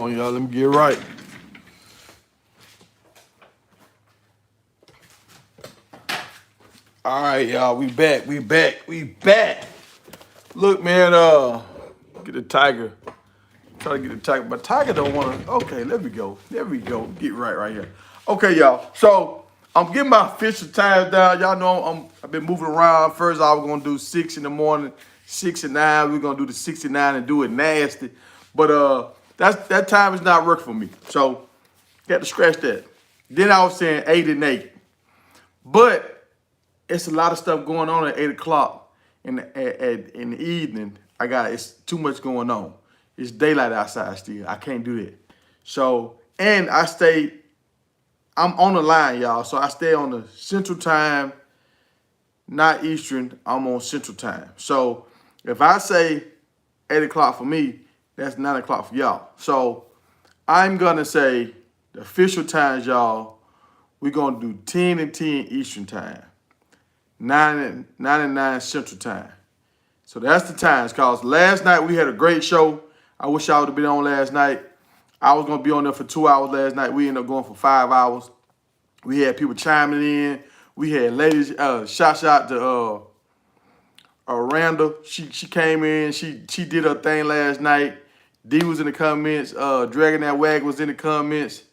On y'all, let me get right. All right, y'all, we back. Look, man, get the tiger. Try to get the tiger, but tiger don't want to. Okay, there we go. Get right here. Okay, y'all. So I'm getting my official times down. Y'all know I've been moving around. First, I was gonna do 6 in the morning, 6 and 9. We're gonna do the 69 and do it nasty. But that time is not working for me. So got to scratch that. Then I was saying 8 and 8. But it's a lot of stuff going on at 8 o'clock in the evening. It's too much going on. It's daylight outside still. I can't do that. So, and I'm on the line, y'all. So I stay on the Central Time, not Eastern. I'm on Central Time. So if I say 8 o'clock for me, that's 9 o'clock for y'all. So I'm gonna say the official times, y'all. We're gonna do 10 and 10 Eastern Time, 9 and 9 Central Time. So that's the times. Cause last night we had a great show. I wish y'all would have been on last night. I was gonna be on there for 2 hours last night. We ended up going for 5 hours. We had people chiming in. We had ladies. Shout out to Randall. She came in. She did her thing last night. D was in the comments. Dragging That Wag was in the comments.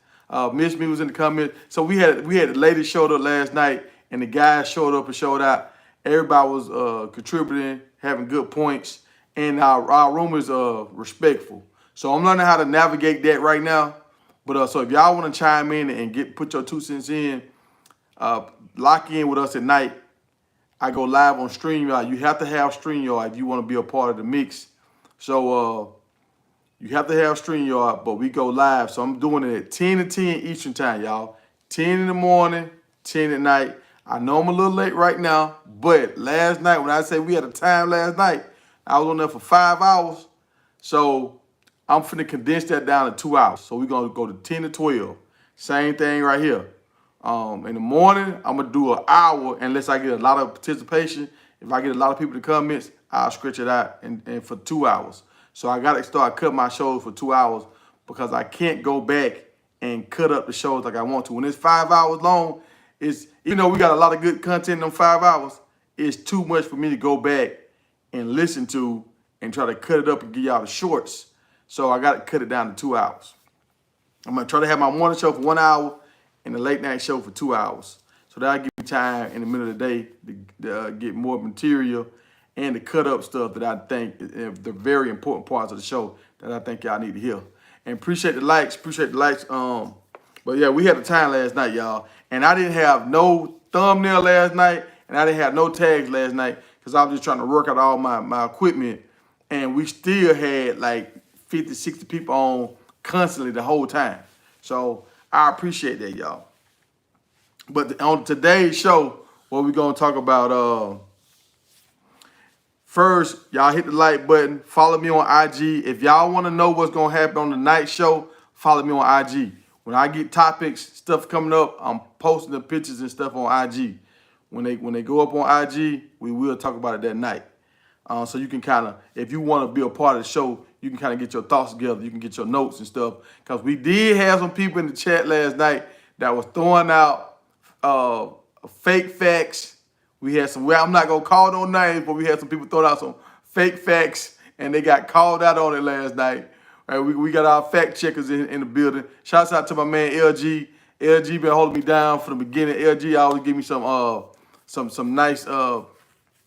Miss Me was in the comments. So we had the ladies showed up last night, and the guys showed up and showed out. Everybody was contributing, having good points, and our room is respectful. So I'm learning how to navigate that right now. But so if y'all want to chime in and put your 2 cents in, lock in with us at night. I go live on StreamYard. You have to have StreamYard if you want to be a part of the mix. So you have to have StreamYard, but we go live. So I'm doing it at 10 to 10 Eastern Time, y'all. 10 in the morning, 10 at night. I know I'm a little late right now, but last night, when I say we had a time last night, I was on there for 5 hours. So I'm finna condense that down to 2 hours. So we're gonna go to 10 to 12. Same thing right here. In the morning, I'm gonna do an hour unless I get a lot of participation. If I get a lot of people to comments, I'll stretch it out and for 2 hours. So I gotta start cutting my shows for 2 hours because I can't go back and cut up the shows like I want to. When it's 5 hours long, even though we got a lot of good content in them 5 hours, it's too much for me to go back and listen to and try to cut it up and give y'all the shorts. So I gotta cut it down to 2 hours. I'm gonna try to have my morning show for 1 hour and the late night show for 2 hours. So that'll give me time in the middle of the day to get more material and to cut up stuff that I think are the very important parts of the show that I think y'all need to hear. And appreciate the likes. But yeah, we had a time last night, y'all. And I didn't have no thumbnail last night, and I didn't have no tags last night because I was just trying to work out all my equipment. And we still had like 50, 60 people on constantly the whole time. So I appreciate that, y'all. But on today's show, what we're going to talk about, first, y'all hit the like button. Follow me on IG. If y'all want to know what's going to happen on the night show, follow me on IG. When I get topics, stuff coming up, I'm posting the pictures and stuff on IG. When they go up on IG, we will talk about it that night. So you can kind of, if you want to be a part of the show, you can kind of get your thoughts together. You can get your notes and stuff. Because we did have some people in the chat last night that was throwing out fake facts. We had some, well, I'm not going to call no names, but we had some people throwing out some fake facts, and they got called out on it last night. Right, we got our fact checkers in the building. Shouts out to my man LG. LG been holding me down from the beginning. LG always give me some nice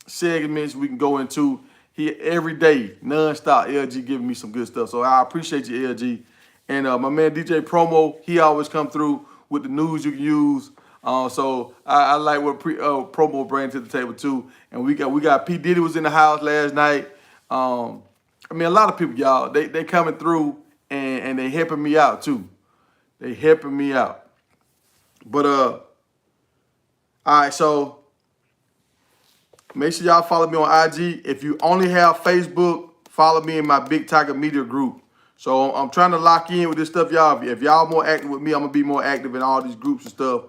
segments we can go into. He every day, nonstop. LG giving me some good stuff. So I appreciate you, LG. And my man DJ Promo, he always come through with the news you can use. So I like what Promo bring to the table too. And we got P Diddy was in the house last night. I mean, a lot of people, y'all, they coming through and they helping me out too. They helping me out. But all right, so make sure y'all follow me on IG. If you only have Facebook, follow me in my Big Tiger Media group. So I'm trying to lock in with this stuff, y'all. If y'all more active with me, I'm gonna be more active in all these groups and stuff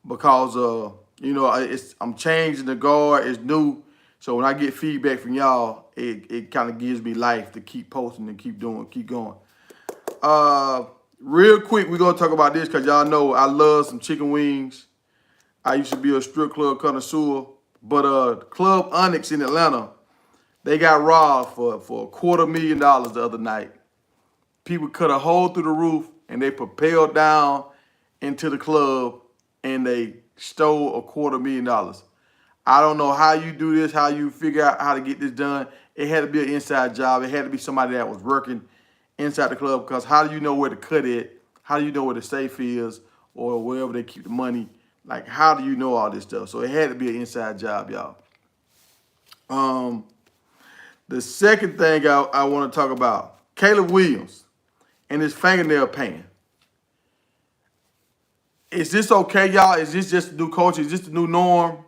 because you know, I'm changing the guard. It's new. So when I get feedback from y'all, it kind of gives me life to keep posting and keep going. Real quick, we're gonna talk about this because y'all know I love some chicken wings. I used to be a strip club connoisseur, but Club Onyx in Atlanta, they got robbed for $250,000 the other night. People cut a hole through the roof and they propelled down into the club and they stole $250,000. I don't know how you do this, how you figure out how to get this done. It had to be an inside job. It had to be somebody that was working inside the club because how do you know where to cut it? How do you know where the safe is or wherever they keep the money? Like, how do you know all this stuff? So it had to be an inside job, y'all. The second thing I want to talk about, Caleb Williams and his fingernail painting. Is this okay, y'all? Is this just the new culture? Is this the new norm?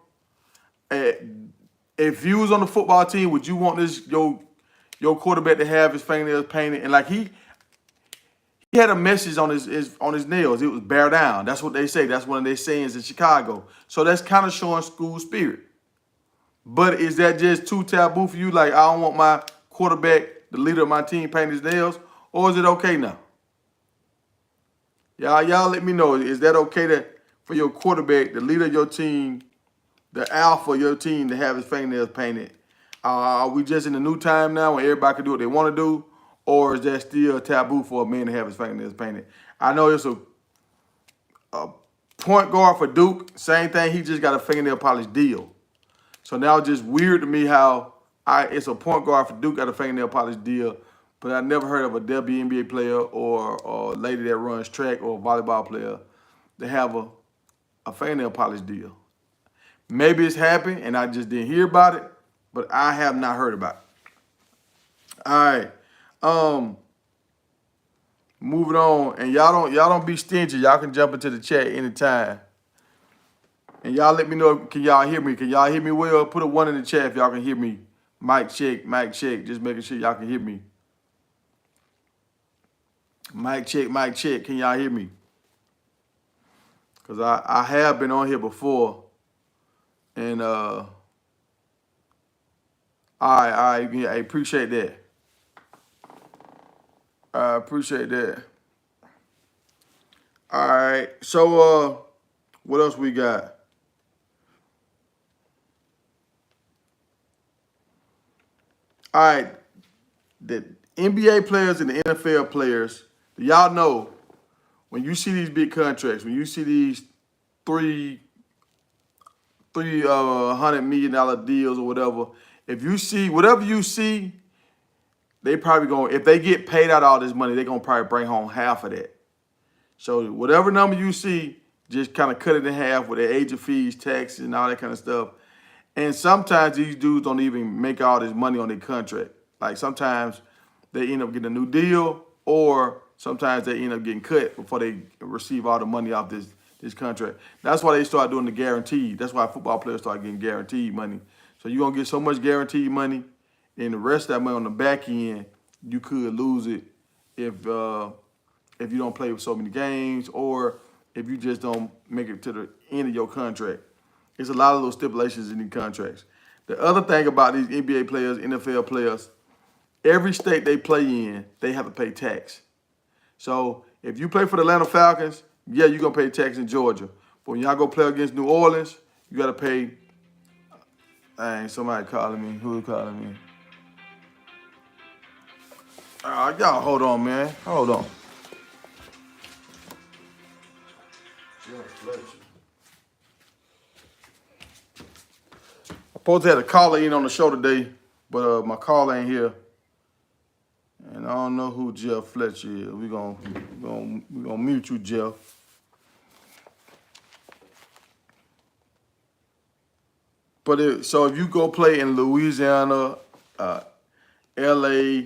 If you was on the football team, would you want this your quarterback to have his fingernails painted? And like he had a message on his nails. It was bear down. That's what they say. That's one of their sayings in Chicago. So that's kind of showing school spirit. But is that just too taboo for you? Like, I don't want my quarterback, the leader of my team, paint his nails? Or is it okay now? Y'all let me know. Is that okay for your quarterback, the leader of your team, the alpha of your team, to have his fingernails painted? Are we just in a new time now when everybody can do what they want to do? Or is that still taboo for a man to have his fingernails painted? I know it's a point guard for Duke. Same thing. He just got a fingernail polish deal. So now it's just weird to me how it's a point guard for Duke got a fingernail polish deal, but I never heard of a WNBA player or a lady that runs track or a volleyball player to have a fingernail polish deal. Maybe it's happened and I just didn't hear about it, but I have not heard about it. All right. Moving on, and y'all don't be stingy. Y'all can jump into the chat anytime. And y'all let me know, can y'all hear me? Can y'all hear me well? Put a 1 in the chat if y'all can hear me. Mic check, mic check. Just making sure y'all can hear me. Mic check, mic check. Can y'all hear me? Because I have been on here before. And all right, yeah, I appreciate that. I appreciate that. All right. So what else we got? All right, the NBA players and the NFL players, y'all know when you see these big contracts, when you see these $300 million deals or whatever, if you see whatever you see, they probably going, if they get paid out all this money, they're gonna probably bring home half of that. So whatever number you see, just kind of cut it in half with their agent fees, taxes, and all that kind of stuff. And sometimes these dudes don't even make all this money on their contract. Like sometimes they end up getting a new deal, or sometimes they end up getting cut before they receive all the money off this contract. That's why they start doing the guaranteed. That's why football players start getting guaranteed money. So you're gonna get so much guaranteed money, and the rest of that money on the back end, you could lose it if you don't play with so many games, or if you just don't make it to the end of your contract. There's a lot of those stipulations in these contracts. The other thing about these NBA players, NFL players, every state they play in, they have to pay tax. So if you play for the Atlanta Falcons, yeah, you're going to pay tax in Georgia. But when y'all go play against New Orleans, you got to pay. Dang, somebody calling me. Who is calling me? Y'all hold on, man. Hold on. Supposed to have a caller in on the show today, but my caller ain't here. And I don't know who Jeff Fletcher is. We're gonna mute you, Jeff. But so if you go play in Louisiana, LA,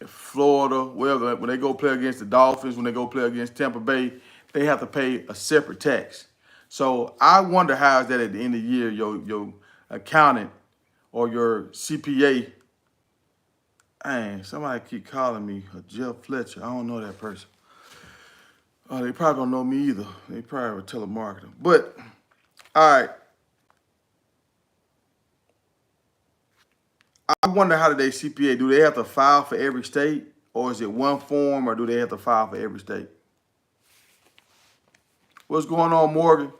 Florida, wherever, when they go play against the Dolphins, when they go play against Tampa Bay, they have to pay a separate tax. So I wonder how is that at the end of the year, your accountant or your CPA. Dang, somebody keep calling me Jeff Fletcher. I don't know that person. They probably don't know me either. They probably a telemarketer. But, all right. I wonder how do they CPA, do they have to file for every state? Or is it one form, or do they have to file for every state? What's going on, Morgan?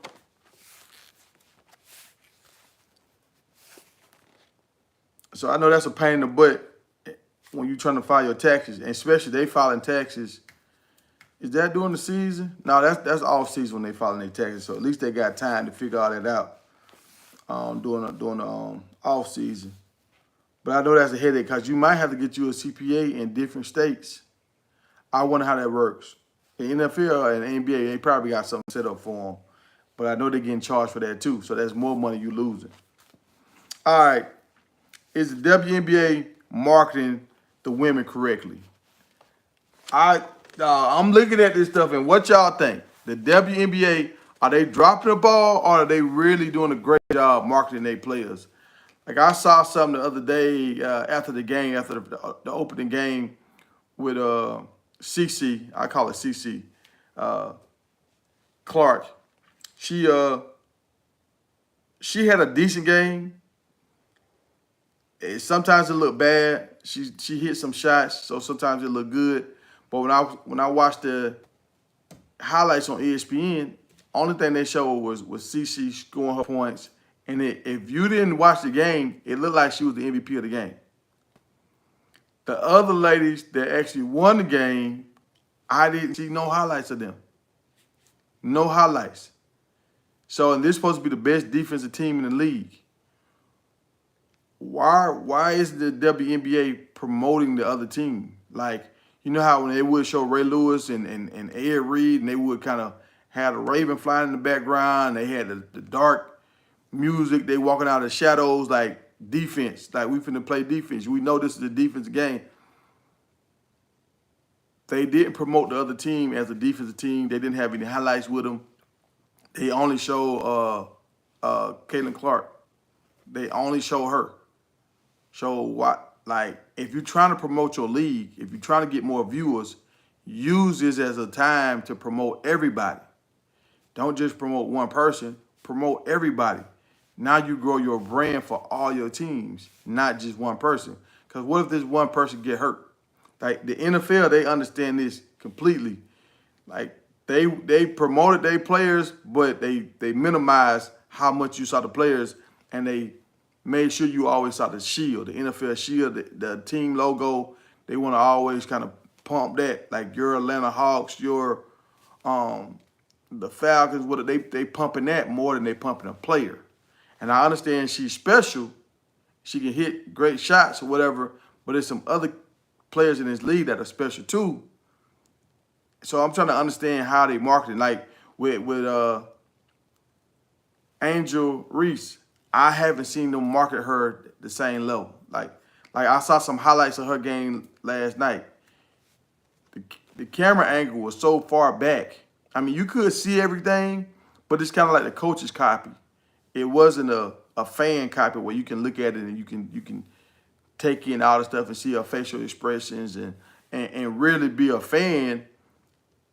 So I know that's a pain in the butt when you're trying to file your taxes, and especially they filing taxes. Is that during the season? No, that's off season when they filing their taxes. So at least they got time to figure all that out during the off season. But I know that's a headache because you might have to get you a CPA in different states. I wonder how that works. The NFL and NBA, they probably got something set up for them. But I know they're getting charged for that too. So that's more money you losing. All right. Is the WNBA marketing the women correctly? I'm looking at this stuff, and what y'all think? The WNBA, are they dropping the ball, or are they really doing a great job marketing their players? Like I saw something the other day after the game, after the opening game with CC, I call it CC Clark. She had a decent game. Sometimes it looked bad. She hit some shots, so sometimes it looked good. But when I watched the highlights on ESPN, only thing they showed was CC scoring her points. And if you didn't watch the game, it looked like she was the MVP of the game. The other ladies that actually won the game, I didn't see no highlights of them. No highlights. So, and this is supposed to be the best defensive team in the league. Why is the WNBA promoting the other team? Like, you know how when they would show Ray Lewis and Ed Reed, and they would kind of have a raven flying in the background. They had the dark music. They walking out of the shadows like defense. Like, we finna play defense. We know this is a defensive game. They didn't promote the other team as a defensive team. They didn't have any highlights with them. They only show Caitlin Clark. They only show her. So what? Like, if you're trying to promote your league, if you're trying to get more viewers, use this as a time to promote everybody. Don't just promote one person. Promote everybody. Now you grow your brand for all your teams, not just one person. Because what if this one person get hurt? Like the NFL, they understand this completely. Like they promoted their players, but they minimized how much you saw the players, and they made sure you always saw the shield, the NFL shield, the team logo. They want to always kind of pump that, like your Atlanta Hawks, your the Falcons. What they pumping that more than they pumping a player. And I understand she's special. She can hit great shots or whatever, but there's some other players in this league that are special too. So I'm trying to understand how they market it. Like with Angel Reese, I haven't seen them market her the same level. Like I saw some highlights of her game last night. The camera angle was so far back. I mean, you could see everything, but it's kind of like the coach's copy. It wasn't a fan copy where you can look at it and you can take in all the stuff and see her facial expressions and really be a fan.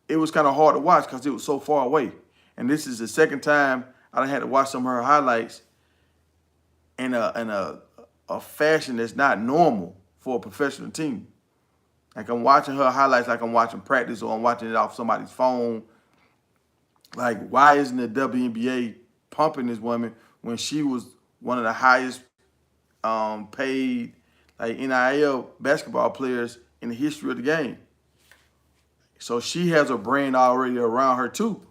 It was kind of hard to watch because it was so far away. And this is the second time I done had to watch some of her highlights in a fashion that's not normal for a professional team. Like I'm watching her highlights like I'm watching practice, or I'm watching it off somebody's phone. Like, why isn't the WNBA pumping this woman when she was one of the highest paid like NIL basketball players in the history of the game? So she has a brand already around her too.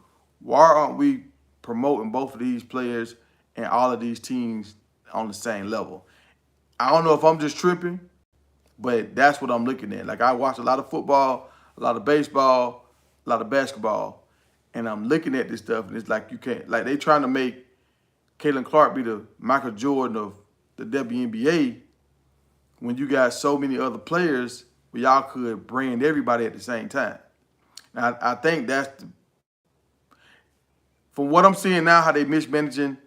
Why aren't we promoting both of these players and all of these teams on the same level? I don't know if I'm just tripping, but that's what I'm looking at. Like, I watch a lot of football, a lot of baseball, a lot of basketball, and I'm looking at this stuff, and it's like you can't, like they trying to make Caitlin Clark be the Michael Jordan of the WNBA when you got so many other players where y'all could brand everybody at the same time. Now, I think that's, from what I'm seeing now, how they mismanaging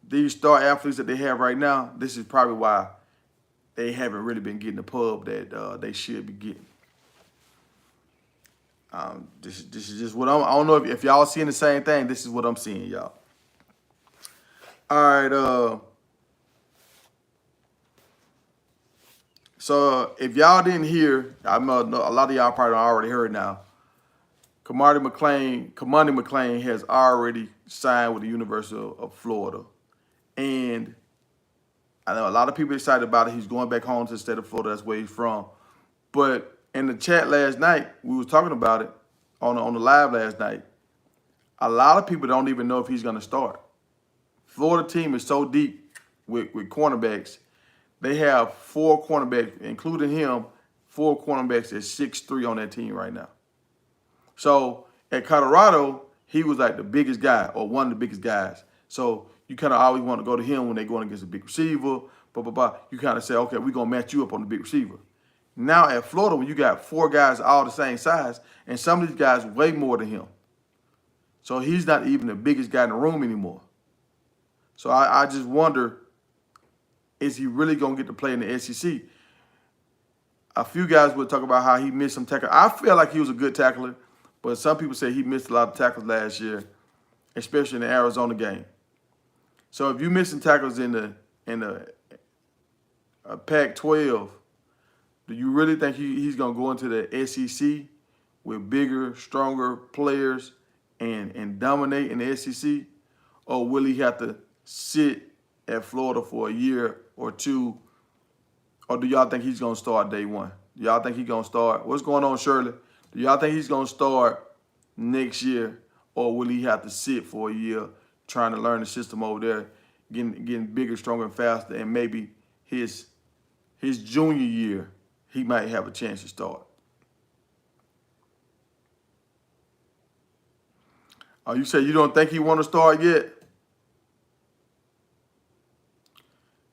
these star athletes that they have right now, this is probably why they haven't really been getting the pub that they should be getting. This is just what I don't know if y'all seeing the same thing. This is what I'm seeing, y'all. All right. So if y'all didn't hear, I know a lot of y'all probably already heard now. Kamani McLean has already signed with the University of Florida. And I know a lot of people excited about it. He's going back home to the state of Florida. That's where he's from. But in the chat last night, we was talking about it on the live last night. A lot of people don't even know if he's going to start. Florida team is so deep with cornerbacks. They have 4 cornerbacks, including him, 4 cornerbacks at 6'3" on that team right now. So at Colorado, he was like the biggest guy or one of the biggest guys. So you kind of always want to go to him when they're going against a big receiver, blah, blah, blah. You kind of say, okay, we're going to match you up on the big receiver. Now at Florida, when you got 4 guys all the same size, and some of these guys way more than him. So he's not even the biggest guy in the room anymore. So I just wonder, is he really going to get to play in the SEC? A few guys would talk about how he missed some tackles. I feel like he was a good tackler, but some people say he missed a lot of tackles last year, especially in the Arizona game. So if you're missing tackles in the Pac-12, do you really think he's going to go into the SEC with bigger, stronger players and dominate in the SEC? Or will he have to sit at Florida for a year or two? Or do y'all think he's going to start day one? Do y'all think he's going to start? What's going on, Shirley? Do y'all think he's going to start next year? Or will he have to sit for a year trying to learn the system over there, getting bigger, stronger, and faster, and maybe his junior year, he might have a chance to start? Oh, you say you don't think he want to start yet?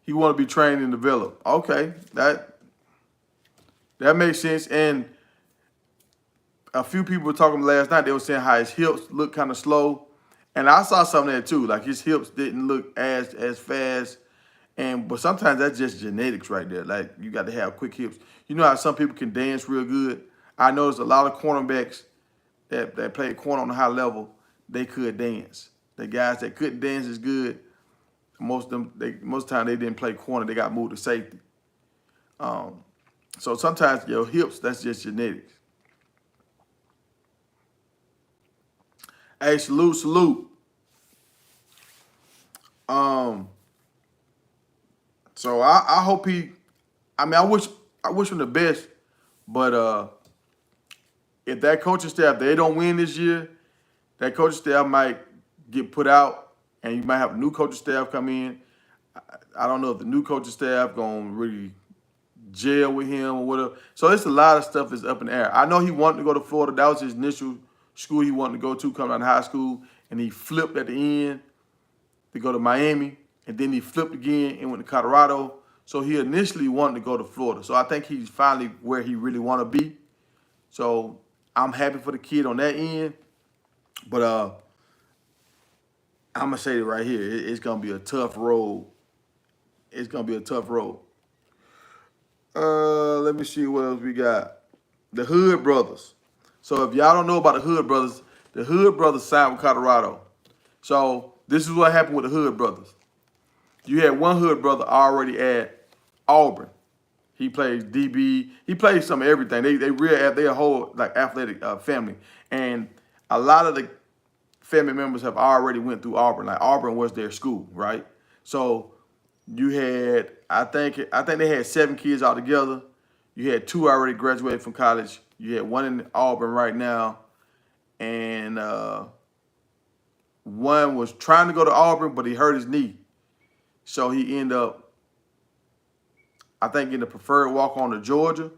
He want to be trained and developed. Okay, that makes sense. And a few people were talking last night. They were saying how his hips look kind of slow, and I saw something there too. Like his hips didn't look as fast. But sometimes that's just genetics right there. Like you got to have quick hips. You know how some people can dance real good. I noticed a lot of cornerbacks that played corner on a high level, they could dance. The guys that couldn't dance as good, most of the time they didn't play corner. They got moved to safety. So sometimes your hips, that's just genetics. Hey, salute. So I hope I wish him the best, but if that coaching staff, they don't win this year, that coaching staff might get put out, and you might have a new coaching staff come in. I don't know if the new coaching staff gonna really gel with him or whatever. So it's a lot of stuff that's up in the air. I know he wanted to go to Florida. That was his initial school he wanted to go to coming out of high school, and he flipped at the end to go to Miami, and then he flipped again and went to Colorado. So he initially wanted to go to Florida. So I think he's finally where he really want to be. So I'm happy for the kid on that end. But I'm going to say it right here. It's going to be a tough road. It's going to be a tough road. Let me see what else we got. The Hood Brothers. So if y'all don't know about the Hood Brothers signed with Colorado. So this is what happened with the Hood Brothers. You had one Hood brother already at Auburn. He plays DB. He plays some of everything. They a whole like athletic family, and a lot of the family members have already went through Auburn. Like Auburn was their school, right? So you had I think they had 7 kids altogether. You had 2 already graduated from college. You had 1 in Auburn right now, and one was trying to go to Auburn, but he hurt his knee. So he ended up, I think, getting a preferred walk-on to Georgia.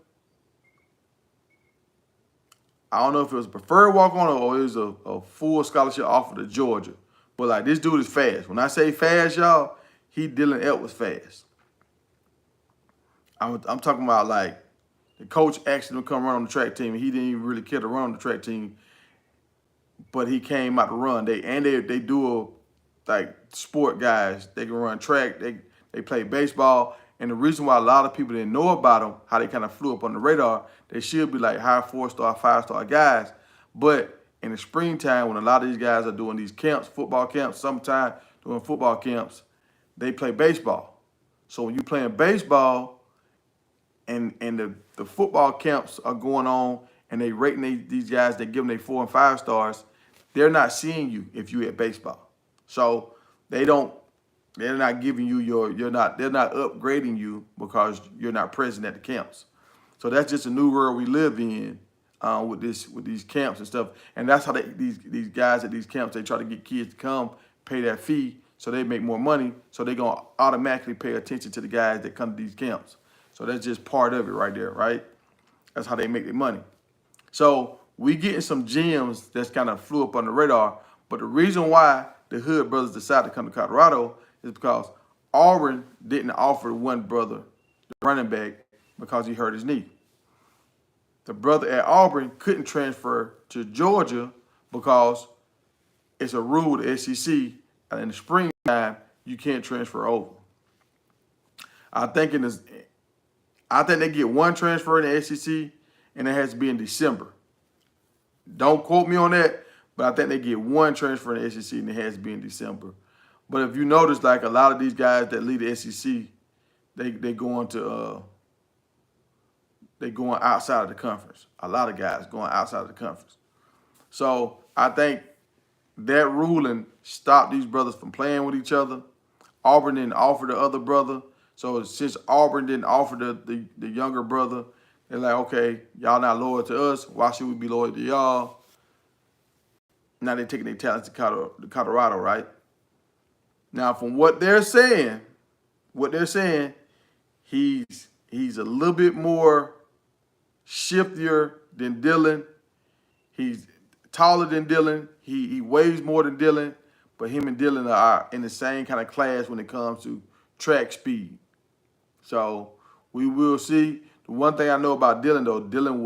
I don't know if it was a preferred walk-on or it was a full scholarship offer to Georgia. But, like, this dude is fast. When I say fast, y'all, he Dylan Edwards fast. I'm talking about, like, the coach asked him to come run on the track team, and he didn't even really care to run on the track team. But he came out to run. They do like sport guys. They can run track. They play baseball. And the reason why a lot of people didn't know about them, how they kind of flew up on the radar, they should be like high 4-star, 5-star guys. But in the springtime, when a lot of these guys are doing these camps, football camps, sometimes doing football camps, they play baseball. So when you're playing baseball and the football camps are going on, and they rating these guys. They give them their 4 and 5 stars. They're not seeing you if you at baseball, so they don't. They're not giving you you're not. They're not upgrading you because you're not present at the camps. So that's just a new world we live in with these camps and stuff. And that's how these guys at these camps, they try to get kids to come pay that fee so they make more money. So they're gonna automatically pay attention to the guys that come to these camps. So that's just part of it right there, right? That's how they make their money. So we getting some gems that's kind of flew up on the radar. But the reason why the Hood brothers decided to come to Colorado is because Auburn didn't offer one brother, the running back, because he hurt his knee. The brother at Auburn couldn't transfer to Georgia because it's a rule with the SEC, and in the springtime you can't transfer over. I think they get one transfer in the SEC, and it has to be in December. Don't quote me on that, but I think they get one transfer in the SEC, and it has to be in December. But if you notice, like a lot of these guys that lead the SEC, they going outside of the conference. A lot of guys going outside of the conference. So I think that ruling stopped these brothers from playing with each other. Auburn didn't offer the other brother. So since Auburn didn't offer the younger brother, they're like, okay, y'all not loyal to us. Why should we be loyal to y'all? Now they're taking their talents to Colorado, right? Now, from what they're saying, he's a little bit more shiftier than Dylan. He's taller than Dylan. He weighs more than Dylan, but him and Dylan are in the same kind of class when it comes to track speed. So we will see. The one thing I know about Dylan, though, Dylan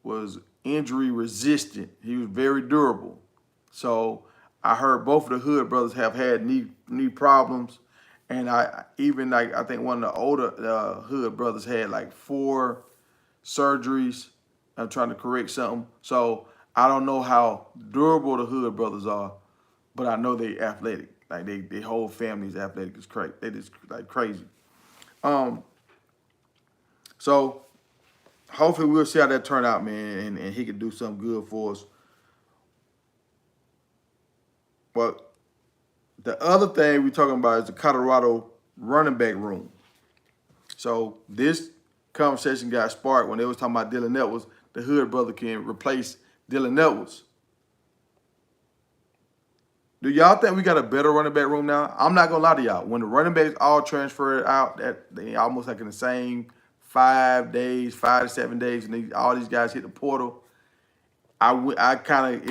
was injury resistant. He was very durable. So I heard both of the Hood brothers have had knee problems, and I think one of the older Hood brothers had like 4 surgeries. I'm trying to correct something. So I don't know how durable the Hood brothers are, but I know they athletic. Like they whole family's athletic. It's crazy. They just like crazy. So hopefully we'll see how that turn out, man, and he can do something good for us. But the other thing we're talking about is the Colorado running back room. So this conversation got sparked when they was talking about Dylan Edwards. The Hood brother can replace Dylan Edwards. Do y'all think we got a better running back room now? I'm not gonna lie to y'all. When the running backs all transferred out, that they almost like in the same 5 days, 5 to 7 days, and all these guys hit the portal, I kind of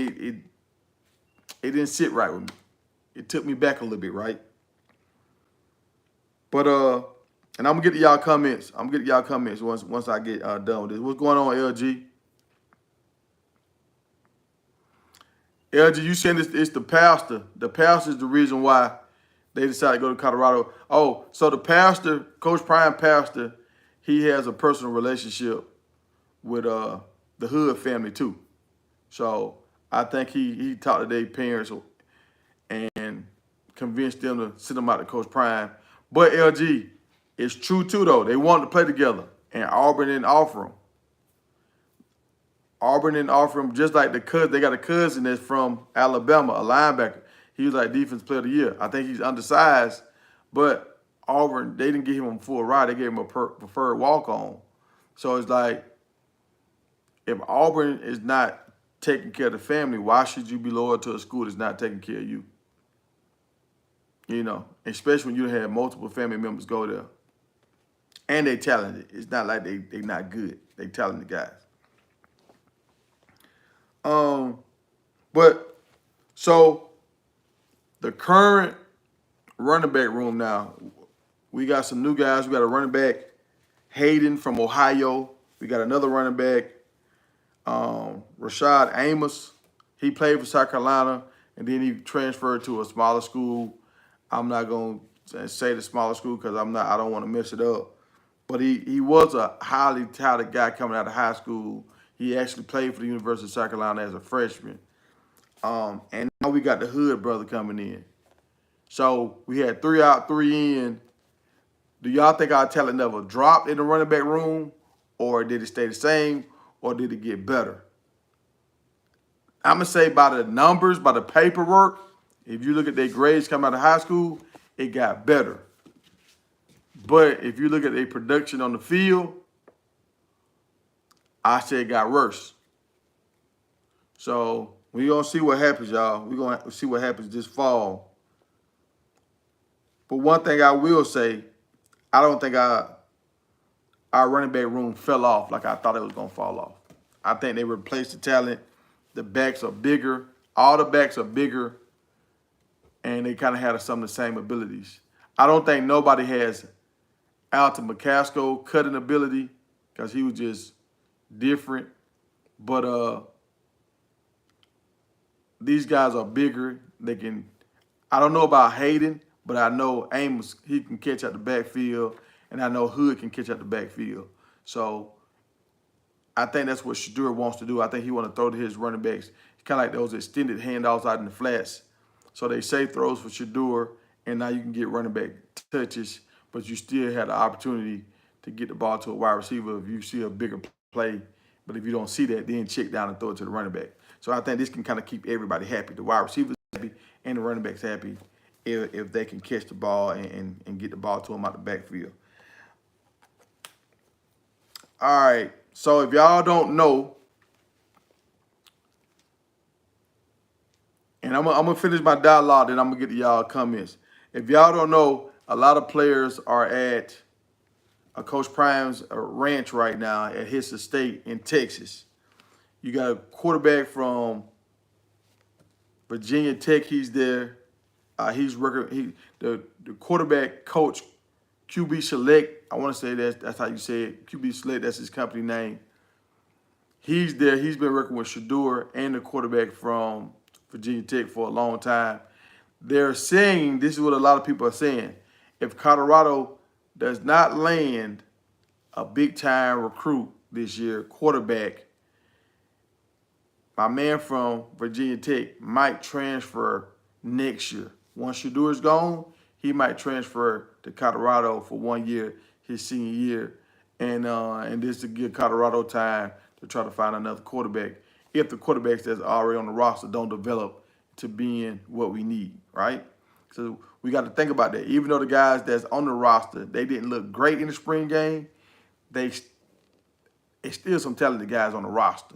it didn't sit right with me. It took me back a little bit, right? But and I'm gonna get to y'all comments. Once I get done with this. What's going on, LG? LG, you saying it's the pastor. The pastor is the reason why they decided to go to Colorado. Oh, so the pastor, Coach Prime pastor, he has a personal relationship with the Hood family too. So I think he talked to their parents and convinced them to send them out to Coach Prime. But LG, it's true too though. They wanted to play together, and Auburn didn't offer them. Auburn didn't offer him, just like they got a cousin that's from Alabama, a linebacker. He was like defense player of the year. I think he's undersized, but Auburn, they didn't give him a full ride. They gave him a preferred walk-on. So it's like, if Auburn is not taking care of the family, why should you be loyal to a school that's not taking care of you? You know, especially when you have multiple family members go there. And they talented. It's not like they not good. They talented guys. But so the current running back room now, we got some new guys. We got a running back, Hayden from Ohio. We got another running back, Rashad Amos. He played for South Carolina, and then he transferred to a smaller school. I'm not going to say the smaller school because I don't want to mess it up. But he was a highly talented guy coming out of high school. He actually played for the University of South Carolina as a freshman. And now we got the Hood brother coming in. So we had 3 out, 3 in Do y'all think our talent level dropped in the running back room, or did it stay the same, or did it get better? I'm gonna say by the numbers, by the paperwork. If you look at their grades coming out of high school, it got better. But if you look at their production on the field, I say it got worse. So we gonna see what happens, y'all. We gonna see what happens this fall. But one thing I will say, I don't think our running back room fell off like I thought it was gonna fall off. I think they replaced the talent. The backs are bigger. All the backs are bigger, and they kind of had some of the same abilities. I don't think nobody has Alton McCaskill cutting ability because he was just different. But these guys are bigger. They can. I don't know about Hayden, but I know Amos, he can catch out the backfield, and I know Hood can catch out the backfield. So I think that's what Shedeur wants to do. I think he want to throw to his running backs. It's kind of like those extended handoffs out in the flats. So they safe throws for Shedeur, and now you can get running back touches, but you still have the opportunity to get the ball to a wide receiver if you see a bigger play. But if you don't see that, then check down and throw it to the running back. So I think this can kind of keep everybody happy. The wide receivers happy and the running backs happy if they can catch the ball and get the ball to them out the backfield. All right. So if y'all don't know, and I'm gonna finish my dialogue, then I'm gonna get to y'all comments. If y'all don't know, a lot of players are at Coach Prime's ranch right now at his estate in Texas. You got a quarterback from Virginia Tech. He's there. He's working. The quarterback coach, QB Select. I want to say that's how you say it. QB Select. That's his company name. He's there. He's been working with Shedeur and the quarterback from Virginia Tech for a long time. They're saying, this is what a lot of people are saying, if Colorado does not land a big-time recruit this year, quarterback, my man from Virginia Tech might transfer next year. Once Shedeur is gone, he might transfer to Colorado for 1 year, his senior year, and this to give Colorado time to try to find another quarterback if the quarterbacks that's already on the roster don't develop to being what we need, right? So we got to think about that. Even though the guys that's on the roster, they didn't look great in the spring game, it's still some talented guys on the roster.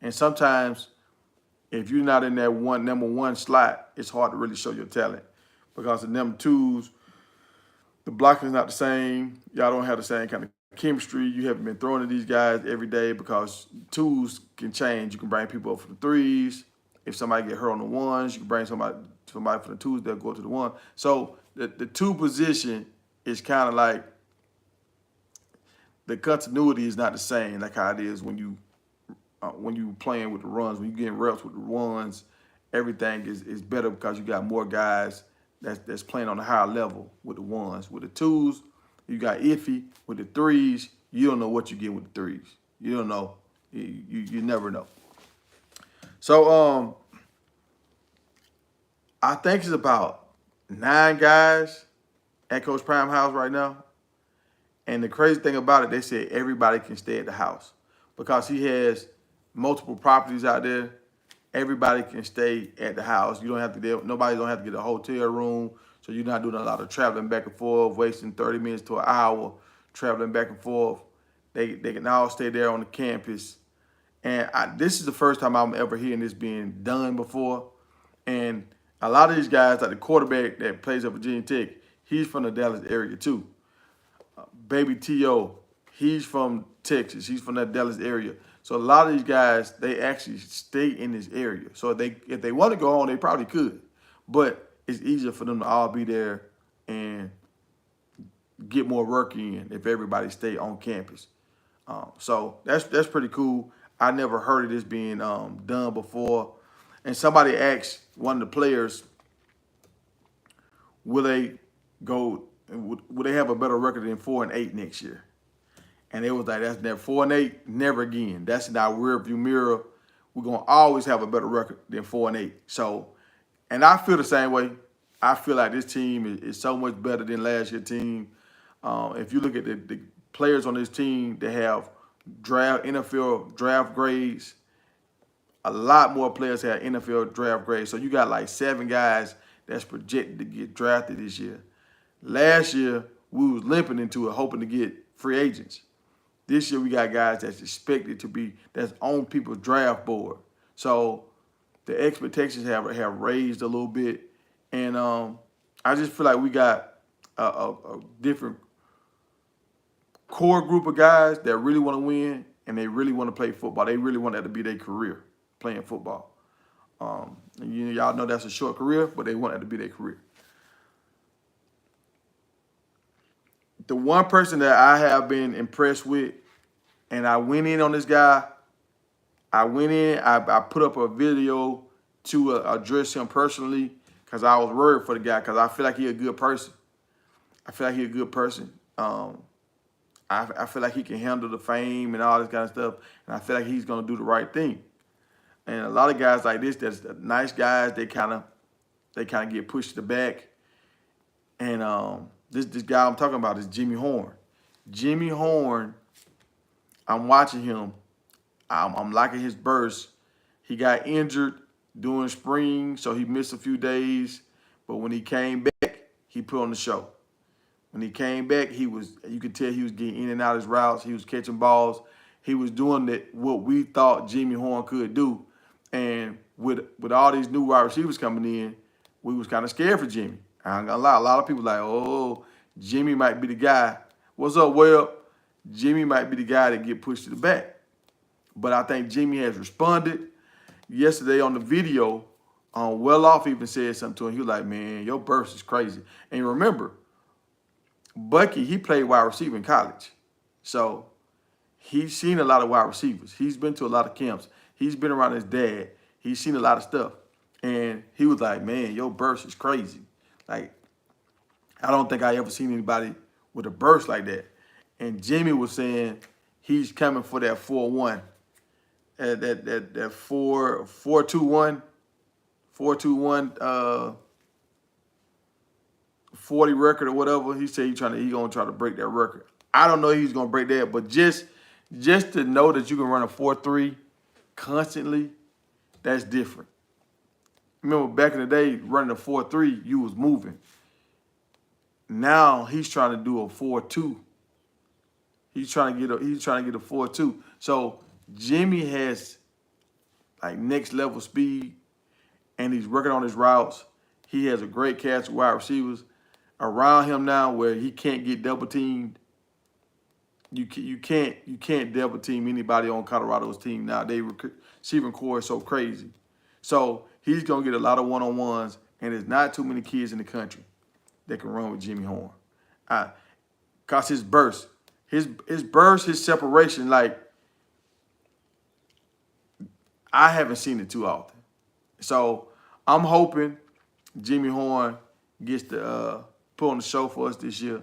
And sometimes if you're not in that number one slot, it's hard to really show your talent because the number twos, the blocking is not the same. Y'all don't have the same kind of chemistry. You haven't been throwing to these guys every day because twos can change. You can bring people up for the threes. If somebody get hurt on the ones, you can bring somebody for the twos, they'll go to the one. So the two position is kind of like the continuity is not the same like how it is when you playing with the runs. When you getting reps with the runs, everything is better because you got more guys that's playing on a higher level with the ones. With the twos, you got iffy. With the threes, you don't know what you get with the threes. You don't know. You never know. So I think it's about 9 guys at Coach Prime house right now. And the crazy thing about it, they said everybody can stay at the house because he has multiple properties out there. Everybody can stay at the house. You don't have to. Nobody don't have to get a hotel room, so you're not doing a lot of traveling back and forth, wasting 30 minutes to an hour traveling back and forth. They can all stay there on the campus. And this is the first time I'm ever hearing this being done before. And a lot of these guys, like the quarterback that plays at Virginia Tech, he's from the Dallas area too. Baby T.O., he's from Texas. He's from that Dallas area. So a lot of these guys, they actually stay in this area. So if they want to go on, they probably could. But it's easier for them to all be there and get more work in if everybody stay on campus. So that's pretty cool. I never heard of this being done before. And somebody asked one of the players, will they have a better record than 4-8 next year? And it was like, that's never 4-8, never again. That's in our rearview mirror. We're gonna always have a better record than 4-8. So, and I feel the same way. I feel like this team is so much better than last year's team. If you look at the players on this team that have NFL draft grades, a lot more players have NFL draft grades. So you got like 7 guys that's projected to get drafted this year. Last year, we was limping into it, hoping to get free agents. This year, we got guys that's expected to be, that's on people's draft board. So the expectations have raised a little bit. And I just feel like we got a different core group of guys that really want to win and they really want to play football. They really want that to be their career, playing football. And y'all know that's a short career, but they want that to be their career. The one person that I have been impressed with, and I went in on this guy, I put up a video to address him personally because I was worried for the guy because I feel like he's a good person. I feel like he can handle the fame and all this kind of stuff, and I feel like he's going to do the right thing. And a lot of guys like this, that's nice guys, they kind of get pushed to the back. And this guy I'm talking about is Jimmy Horn. Jimmy Horn, I'm watching him. I'm liking his burst. He got injured during spring, so he missed a few days. But when he came back, he put on the show. When he came back, you could tell he was getting in and out of his routes. He was catching balls. He was doing what we thought Jimmy Horn could do. And with all these new wide receivers coming in, we was kind of scared for Jimmy. I ain't gonna lie. A lot of people like, oh, Jimmy might be the guy. What's up, Well? Jimmy might be the guy that get pushed to the back. But I think Jimmy has responded. Yesterday on the video, Well-Off even said something to him. He was like, man, your burst is crazy. And remember, Bucky, he played wide receiver in college. So he's seen a lot of wide receivers. He's been to a lot of camps. He's been around his dad. He's seen a lot of stuff. And he was like, man, your burst is crazy. Like, I don't think I ever seen anybody with a burst like that. And Jimmy was saying he's coming for that 4-1. That 4-2-1, 40 record or whatever. He said he's gonna try to break that record. I don't know if he's gonna break that, but just to know that you can run a 4-3 constantly, that's different. Remember back in the day, running a 4-3, you was moving. Now he's trying to do a 4-2. He's trying to get a 4-2. So Jimmy has like next level speed, and he's working on his routes. He has a great cast of wide receivers around him now where he can't get double teamed. You can't double team anybody on Colorado's team now. They receiving core is so crazy. So he's gonna get a lot of one-on-ones, and there's not too many kids in the country that can run with Jimmy Horn. Cause his burst, his separation, like I haven't seen it too often. So I'm hoping Jimmy Horn gets to put on the show for us this year.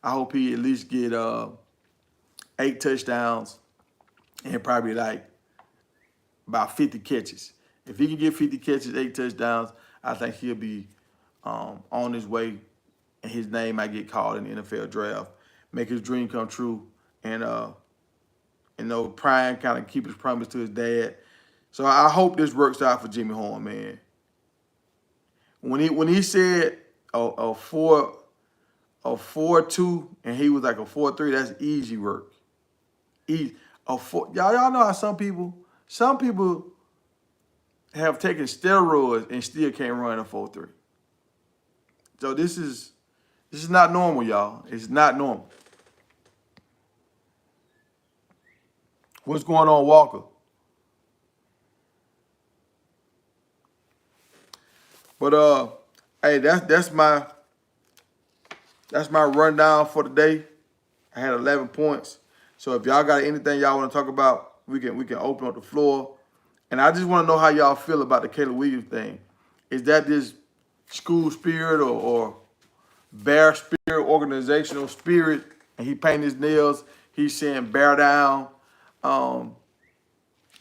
I hope he at least get 8 touchdowns and probably like about 50 catches. If he can get 50 catches, 8 touchdowns, I think he'll be on his way, and his name might get called in the NFL draft, make his dream come true, and Prime kind of keep his promise to his dad. So I hope this works out for Jimmy Horn, man. When he said a 4-2 and he was like a 4-3, that's easy work. Y'all know how some people have taken steroids and still can't run a 4-3. So this is not normal, y'all. It's not normal. What's going on, Walker? But hey, that's my rundown for the day. I had 11 points. So if y'all got anything y'all want to talk about, we can open up the floor. And I just want to know how y'all feel about the Caleb Williams thing. Is that this school spirit or bear spirit, organizational spirit? And he painted his nails. He's saying bear down.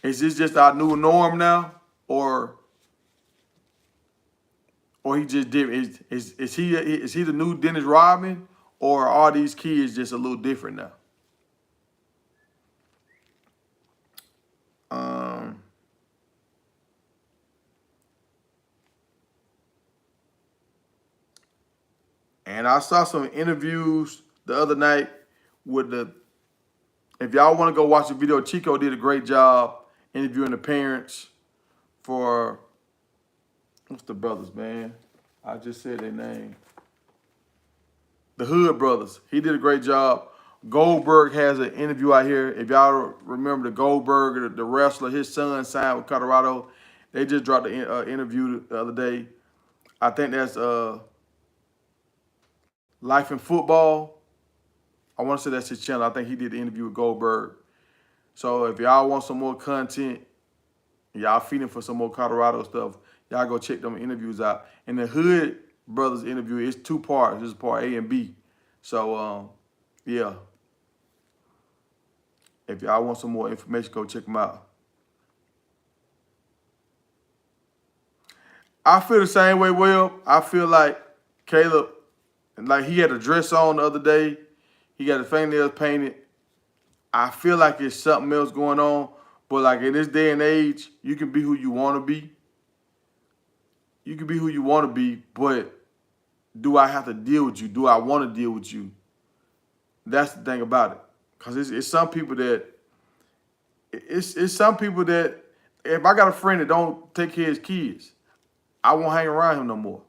Is this just our new norm now, or he just did? Is he the new Dennis Rodman, or are these kids just a little different now? Um, and I saw some interviews the other night with the. If y'all want to go watch the video, Chico did a great job interviewing the parents for what's the brothers, man? I just said their name. The Hood brothers. He did a great job. Goldberg has an interview out here. If y'all remember the Goldberg, the wrestler, his son signed with Colorado. They just dropped the interview the other day. I think that's Life in Football. I want to say that's his channel. I think he did the interview with Goldberg. So if y'all want some more content, y'all feeding for some more Colorado stuff, y'all go check them interviews out. And the Hood brothers interview is 2 parts. This is part A and B. So yeah. If y'all want some more information, go check them out. I feel the same way, Will. I feel like Caleb, like he had a dress on the other day. He got his fingernails painted. I feel like there's something else going on. But like in this day and age, you can be who you want to be. You can be who you want to be, but do I have to deal with you? Do I want to deal with you? That's the thing about it. Because it's some people that it's some people that if I got a friend that don't take care of his kids, I won't hang around him no more.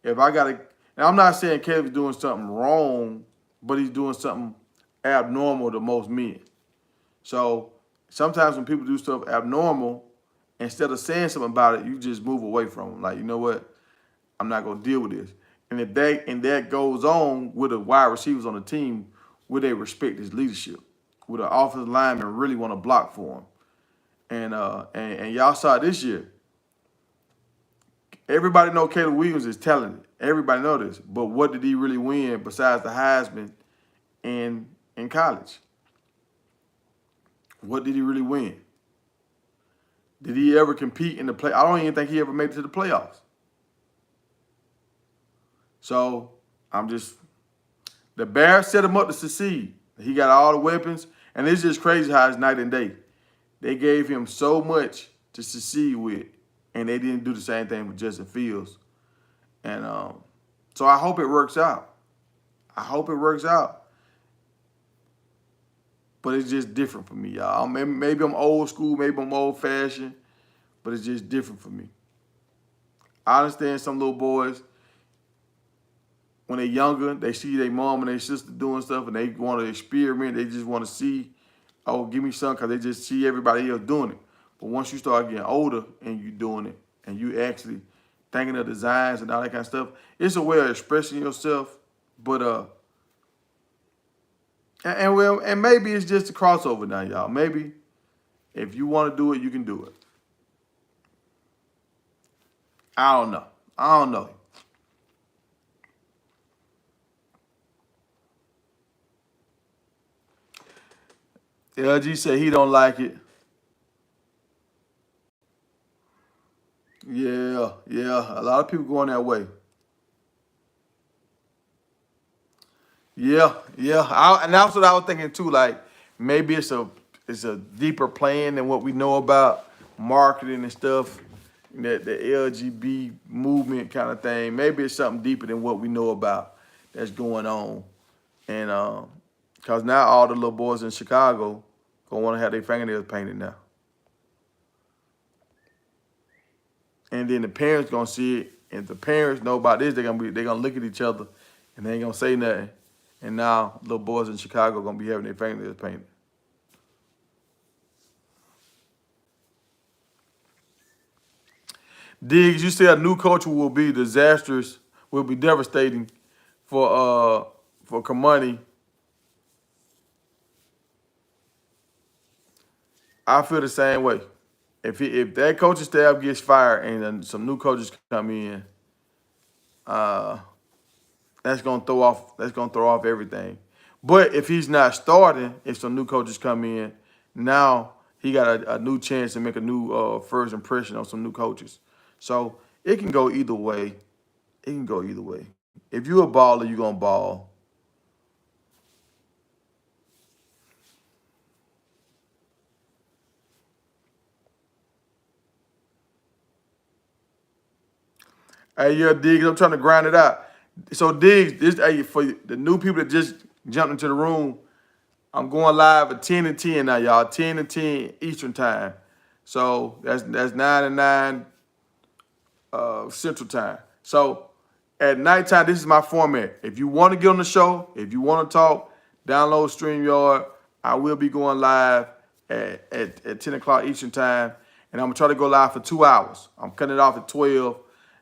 If I got to, and I'm not saying Caleb's doing something wrong, but he's doing something abnormal to most men. So sometimes when people do stuff abnormal, instead of saying something about it, you just move away from them. Like, you know what? I'm not gonna deal with this. And if that goes on with the wide receivers on the team, will they respect his leadership? Will the offensive lineman really want to block for him? And y'all saw it this year. Everybody know Caleb Williams is talented. Everybody know this. But what did he really win besides the Heisman in college? What did he really win? Did he ever compete in the play? I don't even think he ever made it to the playoffs. So the Bears set him up to succeed. He got all the weapons, and it's just crazy how it's night and day. They gave him so much to succeed with, and they didn't do the same thing with Justin Fields. And so I hope it works out. I hope it works out. But it's just different for me, y'all. Maybe I'm old school, maybe I'm old fashioned, but it's just different for me. I understand some little boys, when they're younger, they see their mom and their sister doing stuff and they want to experiment. They just want to see, oh, give me something, because they just see everybody else doing it. But once you start getting older and you doing it and you actually thinking of designs and all that kind of stuff, it's a way of expressing yourself. But and maybe it's just a crossover now, y'all. Maybe if you want to do it, you can do it. I don't know. I don't know. LG said he don't like it. Yeah, yeah. A lot of people going that way. Yeah, yeah. And that's what I was thinking too. Like maybe it's a deeper plan than what we know about marketing and stuff. That the LGB movement kind of thing. Maybe it's something deeper than what we know about that's going on. And because now all the little boys in Chicago gonna want to have their fingernails painted now. And then the parents gonna see it. And if the parents know about this, they're gonna look at each other and they ain't gonna say nothing. And now little boys in Chicago gonna be having their fingernails painted. Diggs, you said a new culture will be disastrous, will be devastating for Kamani. I feel the same way. If that coaching staff gets fired and then some new coaches come in, uh, that's gonna throw off everything. But if he's not starting, if some new coaches come in, now he got a new chance to make a new first impression on some new coaches. So it can go either way. It can go either way. If you're a baller, you're gonna ball. Hey, yeah, Diggs, I'm trying to grind it out. So, Diggs, this hey, for the new people that just jumped into the room, I'm going live at 10 and 10 now, y'all. 10 and 10 Eastern time. So that's 9 and 9 Central time. So at nighttime, this is my format. If you want to get on the show, if you want to talk, download StreamYard. I will be going live at 10 o'clock Eastern time. And I'm going to try to go live for 2 hours. I'm cutting it off at 12.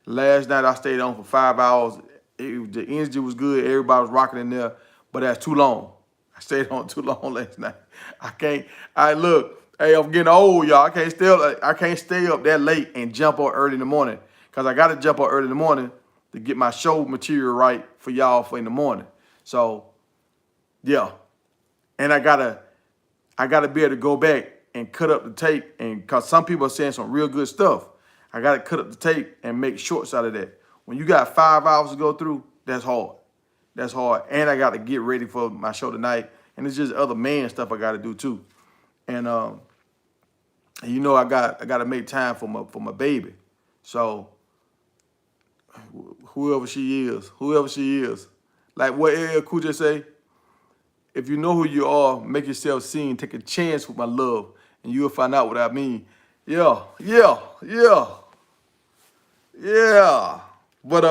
Last night, I stayed on for 5 hours. The energy was good. Everybody was rocking in there. But that's too long. I stayed on too long last night. I can't. Look. Hey, I'm getting old, y'all. I can't stay up that late and jump up early in the morning because I got to jump up early in the morning to get my show material right for y'all for in the morning. So, yeah, and I gotta be able to go back and cut up the tape, and because some people are saying some real good stuff, I gotta cut up the tape and make shorts out of that. When you got 5 hours to go through, that's hard. That's hard, and I got to get ready for my show tonight, and it's just other man stuff I got to do too. And you know I got to make time for my baby. So whoever she is, like what LL Cool J say, if you know who you are, make yourself seen. Take a chance with my love, and you'll find out what I mean. Yeah, yeah, yeah, yeah. But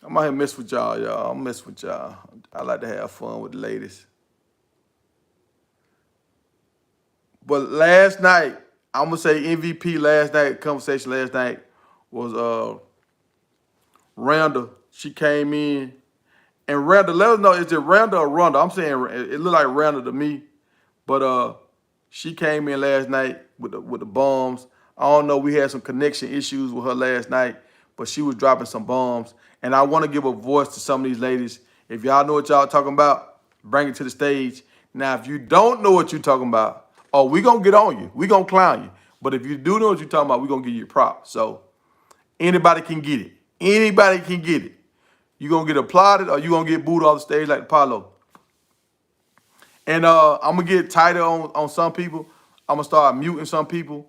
I'm out here mess with y'all. I'm mess with y'all. I like to have fun with the ladies. But last night, I'm gonna say MVP last night, conversation last night was Randall. She came in, and Randall, let us know, is it Randall or Randall? I'm saying it looked like Randall to me, but she came in last night with the bombs. I don't know, we had some connection issues with her last night, but she was dropping some bombs. And I want to give a voice to some of these ladies. If y'all know what y'all talking about, bring it to the stage. Now, if you don't know what you're talking about, oh, we gonna get on you. We gonna clown you. But if you do know what you're talking about, we gonna give you a prop. So anybody can get it. Anybody can get it. You gonna get applauded or you gonna get booed off the stage like Apollo. And I'm gonna get tighter on some people. I'm gonna start muting some people.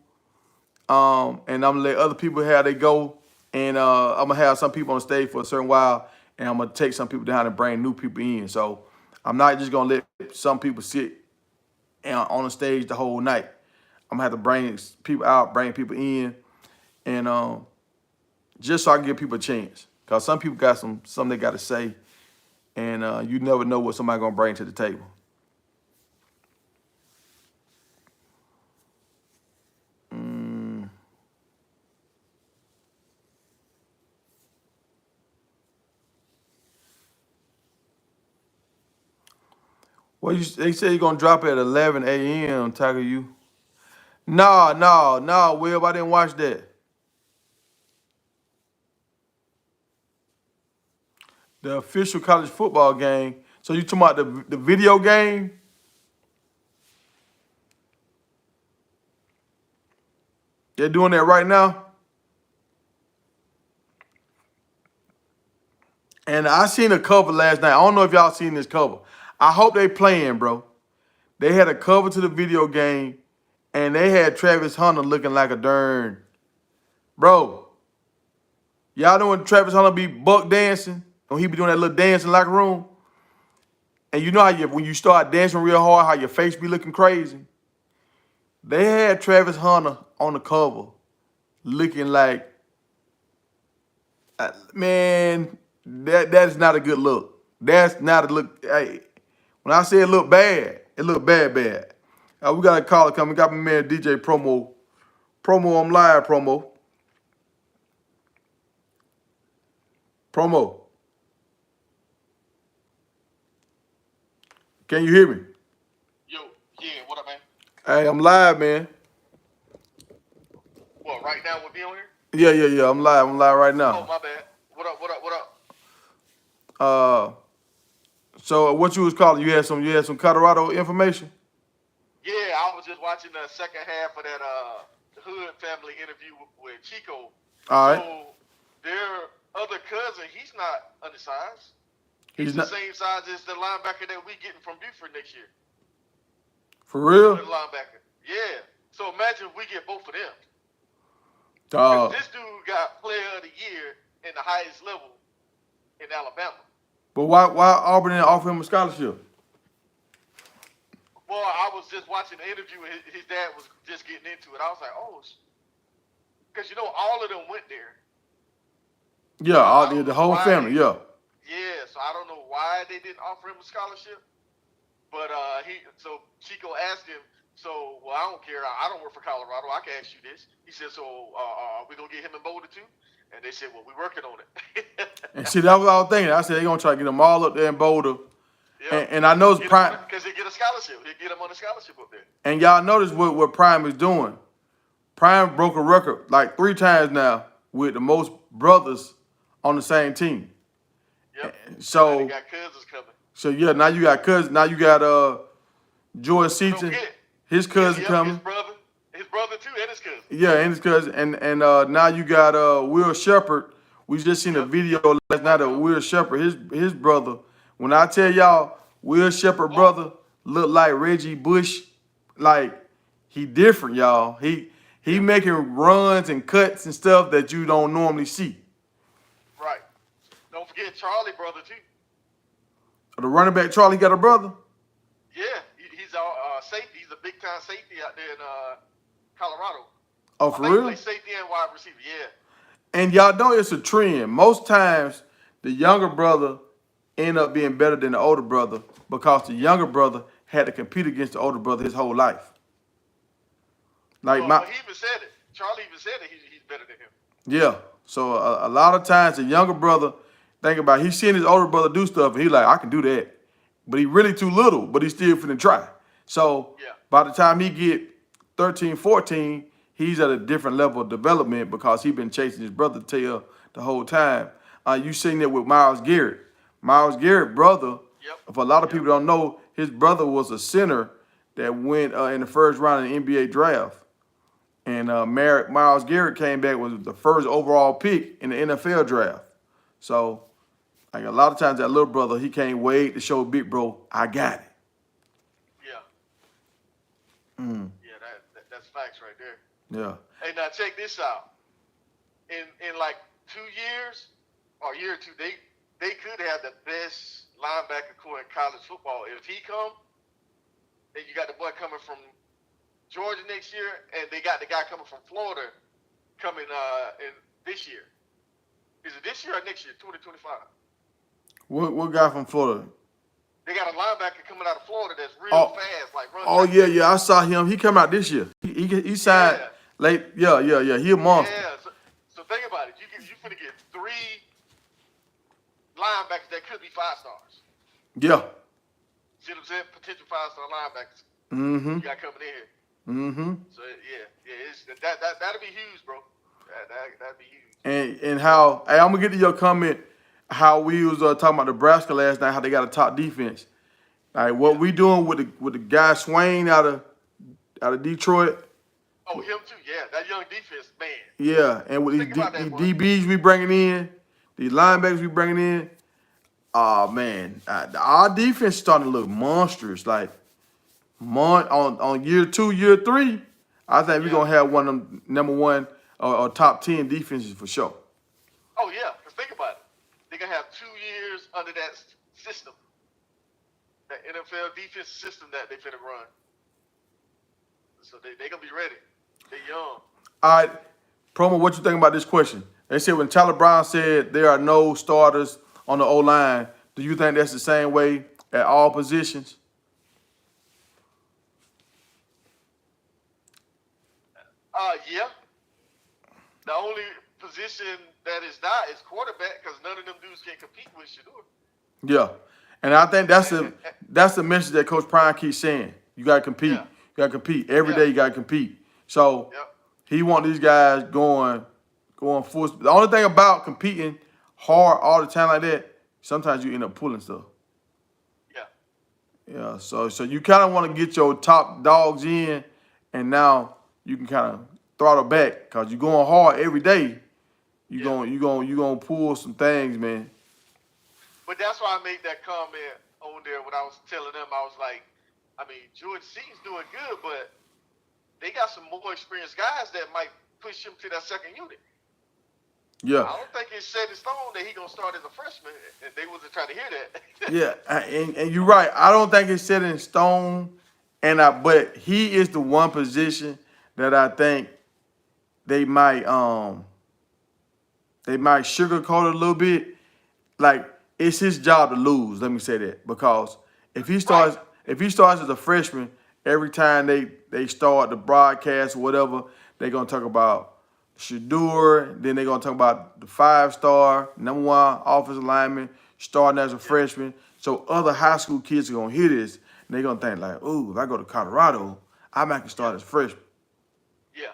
And I'm gonna let other people have they go. And I'm gonna have some people on stage for a certain while, and I'm gonna take some people down and bring new people in. So I'm not just gonna let some people sit on the stage the whole night. I'm gonna have to bring people out, bring people in, and just so I can give people a chance. Cause some people got something they got to say, and you never know what somebody gonna bring to the table. Well, they say you're gonna drop it at 11 a.m. Tiger, you? No, Will, I didn't watch that. The official college football game. So you talking about the video game? They're doing that right now. And I seen a cover last night. I don't know if y'all seen this cover. I hope they playing, bro. They had a cover to the video game, and they had Travis Hunter looking like a darn, bro. Y'all know when Travis Hunter be buck dancing, when he be doing that little dance in the locker room, and you know how when you start dancing real hard, how your face be looking crazy. They had Travis Hunter on the cover, looking like, man, that is not a good look. That's not a look. Hey, when I say it look bad, it look bad. We got a caller coming. Got my man DJ Promo. I'm live, Promo. Promo. Can you hear me? Yo, yeah, what up, man? Hey, I'm live, man. What, right now with me on here? Yeah. I'm live right now. Oh, my bad. What up? So what you was calling? You had some Colorado information? Yeah, I was just watching the second half of that Hood family interview with Chico. All right. So their other cousin, he's not undersized. He's the not same size as the linebacker that we getting from Buford next year. for real. The linebacker. Yeah. So imagine if we get both of them. Uh, This dude got player of the year in the highest level in Alabama. But why Auburn didn't offer him a scholarship? Well, I was just watching the interview. His dad was just getting into it. I was like, oh, because all of them went there. Yeah, the whole family. Yeah. Yeah, so I don't know why they didn't offer him a scholarship. But so Chico asked him, well, I don't care. I don't work for Colorado. I can ask you this. He said, so are we going to get him in Boulder too? And they said, well, we're working on it. And see, that was what I was thinking. I said they're going to try to get them all up there in Boulder. Yeah. And I know it's Prime. Because they get a scholarship. They get him on a scholarship up there. And y'all notice what Prime is doing. Prime broke a record like 3 times now with the most brothers on the same team. Yep. So they got cousins coming. So yeah, now you got cousins. Now you got George Seaton, his cousin coming. His brother too, and his cousin. Yeah, and his cousin, and now you got Will Shepherd. We just seen a video last night of Will Shepherd, his brother. When I tell y'all, Will Shepherd brother look like Reggie Bush, like he different, y'all. He making runs and cuts and stuff that you don't normally see. Right. Don't forget Charlie brother too. The running back Charlie got a brother. Yeah, he's a safety. He's a big time safety out there in Colorado. Oh, for real? Like safety and wide receiver. Yeah. And y'all know it's a trend. Most times, the younger brother end up being better than the older brother because the younger brother had to compete against the older brother his whole life. Like he even said it. Charlie even said that he's better than him. Yeah. So a lot of times, the younger brother think about he's seeing his older brother do stuff, and he's like, I can do that. But he really too little, but he's still finna try. So by the time he get 13, 14, he's at a different level of development because he been chasing his brother tail the whole time. You seen that with Myles Garrett. Myles Garrett brother, if a lot of people don't know, his brother was a center that went in the first round of the NBA draft. And Myles Garrett came back was the first overall pick in the NFL draft. So, like a lot of times that little brother, he can't wait to show big bro, I got it. Yeah. Yeah, that's facts right there. Yeah. Hey, now check this out. In like 2 years or a year or two, they could have the best linebacker core in college football. If he come, and you got the boy coming from Georgia next year, and they got the guy coming from Florida coming in this year. Is it this year or next year, 2025? What guy from Florida? They got a linebacker coming out of Florida that's real fast, like runs. Oh yeah, I saw him. He come out this year. He signed late. Yeah. He a monster. Yeah. So think about it. You finna get 3 linebackers that could be 5 stars. Yeah. See what I'm saying? Potential 5-star linebackers. Mm-hmm. You got coming in here. Mm-hmm. So that'll be huge, bro. That'd be huge. And how? Hey, I'm gonna get to your comment. How we was talking about Nebraska last night. How they got a top defense. Like what we doing with the guy Swain out of Detroit. Oh, him too. Yeah, that young defense man. Yeah, and with these DBs we bringing in, these linebackers we bringing in. Oh man, our defense starting to look monstrous. Like on year 2, year 3, I think we're gonna have one of them number 1 or top 10 defenses for sure. Oh yeah, because think about it. They're gonna have 2 years under that system, that NFL defense system that they finna run. So they gonna be ready. They're young. All right, Promo, what you think about this question? They said when Tyler Brown said there are no starters on the O-line, do you think that's the same way at all positions? Yeah. The only position that is not is quarterback because none of them dudes can compete with Shador. Yeah, and I think that's the message that Coach Prime keeps saying. You got to compete. Yeah. You got to compete every day. You got to compete. So he want these guys going full. The only thing about competing hard all the time like that, sometimes you end up pulling stuff. Yeah. Yeah. So you kind of want to get your top dogs in, and now you can kind of throttle back because you're going hard every day. You gonna pull some things, man. But that's why I made that comment on there when I was telling them. I was like, I mean, George Seaton's doing good, but they got some more experienced guys that might push him to that second unit. Yeah, I don't think it's set in stone that he gonna start as a freshman. And they wasn't trying to hear that. yeah, and you're right. I don't think it's set in stone, but he is the one position that I think they might sugarcoat it a little bit. Like it's his job to lose. Let me say that because if he Right. starts if he starts as a freshman, every time they start the broadcast or whatever, they're gonna talk about Shadur. Then they're gonna talk about the 5-star #1 offensive lineman starting as a Yeah. freshman. So other high school kids are gonna hear this and they're gonna think like, "Ooh, if I go to Colorado, I might can Yeah. start as a freshman." Yeah.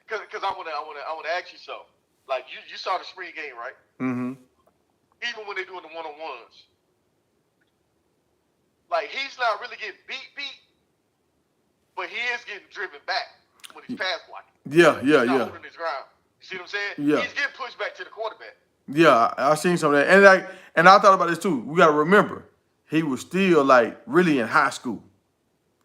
Cause I wanna ask you so. Like you saw the spring game, right? Mm-hmm. Even when they're doing the one-on-ones, like he's not really getting beat, but he is getting driven back when he's pass blocking. Yeah, yeah, He's not yeah, holding his ground. You see what I'm saying? yeah. He's getting pushed back to the quarterback. Yeah, I seen some of that, and I thought about this too. We got to remember, he was still like really in high school.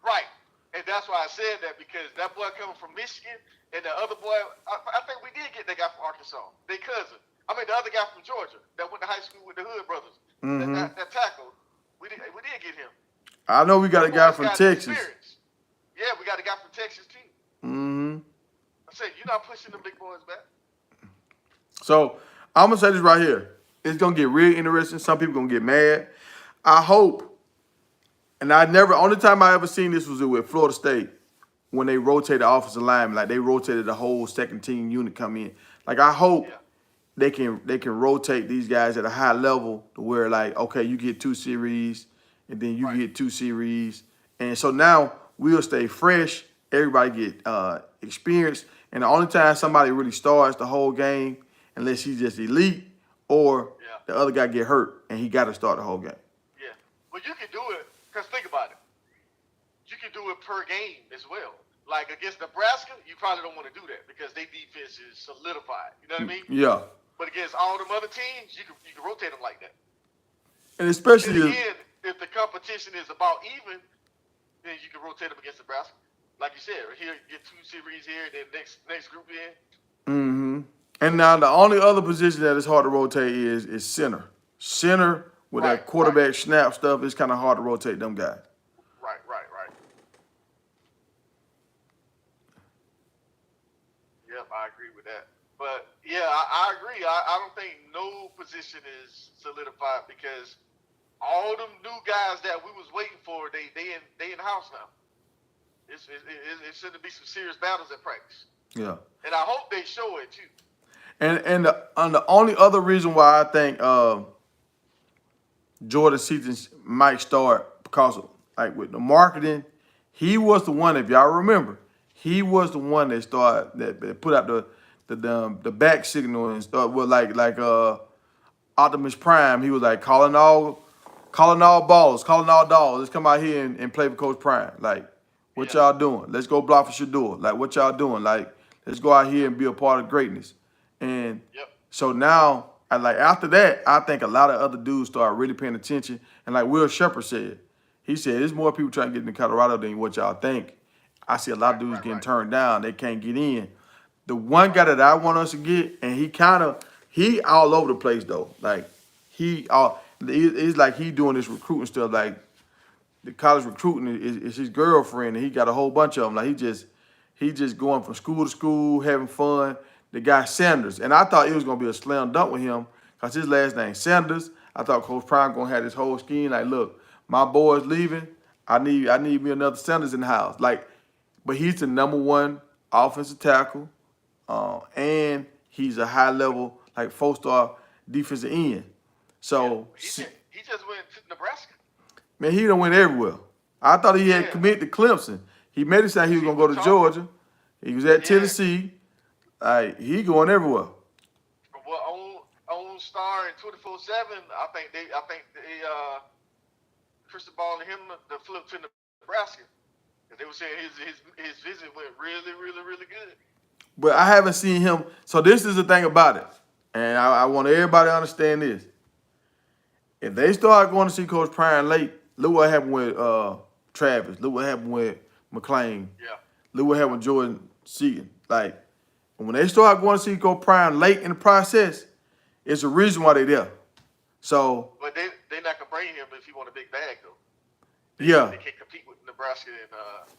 Right. And that's why I said that because that boy coming from Michigan and the other boy, I think we did get that guy from Arkansas, their cousin. I mean, the other guy from Georgia that went to high school with the Hood brothers. Mm-hmm. That tackle, we did get him. I know we got Them a guy boys from got the Texas. experience. Yeah, we got a guy from Texas too. Mm-hmm. I said, you're not pushing them big boys back. So I'm gonna say this right here. It's gonna get real interesting. Some people gonna get mad. I hope, and I never. Only time I ever seen this was with Florida State when they rotated the offensive line. Like they rotated the whole second team unit come in. Like I hope Yeah. they can rotate these guys at a high level to where like okay you get 2 series and then you Right. get 2 series and so now we'll stay fresh. Everybody get experience and the only time somebody really starts the whole game unless he's just elite or Yeah. the other guy get hurt and he got to start the whole game. Yeah. But you can do it, because think about it. You can do it per game as well. Like against Nebraska, you probably don't want to do that because their defense is solidified. You know what I mean? Yeah, But against all them other teams, you can rotate them like that. and Then especially again, if the competition is about even, then you can rotate them against Nebraska. Like you said, here get 2 series here, then next group in. mm-hmm. And now the only other position that is hard to rotate is center. Center with Right, that right, quarterback snap stuff, it's kind of hard to rotate them guys. right. Yep, I agree with that. But yeah, I agree. I don't think no position is solidified because all them new guys that we was waiting for, they in the house now. It's shouldn't be some serious battles at practice, Yeah. and I hope they show it too. And the only other reason why I think Jordan Seaton might start because of, like with the marketing, he was the one. If y'all remember, he was the one that started that put out the back signal and stuff. Well, like Optimus Prime, he was like calling all balls, calling all dogs. Let's come out here and play for Coach Prime. Like, what Yeah, y'all doing? Let's go block for Shador. Like, what y'all doing? Like, let's go out here and be a part of greatness. And yep, so now, like after that, I think a lot of other dudes start really paying attention. And like Will Shepard said, he said there's more people trying to get into Colorado than what y'all think. I see a lot of dudes getting right, turned down. They can't get in. The one guy that I want us to get, and he all over the place though. Like it's like he doing this recruiting stuff. Like the college recruiting is his girlfriend, and he got a whole bunch of them. Like he just going from school to school, having fun. The guy Sanders, and I thought it was gonna be a slam dunk with him because his last name Sanders. I thought Coach Prime gonna have this whole scheme. Like, look, my boy's leaving. I need me another Sanders in the house. Like, but he's the #1 offensive tackle, and he's a high level like 4-star defensive end. yeah. So He just went to Nebraska. man, he done went everywhere. I thought he had Yeah, committed to Clemson. He made it sound he was he gonna go was to talking. Georgia. He was at Yeah. Tennessee. Like he going everywhere. Well, on Star and 24/7, I think they crystal ball and him the flip to Nebraska. And they were saying his visit went really good. But I haven't seen him. So this is the thing about it, and I want everybody to understand this. If they start going to see Coach Prime late, look what happened with Travis. Look what happened with McLean. Yeah, Look what happened with Jordan Seaton. Like when they start going to see Coach Prime late in the process, It's a reason why they're there. So But they're not gonna bring him if he want a big bag though. yeah. They can't compete with Nebraska and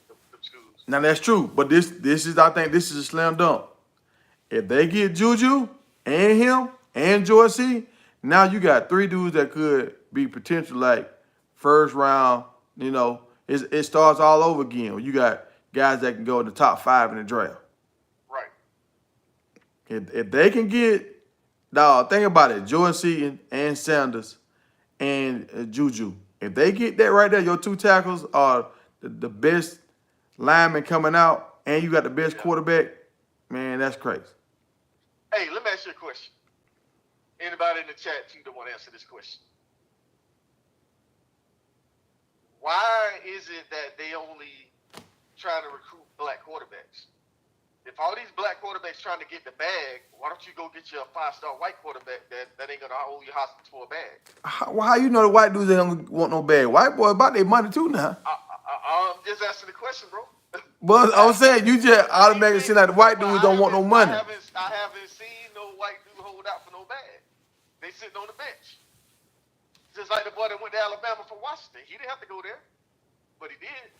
the schools. Now that's true, but this is I think this is a slam dunk. If they get Juju and him and Joyce, now you got three dudes that could be potential like first round. You know, it starts all over again. You got guys that can go in the top 5 in the draft. Right. If they can get, dog, think about it, Jordan Seaton and Sanders and Juju. If they get that right there, your two tackles are the best linemen coming out, and you got the best quarterback. Man, that's crazy. Hey, let me ask you a question. Anybody in the chat too that want to answer this question? Why is it that they only trying to recruit black quarterbacks? If all these black quarterbacks trying to get the bag, why don't you go get you a 5-star white quarterback that ain't gonna hold you hostage for a bag? How you know the white dudes ain't gonna want no bag? White boy about their money too now. I'm just asking the question, bro. But I'm saying you just automatically saying that the white dudes don't want no money. I haven't seen no white dude hold out for no bag. They sitting on the bench. Just like the boy that went to Alabama from Washington. He didn't have to go there, but he did.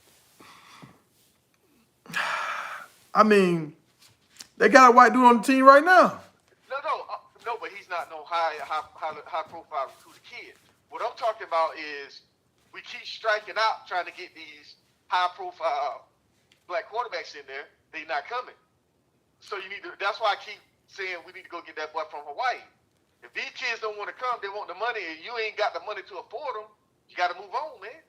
I mean, they got a white dude on the team right now. No, but he's not no high profile recruited kid. What I'm talking about is we keep striking out trying to get these high profile black quarterbacks in there. They're not coming. So you need to. That's why I keep saying we need to go get that boy from Hawaii. If these kids don't want to come, they want the money, and you ain't got the money to afford them. You got to move on, man.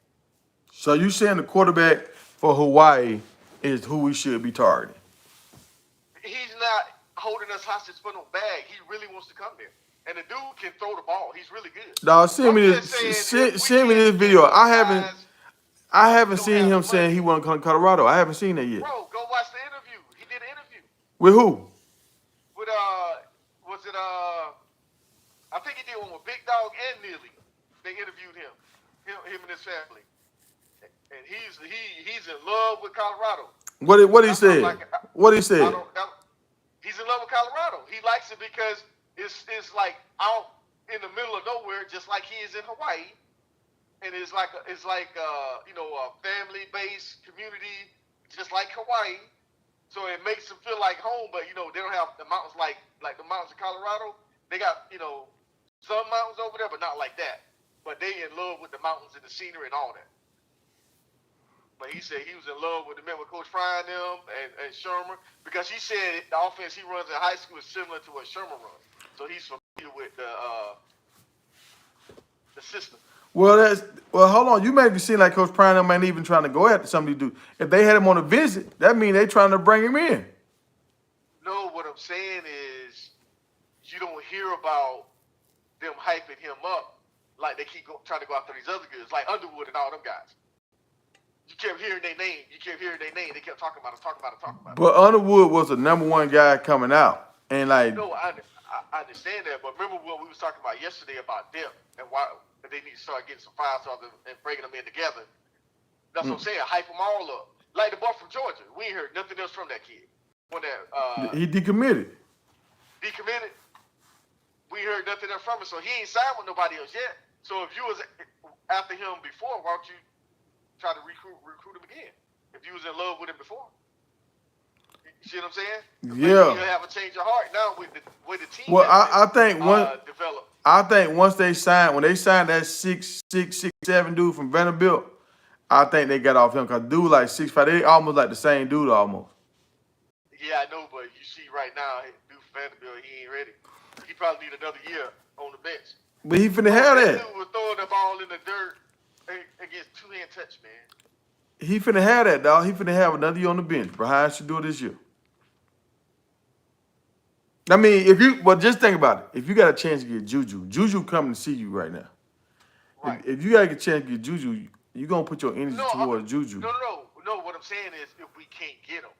So you saying the quarterback for Hawaii is who we should be targeting? He's not holding us hostage for no bag. He really wants to come there. And the dude can throw the ball. He's really good. Dog, send me this video. I haven't seen him saying he want to come to Colorado. I haven't seen that yet. Bro, go watch the interview. He did an interview. With who? With was it I think he did one with Big Dog and Neely. They interviewed him and his family. And he's in love with Colorado. What he said? What he said? He's in love with Colorado. He likes it because it's like out in the middle of nowhere, just like he is in Hawaii, and it's like a family-based community, just like Hawaii. So it makes them feel like home, but they don't have the mountains like the mountains of Colorado. They got some mountains over there, but not like that. But they in love with the mountains and the scenery and all that. But he said he was in love with Coach Fry and them and Shermer, because he said the offense he runs in high school is similar to what Shermer runs. So he's familiar with the system. Well, hold on. You make it seem like Coach Prime ain't even trying to go after some of these dudes. If they had him on a visit, that means they trying to bring him in. No, what I'm saying is you don't hear about them hyping him up like they keep trying to go after these other guys, like Underwood and all them guys. You kept hearing their name. They kept talking about it. But Underwood was the #1 guy coming out, and like. No, I understand that, but remember what we was talking about yesterday about depth and why they need to start getting some 5-stars and bringing them in together. That's what I'm saying. Hype them all up, like the boy from Georgia. We ain't heard nothing else from that kid. When that he decommitted. We heard nothing else from him, so he ain't signed with nobody else yet. So if you was after him before, why don't you try to recruit him again? If you was in love with him before, you see what I'm saying? Yeah. You have a change of heart now with the team. Well, I think develop. I think once when they signed that 6'7" dude from Vanderbilt, I think they got off him, because dude like 6'5", they almost like the same dude almost. Yeah, I know, but you see right now, dude from Vanderbilt, he ain't ready. He probably need another year on the bench. But he finna have that. Dude was throwing the ball in the dirt against two-hand touch, man. He finna have that, dog. He finna have another year on the bench. Brian should do it this year. I mean, just think about it. If you got a chance to get Juju coming to see you right now. Right. If you got a chance to get Juju, you're going to put your energy towards Juju. No. What I'm saying is if we can't get them.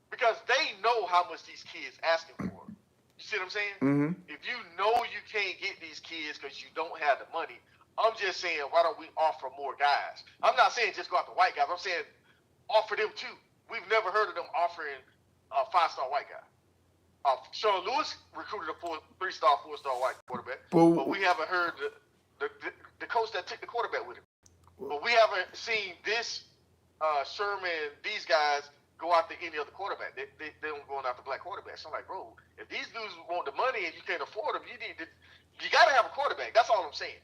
Because they know how much these kids asking for. You see what I'm saying? Mm-hmm. If you know you can't get these kids because you don't have the money, I'm just saying, why don't we offer more guys? I'm not saying just go after white guys. I'm saying offer them too. We've never heard of them offering a 5-star white guy. Sean Lewis recruited a 3-star, 4-star white quarterback, but But we haven't heard the coach that took the quarterback with him. But we haven't seen this Sherman, these guys go after any other quarterback. They don't go after black quarterbacks. I'm like, bro, if these dudes want the money and you can't afford them, you got to have a quarterback. That's all I'm saying.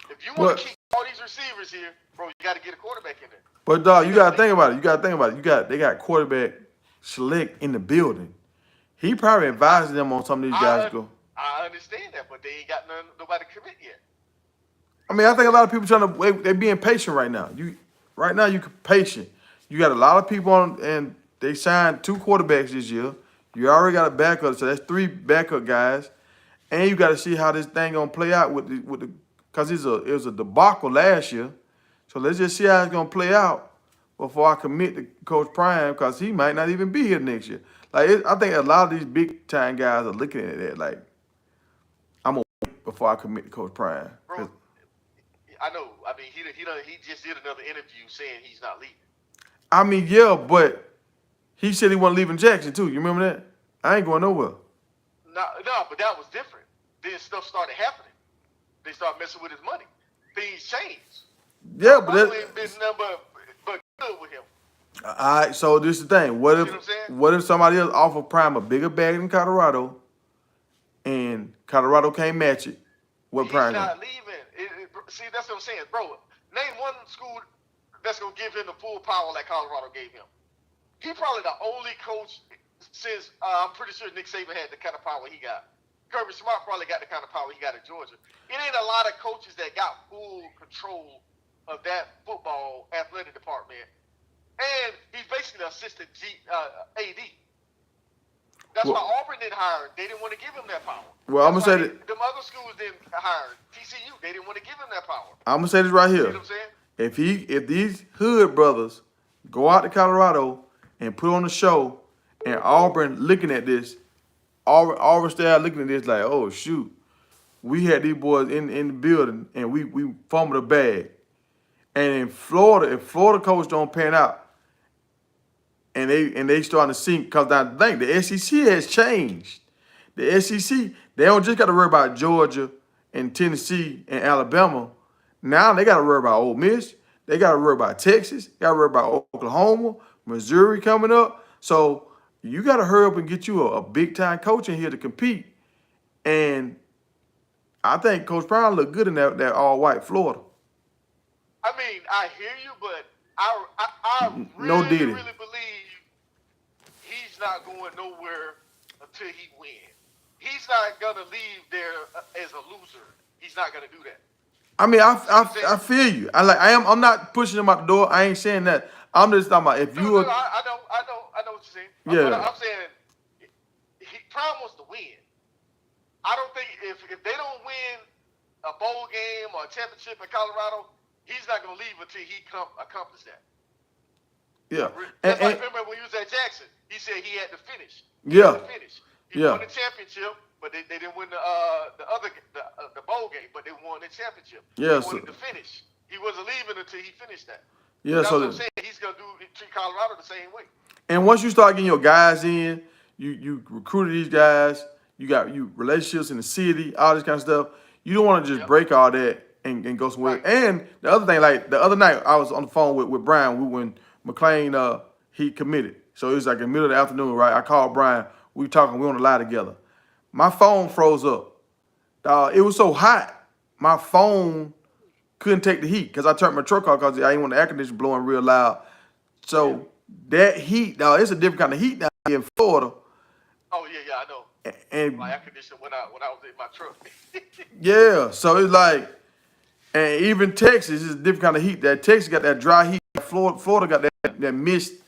If you want to keep all these receivers here, bro, you got to get a quarterback in there. But dog, you gotta think about it. They got quarterback select in the building. He probably advising them on some of these guys go. I understand that, but they ain't got nobody commit yet. I mean, I think a lot of people they're being patient right now. Right now you patient. You got a lot of people on, and they signed 2 quarterbacks this year. You already got a backup, so that's 3 backup guys, and you got to see how this thing gonna play out with the because it was a debacle last year. So let's just see how it's gonna play out before I commit to Coach Prime, because he might not even be here next year. I think a lot of these big time guys are looking at it like, I'm gonna wait before I commit to Coach Prime. Bro, I know. I mean, he just did another interview saying he's not leaving. I mean, yeah, but he said he wasn't leaving Jackson too. You remember that? I ain't going nowhere. No, but that was different. Then stuff started happening. They started messing with his money. Things changed. Yeah, but that ain't been nothing but good with him. All right, so this is the thing. What if somebody else offer Prime a bigger bag than Colorado, and Colorado can't match it? What Prime? He's not leaving. See, that's what I'm saying, bro. Name one school that's gonna give him the full power like Colorado gave him. He probably the only coach since I'm pretty sure Nick Saban had the kind of power he got. Kirby Smart probably got the kind of power he got in Georgia. It ain't a lot of coaches that got full control of that football athletic department, and he's basically an assistant AD. That's why Auburn didn't hire him. They didn't want to give him that power. Well, I'm gonna say that them other schools didn't hire TCU. They didn't want to give him that power. I'm gonna say this right here. You know what I'm saying? If these hood brothers go out to Colorado and put on a show, and Auburn looking at this, Auburn start looking at this like, oh shoot, we had these boys in the building and we fumbled a bag. And in Florida, if Florida coach don't pan out, and they starting to sink, because I think the SEC has changed. The SEC, they don't just got to worry about Georgia and Tennessee and Alabama. Now they got to worry about Ole Miss. They got to worry about Texas. Got to worry about Oklahoma, Missouri coming up. So you got to hurry up and get you a big time coach in here to compete. And I think Coach Brown looked good in that all white Florida. I mean, I hear you, but I really believe he's not going nowhere until he wins. He's not gonna leave there as a loser. He's not gonna do that. I mean, I feel you. I'm not pushing him out the door. I ain't saying that. I'm just talking about if you. I know what you're saying. Yeah. I'm saying Prime wants to win. I don't think if they don't win a bowl game or a championship in Colorado, he's not gonna leave until he accomplish that. Yeah. Remember when he was at Jackson, he said he had to finish. He won the championship, but they didn't win the bowl game, but they won the championship. Yeah, he wanted to finish. He wasn't leaving until he finished that. Yeah, that's what I'm saying. He's gonna treat Colorado the same way. And once you start getting your guys in, you recruited these guys, you got relationships in the city, all this kind of stuff. You don't want to just break all that and go somewhere. Right. And the other thing, like the other night, I was on the phone with Brian. When McLean he committed, so it was like in the middle of the afternoon, right? I called Brian. We talking. We on the line together. My phone froze up. It was so hot, my phone couldn't take the heat because I turned my truck off because I didn't want the air conditioner blowing real loud. So that heat, it's a different kind of heat now in Florida. Oh yeah, I know. And my air conditioner went out when I was in my truck. Yeah, so it's like, and even Texas is a different kind of heat. That Texas got that dry heat. Florida got that misty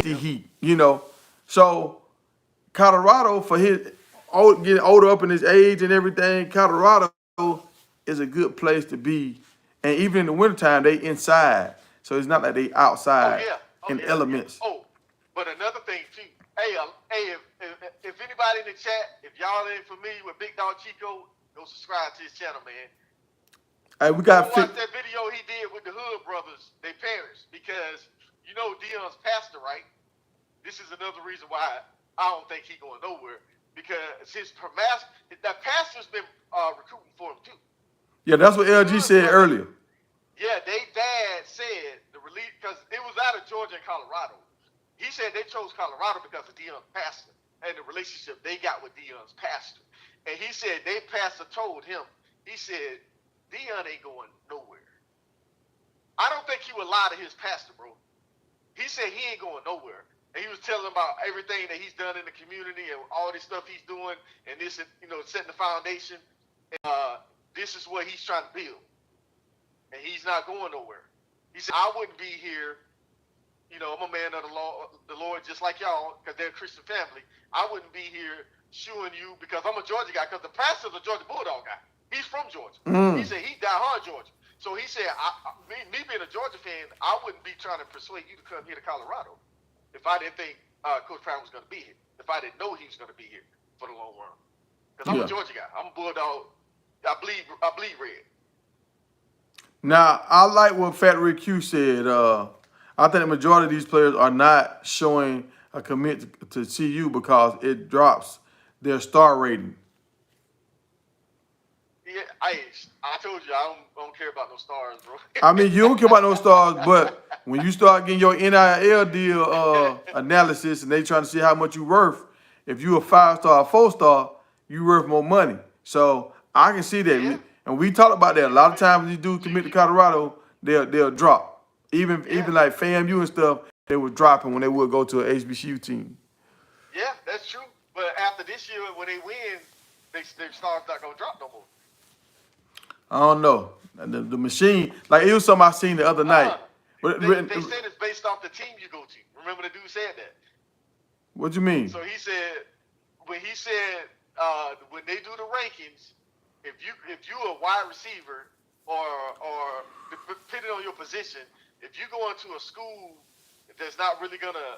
heat, you know. So Colorado, for his getting older up in his age and everything, Colorado is a good place to be. And even in the wintertime, they inside. So it's not like they outside in elements. Oh, but another thing too. Hey, if anybody in the chat, if y'all ain't familiar with Big Dog Chico, go subscribe to his channel, man. Hey, we got watch that video he did with the Hood brothers, their parents, because you know Dion's pastor, right? This is another reason why I don't think he going nowhere because that pastor's been recruiting for him too. Yeah, that's what LG said earlier. Yeah, they dad said the release because it was out of Georgia and Colorado. He said they chose Colorado because of Deion's pastor and the relationship they got with Deion's pastor. And he said their pastor told him, he said, Deion ain't going nowhere. I don't think he would lie to his pastor, bro. He said he ain't going nowhere. And he was telling about everything that he's done in the community and all this stuff he's doing and this, setting the foundation. And this is what he's trying to build. And he's not going nowhere. He said, I wouldn't be here. I'm a man of the Lord, just like y'all, because they're a Christian family. I wouldn't be here shooing you because I'm a Georgia guy, because the pastor's a Georgia Bulldog guy. He's from Georgia. He said he died hard Georgia. So he said, me being a Georgia fan, I wouldn't be trying to persuade you to come here to Colorado if I didn't think Coach Prime was going to be here, if I didn't know he was going to be here for the long run. Because I'm a Georgia guy. I'm a Bulldog. I bleed red. Now, I like what Fat Rick Q said. I think the majority of these players are not showing a commit to CU because it drops their star rating. Yeah, I told you I don't care about no stars, bro. I mean, you don't care about no stars, but when you start getting your NIL deal analysis and they trying to see how much you worth, if you a 5-star or 4-star, you worth more money. So I can see that. Yeah. And we talked about that. A lot of times these dudes commit to Colorado, they'll drop. Even like FAMU and stuff, they were dropping when they would go to an HBCU team. Yeah, that's true. But after this year, when they win, their stars not gonna drop no more. I don't know. The machine, like it was something I seen the other night. They said it's based off the team you go to. Remember the dude said that. What you mean? So he said when they do the rankings, if you a wide receiver or depending on your position, if you go into a school that's not really gonna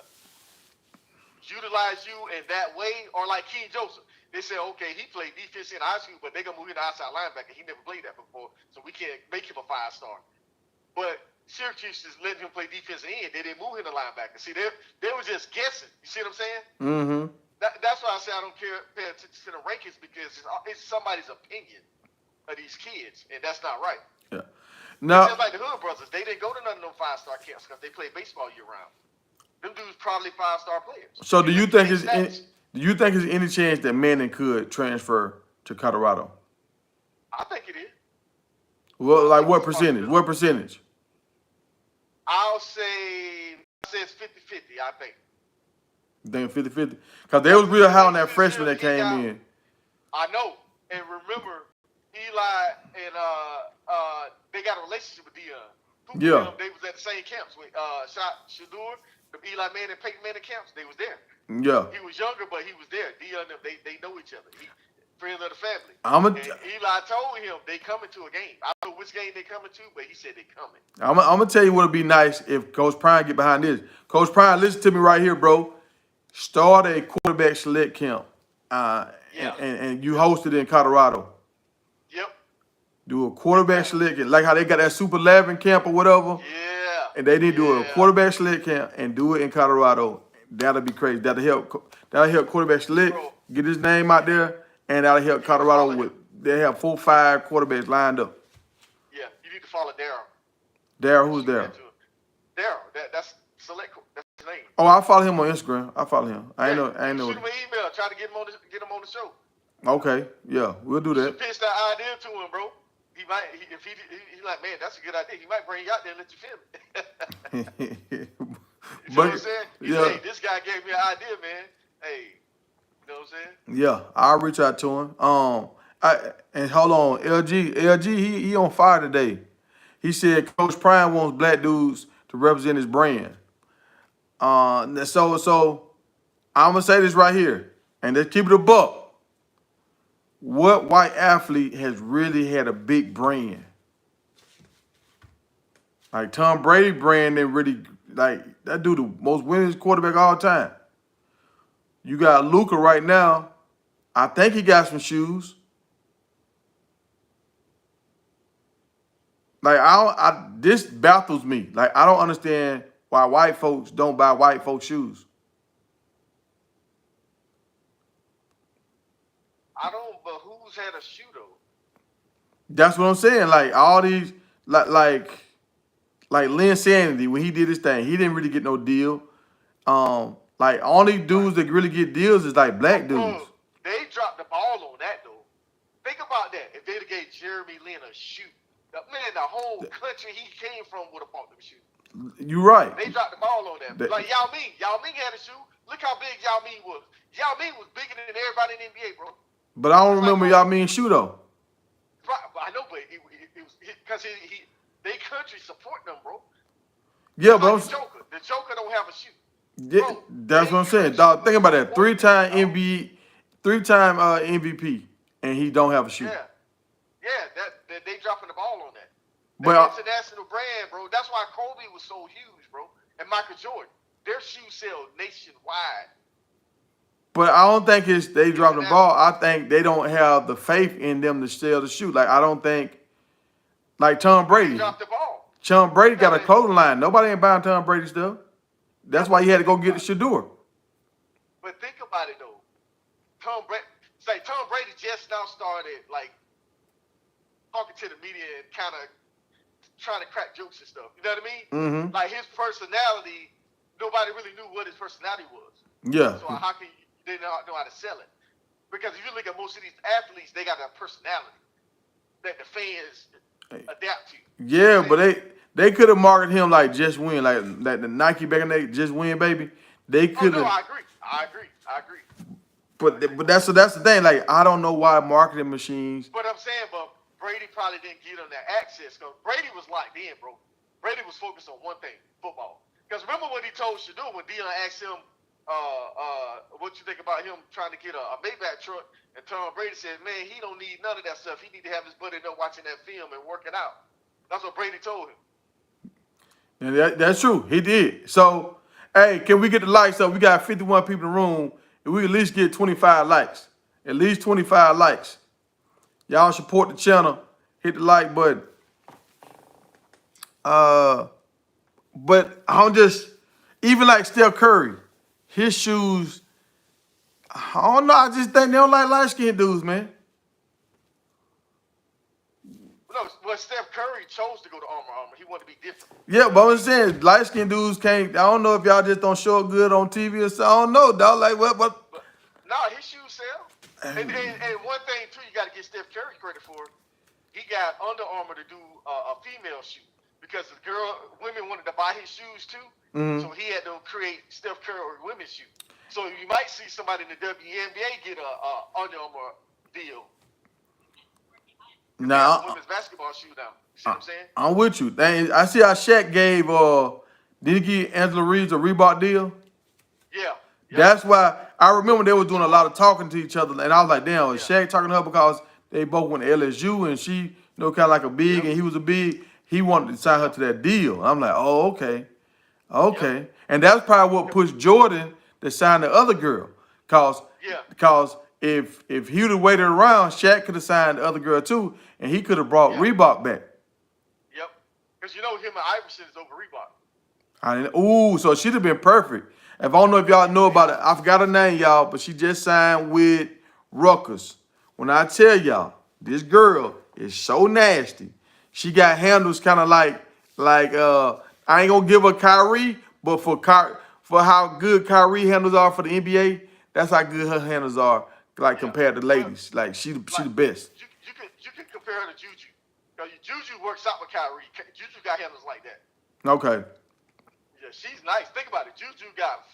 utilize you in that way, or like King Joseph. They said, okay, he played defense in high school, but they're going to move him to outside linebacker. He never played that before, so we can't make him a 5-star. But Syracuse is letting him play defense end. They didn't move him to linebacker. See, they were just guessing. You see what I'm saying? Mm-hmm. That's why I say I don't pay attention to the rankings, because it's somebody's opinion of these kids, and that's not right. Yeah. Now, it's just like the Hood Brothers. They didn't go to none of them 5-star camps because they played baseball year-round. Them dudes probably 5-star players. So do you think there's any chance that Manning could transfer to Colorado? I think it is. Well, like what percentage? What percentage? I'll say it's 50-50, I think. You think 50-50? Because they was real high on that freshman that came in. I know. And remember, Eli and they got a relationship with Deion. Yeah. They was at the same camps with Shadur, the Eli Manning and Peyton Manning camps. They was there. Yeah. He was younger, but he was there. Deion, they know each other. Friends of the family. And Eli told him they coming to a game. I don't know which game they coming to, but he said they coming. I'm gonna tell you what would be nice if Coach Prime get behind this. Coach Prime, listen to me right here, bro. Start a quarterback select camp, and you hosted in Colorado. Yep. Do a quarterback select camp, like how they got that Super 11 camp or whatever. Yeah. And they need to do a quarterback select camp and do it in Colorado. That'll be crazy. That'll help quarterback select, get his name out there, and that'll help Colorado with. They have 4-5 quarterbacks lined up. Yeah, you need to follow Daryl. Daryl, who's Daryl? Daryl, that's select. That's his name. Oh, I follow him on Instagram. I follow him. I ain't know. Shoot him an email. Try to get him on the show. Okay, yeah, we'll do that. Pitch that idea to him, bro. He might. If he's like, man, that's a good idea. He might bring you out there and let you film it. You know what I'm saying? Hey, this guy gave me an idea, man. Hey, you know what I'm saying? Yeah, I'll reach out to him. And hold on, LG, he on fire today. He said Coach Prime wants black dudes to represent his brand. So I'm gonna say this right here, and let's keep it a buck. What white athlete has really had a big brand? Like Tom Brady brand, they really like that dude, the most winningest quarterback of all time. You got Luka right now. I think he got some shoes. Like this baffles me. Like I don't understand why white folks don't buy white folks shoes. I don't. But who's had a shoe though? That's what I'm saying. Like all these, like Lynn Sanity when he did his thing, he didn't really get no deal. Like only Right. dudes that really get deals is like black dudes. Bro, they dropped the ball on that though. Think about that. If they'd have gave Jeremy Lin a shoe, the whole country he came from would have bought them shoes. You right. They dropped the ball on that. That- Like Yao Ming. Yao Ming had a shoe. Look how big Yao Ming was. Yao Ming was bigger than everybody in the NBA, bro. But I don't It's like remember y'all mean shoe though. I know, but it was because they country support them, bro. Yeah, It's like but the Joker. The Joker don't have a shoe. yeah, Bro, that's what I'm saying, dog. Think about that. Three-time NBA, three-time MVP, and he don't have a shoe. Yeah. Yeah, that they dropping the ball on that. But That international brand, bro. That's why Kobe was so huge, bro. And Michael Jordan. Their shoes sell nationwide. I don't think it's they drop the ball. I think they don't have the faith in them to sell the shoe. Like I don't think, like Tom They Brady. dropped the ball. Tom Brady got a clothing line. Nobody ain't buying Tom Brady stuff. That's why he had to go get the Shador. But think about it though. Tom Brady just now started like talking to the media and kind of trying to crack jokes and stuff. You know what I mean? Mm-hmm. Like his personality, nobody really knew what his personality was. Yeah. So how can they not know how to sell it? Because if you look at most of these athletes, they got a personality that the fans adapt to. Yeah, but they could have marketed him like Just Win, like the Nike back in the day, Just Win, baby. They could have. Oh, no, I agree. But that's the thing. Like I don't know why marketing machines. But I'm saying, but Brady probably didn't give them that access because Brady was locked in, bro. Brady was focused on one thing, football. Because remember what he told Shador when Dion asked him, what you think about him trying to get a Maybach truck? And Tom Brady said, man, he don't need none of that stuff. He need to have his buddy there watching that film and working out. That's what Brady told him. And that's true. He did. So, hey, can we get the likes up? We got 51 people in the room. If we at least get 25 likes. At least 25 likes. Y'all support the channel. Hit the like button. But I'm just, even like Steph Curry, his shoes, I don't know. I just think they don't like light-skinned dudes, man. No, well, Steph Curry chose to go to Armour. He wanted to be different. Yeah, but I'm saying light-skinned dudes can't, I don't know if y'all just don't show up good on TV or something. I don't know, dog. Like, what? But nah, his shoes sell. And one thing too, you got to give Steph Curry credit for. He got Under Armour to do a female shoe because women wanted to buy his shoes too. Mm-hmm. So he had to create Steph Curry women's shoe. So you might see somebody in the WNBA get a Under Armour deal. Nah, women's basketball shoe now. See what I'm saying? I'm with you. I see how Shaq gave, did he give Angela Reeves a Reebok deal? Yeah. That's why I remember they were doing a lot of talking to each other, and I was like, damn, is Shaq talking to her because they both went to LSU and she, kind of like a big and he was a big. He wanted to sign her to that deal. I'm like, oh, okay. Yep. And that's probably what pushed Jordan to sign the other girl. Because if he would have waited around, Shaq could have signed the other girl too, and he could have brought Reebok back. Yep. Because him and Iverson is over Reebok. So she'd have been perfect. If I don't know if y'all know about it, I forgot her name, y'all, but she just signed with Rutgers. When I tell y'all, this girl is so nasty. She got handles kind of like I ain't gonna give her Kari, but for how good Kari handles are for the NBA, that's how good her handles are, like compared to ladies. Like she the best. You can compare her to Juju. Juju works out with Kyrie. Juju got handles like that. Okay. Yeah, she's nice. Think about it. Juju got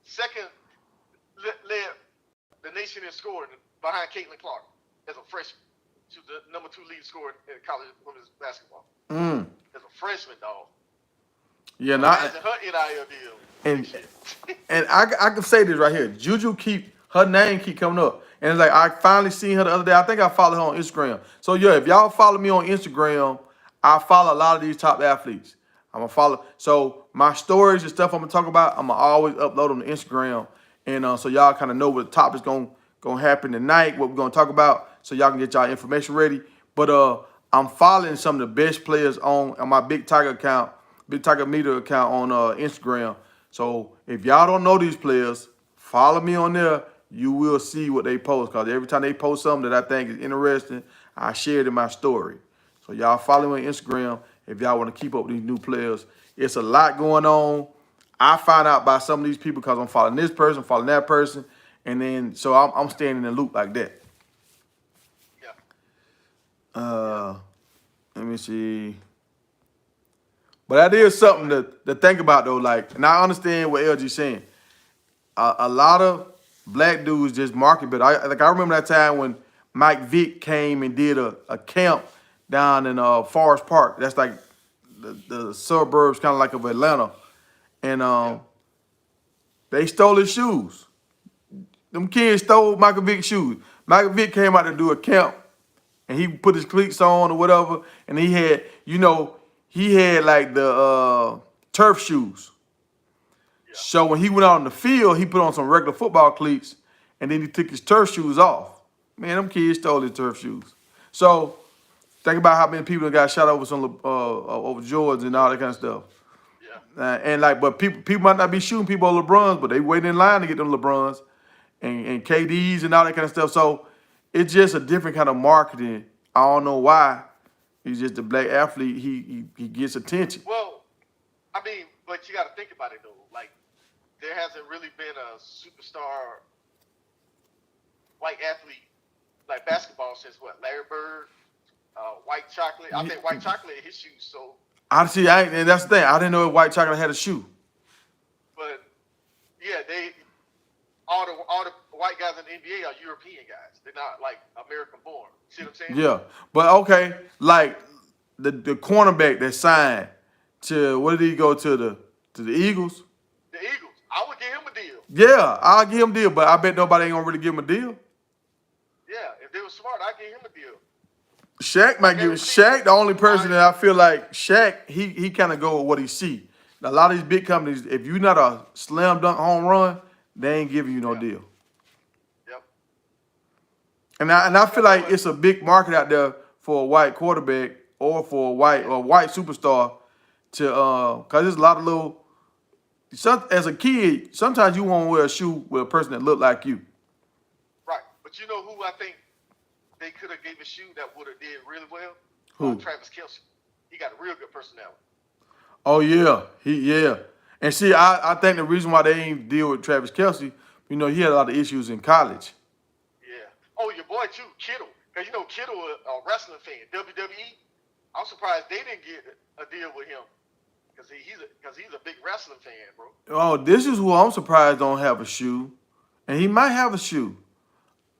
second led the nation in scoring behind Caitlin Clark as a freshman. She was the number 2 lead scorer in college women's basketball. As a freshman, dog. Yeah, her NIL deal. And I can say this right here. Juju her name keep coming up. And it's like I finally seen her the other day. I think I followed her on Instagram. So yeah, if y'all follow me on Instagram, I follow a lot of these top athletes. I'm gonna follow. So my stories and stuff I'm gonna talk about, I'm gonna always upload them to Instagram. And so y'all kind of know what the top is gonna happen tonight, what we're gonna talk about, so y'all can get y'all information ready. But I'm following some of the best players on my Big Tiger account, Big Tiger Media account on Instagram. So if y'all don't know these players, follow me on there you will see what they post. Because every time they post something that I think is interesting, I share it in my story. So y'all follow me on Instagram if y'all want to keep up with these new players. It's a lot going on. I find out by some of these people because I'm following this person, following that person, and then so I'm staying in the loop like that. Yeah. Yeah. Uh, let me see. But that is something to think about though. Like, and I understand what LG's saying. A lot of black dudes just market, but I remember that time when Mike Vick came and did a camp down in Forest Park. That's like the suburbs, kind of like of Atlanta, and Yeah. they stole his shoes. Them kids stole Michael Vick's shoes. Michael Vick came out to do a camp, and he put his cleats on or whatever, and he had, he had like the turf shoes. Yeah. So when he went out on the field, he put on some regular football cleats, and then he took his turf shoes off. Man, them kids stole his turf shoes. So think about how many people got shot over some over Jordans and all that kind of stuff. Yeah. And like, but people might not be shooting people on LeBrons, but they waiting in line to get them LeBrons and KDs and all that kind of stuff. So it's just a different kind of marketing. I don't know why. He's just a black athlete. He gets attention. Well, I mean, but you got to think about it though. Like, there hasn't really been a superstar white athlete like basketball since what? Larry Bird, White Chocolate. I think White Chocolate his shoes. So, I see. And that's the thing. I didn't know if White Chocolate had a shoe. but yeah, all the white guys in the NBA are European guys. They're not like American born. See what I'm saying? Yeah, but okay, like the cornerback that signed to what did he go to the Eagles? The Eagles. I would give him a deal. Yeah, I'll give him a deal, but I bet nobody ain't gonna really give him a deal. Yeah, if they were smart, I'd give him a deal. Shaq might Like give every Shaq the only person that I season, feel like Shaq he kind of go with what he see. A lot of these big companies, if you're not a slam dunk home run, they ain't giving you no yeah, deal. yep. And I feel like But it's a big market out there for a white quarterback or for a white superstar to cause there's a lot of little as a kid, sometimes you want to wear a shoe with a person that look like you. right, but you know who I think they could have gave a shoe that would have did really well? Who? Travis Kelce. He got a real good personality. Oh yeah, yeah. And see, I think the reason why they ain't deal with Travis Kelce, he had a lot of issues in college. Yeah. Oh, your boy too, Kittle. Cause you know Kittle a wrestling fan, WWE. I'm surprised they didn't get a deal with him. Cause he's a big wrestling fan, bro. Oh, this is who I'm surprised don't have a shoe, and he might have a shoe.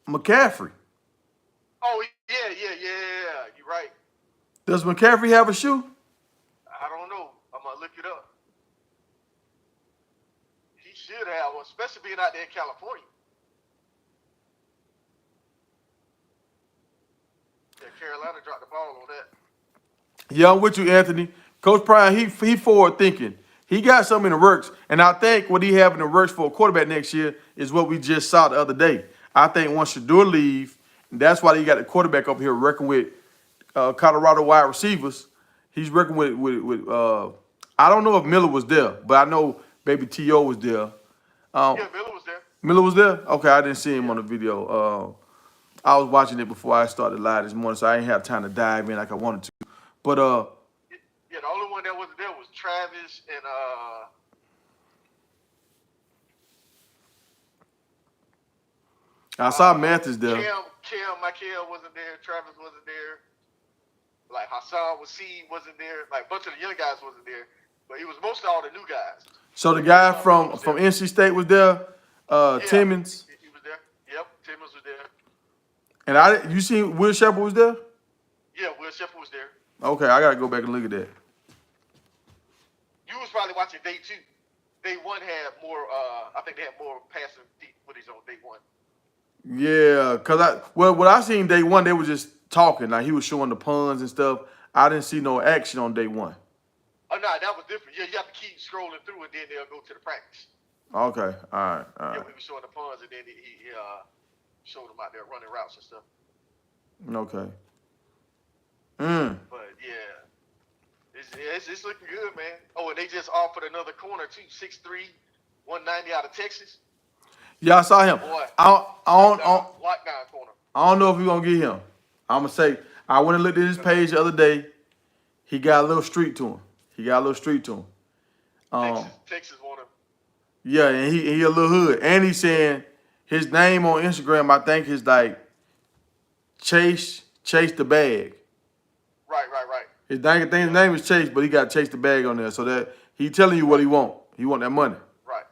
McCaffrey. Oh yeah. You're right. Does McCaffrey have a shoe? I don't know. I'm gonna look it up. He should have one, especially being out there in California. Yeah, Carolina dropped the ball on that. Yeah, I'm with you, Anthony. Coach Prime, he forward thinking. He got something in the works, and I think what he have in the works for a quarterback next year is what we just saw the other day. I think once Shador leave, and that's why he got the quarterback up here working with Colorado wide receivers. He's working with I don't know if Miller was there, but I know Baby T.O. was there. Yeah, Miller was there. Miller was there? Okay, I didn't see him Yeah. on the video. I was watching it before I started live this morning, so I didn't have time to dive in like I wanted to. But Yeah, the only one that wasn't there was Travis and I saw Mathis there. Cam Michael wasn't there. Travis wasn't there. Like Hassan wasn't there. Like a bunch of the young guys wasn't there. But it was mostly all the new guys. So the guy Miller from was there. NC State was there, Yeah, Timmons, he was there. Yep, Timmons was there. and you seen Will Shepard was there? Yeah, Will Shepard was there. Okay, I gotta go back and look at that. You was probably watching day 2. Day 1 had more. I think they had more passing footage on day 1. Yeah, what I seen day one, they were just talking. Like he was showing the puns and stuff. I didn't see no action on day one. Oh no, that was different. Yeah, you have to keep scrolling through, and then they'll go to the practice. Okay, all right. Yeah, we were showing the puns, and then he showed them out there running routes and stuff. Okay. But yeah, it's looking good, man. Oh, and they just offered another corner too, 6'3", 190 out of Texas. Yeah, I saw him. Boy, I don't, I don't lockdown corner. I don't know if we're gonna get him. I'm gonna say I went and looked at his page the other day. He got a little street to him. He got a little street to him. Um, Texas want him. yeah, and he a little hood. And he's saying his name on Instagram, I think, is like Chase the Bag. Right. His name is Chase, but he got Chase the Bag on there, so that he telling you what he want. He want that money. Right.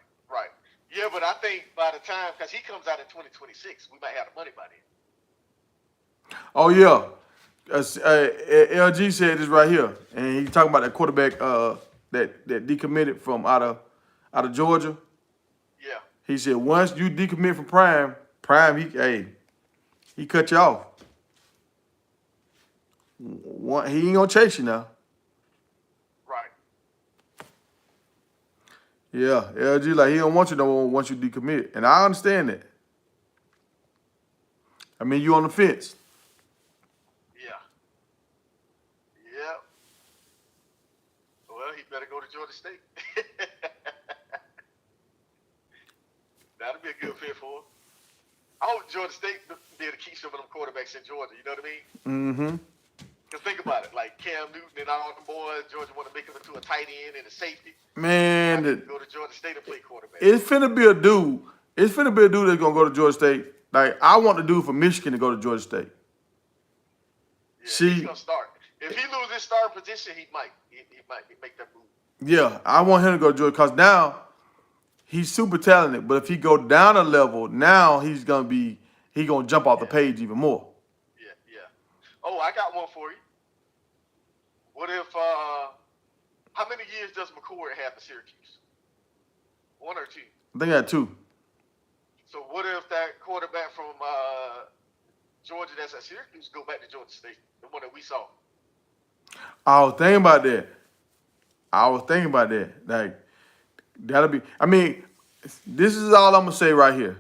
Yeah, but I think by the time, because he comes out in 2026, we might have the money by then. Oh yeah, LG said this right here, and he talking about that quarterback that decommitted from out of Georgia. Yeah. He said once you decommit from Prime he cut you off. He ain't gonna chase you now. Right. Yeah, LG like he don't want you no more once you decommit, and I understand that. I mean, you on the fence. Yeah. Well, he better go to Georgia State. That'll be a good fit for him. I hope Georgia State be able to keep some of them quarterbacks in Georgia. You know what I mean? Mm-hmm. Because think about it, like Cam Newton and all the boys, Georgia want to make him into a tight end and a safety. Man, Go to Georgia State and play quarterback. it's finna be a dude. It's finna be a dude that's gonna go to Georgia State. Like I want the dude from Michigan to go to Georgia State. Yeah, See, he's gonna start. If he loses his starting position, he might make that move. yeah, I want him to go to Georgia because now he's super talented. But if he go down a level, now he gonna jump off the page even more. Yeah. Oh, I got one for you. What if how many years does McCord have at Syracuse? 1 or 2? I think I had 2. So what if that quarterback from Georgia that's at Syracuse go back to Georgia State, the one that we saw? I was thinking about that. Like that'll be. I mean, this is all I'm gonna say right here.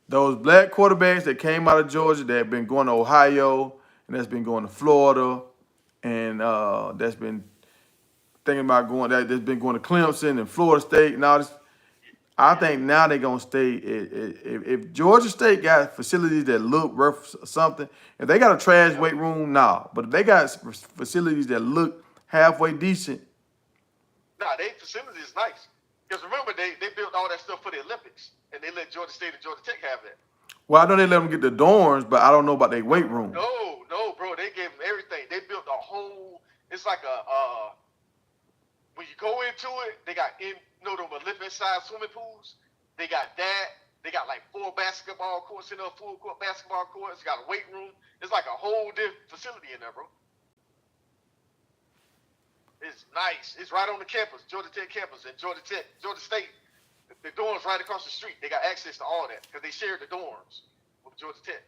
Those black quarterbacks that came out of Georgia that have been going to Ohio and that's been going to Florida and that's been thinking about that's been going to Clemson and Florida State and all this. I think now they're gonna stay. If Georgia State got facilities that look worth something, if they got a trash weight room, nah. But if they got facilities that look halfway decent, Nah, their facility is nice. Because remember, they built all that stuff for the Olympics, and they let Georgia State and Georgia Tech have that. well, I know they let them get the dorms, but I don't know about their weight room. No, bro, they gave them everything. They built a whole. It's like when you go into it, they got them Olympic-sized swimming pools. They got that. They got like 4 basketball courts in there, full court basketball courts. They got a weight room. It's like a whole different facility in there, bro. It's nice. It's right on the campus, Georgia Tech campus, and Georgia State. The dorms right across the street. They got access to all that because they share the dorms with Georgia Tech.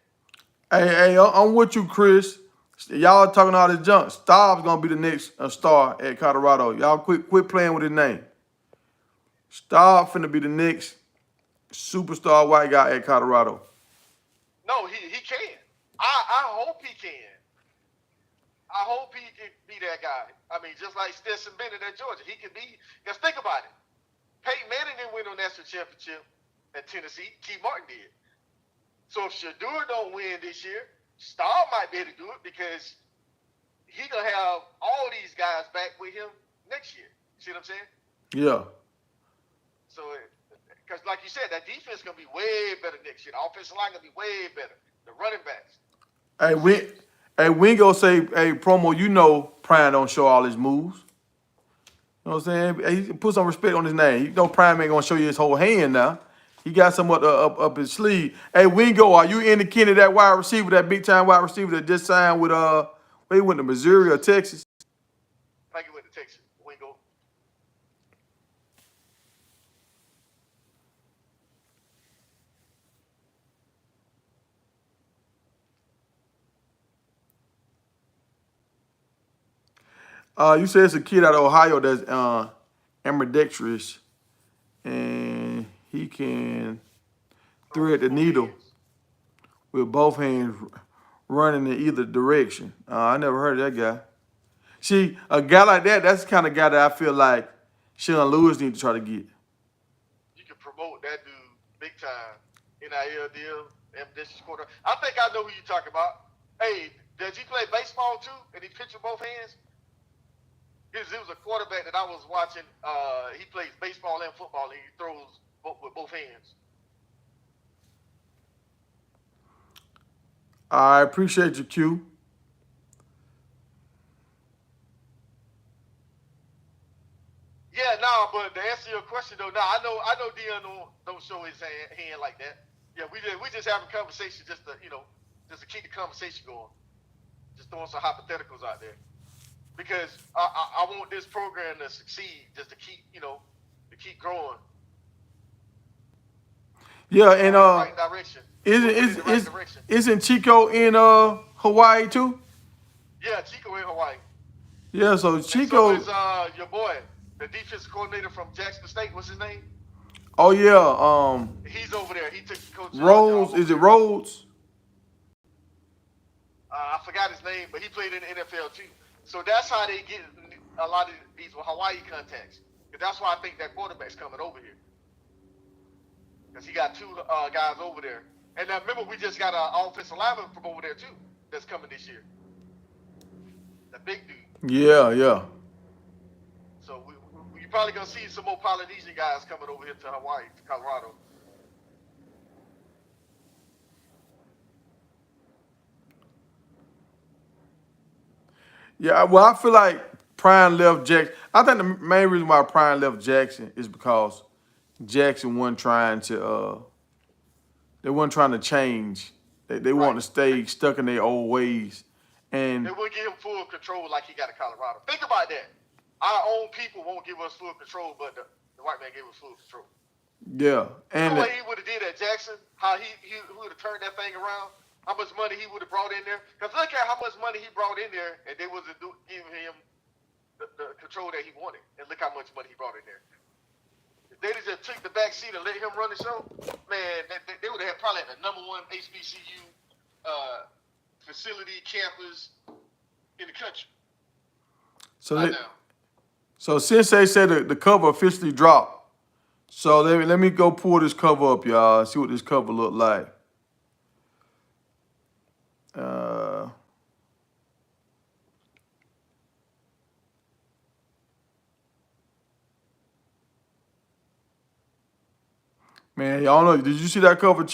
Hey, I'm with you, Chris. Y'all talking all this junk. Staub's gonna be the next star at Colorado. Y'all quit playing with his name. Staub finna be the next superstar white guy at Colorado. No, he can. I hope he can. I hope he can be that guy. I mean, just like Stetson Bennett at Georgia, he can be. Because think about it. Peyton Manning didn't win no national championship at Tennessee. Keith Martin did. So if Shedeur don't win this year, Staub might be able to do it because he gonna have all these guys back with him next year. See what I'm saying? Yeah. So, because like you said, that defense gonna be way better next year. The offensive line gonna be way better. The running backs. Wingo say, hey, promo, you know Prime don't show all his moves. You know what I'm saying? He put some respect on his name. You know Prime ain't gonna show you his whole hand now. He got somewhat up his sleeve. Hey, Wingo, are you indicating that wide receiver, that big time wide receiver that just signed with where he went to Missouri or Texas? I think he went to Texas. Wingo. You said it's a kid out of Ohio that's ambidextrous, and he can thread the needle with both hands running in either direction. I never heard of that guy. See, a guy like that, that's the kind of guy that I feel like Sean Lewis needs to try to get. You can promote that dude big time. NIL deal, ambidextrous quarter. I think I know who you're talking about. Hey, does he play baseball too? And he pitch with both hands? It was a quarterback that I was watching. He plays baseball and football, and he throws with both hands. I appreciate you, Q. Yeah, nah, but to answer your question though, nah, I know Dion don't show his hand like that. Yeah, we just having conversation just to keep the conversation going, just throwing some hypotheticals out there because I want this program to succeed, just to keep growing. Yeah, and in the right direction. isn't Chico in Hawaii too? Yeah, Chico in Hawaii. Yeah, so And so is Chico. your boy, the defensive coordinator from Jackson State. What's his name? Oh yeah, He's over there. He took the coach job Rhodes. over Is it there. Rhodes? I forgot his name, but he played in the NFL too. So that's how they get a lot of these Hawaii contacts. That's why I think that quarterback's coming over here. Because he got two guys over there. And now remember, we just got an offensive lineman from over there too that's coming this year. The big dude. Yeah, yeah. So you're probably going to see some more Polynesian guys coming over here to Hawaii, to Colorado. Yeah, well, I feel like Prime left Jackson. I think the main reason why Prime left Jackson is because Jackson wasn't trying to. They weren't trying to change. They want to stay stuck in their old ways. And they wouldn't give him full control like he got in Colorado. Think about that. Our own people won't give us full control, but the white man gave us full control. Yeah, and the way he would have did at Jackson, how he would have turned that thing around, how much money he would have brought in there. Because look at how much money he brought in there, and they wasn't giving him the control that he wanted. And look how much money he brought in there. If they just took the back seat and let him run the show, man, they would have probably had the #1 HBCU facility campus in the country. So since they said the cover officially dropped, so let me go pull this cover up, y'all. See what this cover look like. Man, y'all know. Did you see that cover?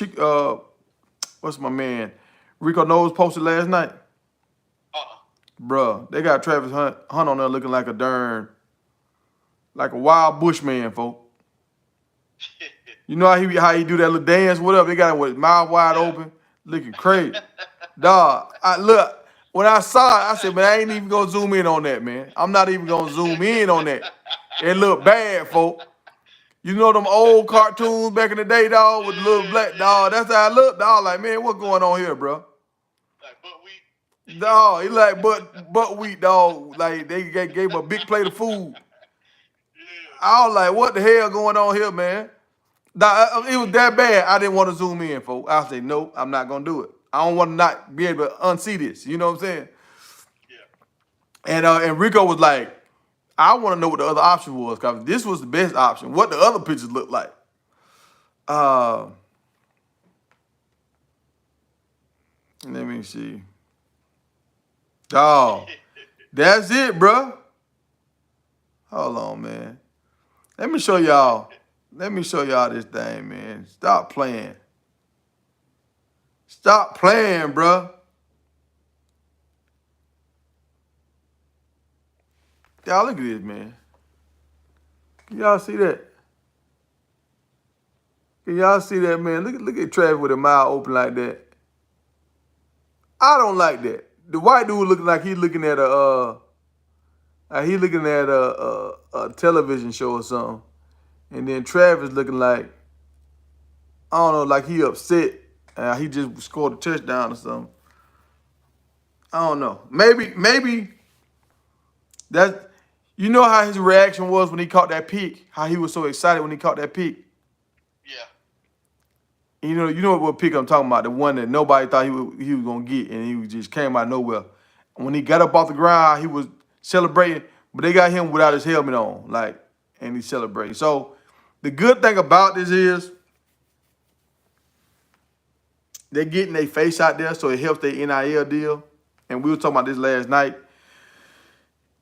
What's my man? Rico Knowles posted last night. Bruh, they got Travis Hunt on there looking like like a wild bushman, folk. You know how he do that little dance, whatever. They got him with his mouth wide open, looking crazy. Dog, look, when I saw it, I said, man, I ain't even gonna zoom in on that, man. I'm not even gonna zoom in on that. It looked bad, folk. You know them old cartoons back in the day, dog, with the little black dog. That's how I look, dog. Like, man, what's going on here, bro? Like buckwheat. Dog, he like buckwheat, dog. Like they gave him a big plate of food. I was like, what the hell going on here, man? It was that bad. I didn't want to zoom in, folks. I said, nope, I'm not gonna do it. I don't want to not be able to unsee this. You know what I'm saying? Yeah. And Rico was like, I want to know what the other option was, because this was the best option. What the other pictures look like. Let me see. Oh, that's it, bro. Hold on, man. Let me show y'all this thing, man. Stop playing. Stop playing, bro. Y'all look at this, man. Can y'all see that? Can y'all see that, man? Look at Travis with a mouth open like that. I don't like that. The white dude looking like he's looking at a television show or something. And then Travis looking like, I don't know, like he upset. He just scored a touchdown or something. I don't know. Maybe that, you know how his reaction was when he caught that pick? How he was so excited when he caught that pick? Yeah. You know what pick I'm talking about? The one that nobody thought he was gonna get, and he just came out of nowhere. When he got up off the ground, he was celebrating, but they got him without his helmet on, and he's celebrating. So the good thing about this is they're getting their face out there, so it helps their NIL deal. And we were talking about this last night.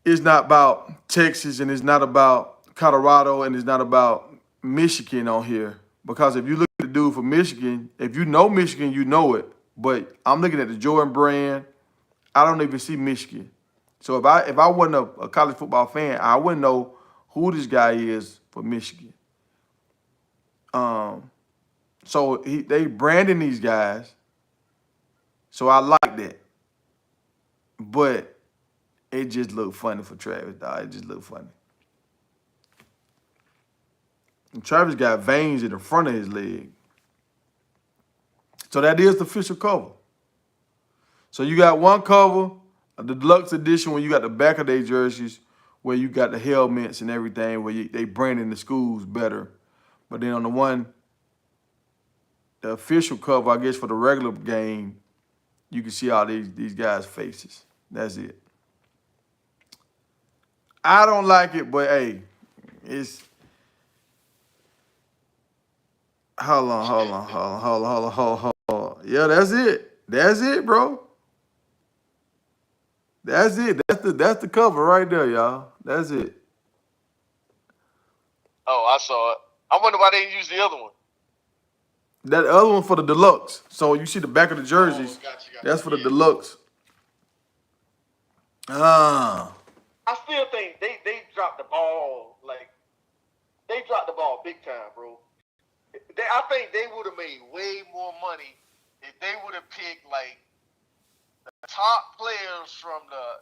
It's not about Texas and it's not about Colorado and it's not about Michigan on here. Because if you look at the dude for Michigan, if you know Michigan, you know it. But I'm looking at the Jordan brand. I don't even see Michigan. So if I wasn't a college football fan, I wouldn't know who this guy is for Michigan. Um, so they branding these guys. So I like that. But it just looked funny for Travis, dog. It just looked funny. And Travis got veins in the front of his leg. So that is the official cover. So you got one cover, the deluxe edition, when you got the back of their jerseys, where you got the helmets and everything, where they branding the schools better. But then on the one, the official cover, I guess for the regular game, you can see all these guys' faces. That's it. I don't like it, but hey, it's hold on. Yeah, that's it. That's it, bro. That's it. That's the cover right there, y'all. That's it. Oh, I saw it. I wonder why they didn't use the other one. That other one for the deluxe. So you see the back of the jerseys. Gotcha. That's for the Yeah. deluxe. Ah. I still think they dropped the ball. Like, they dropped the ball big time, bro. I think they would have made way more money if they would have picked, like, the top players from the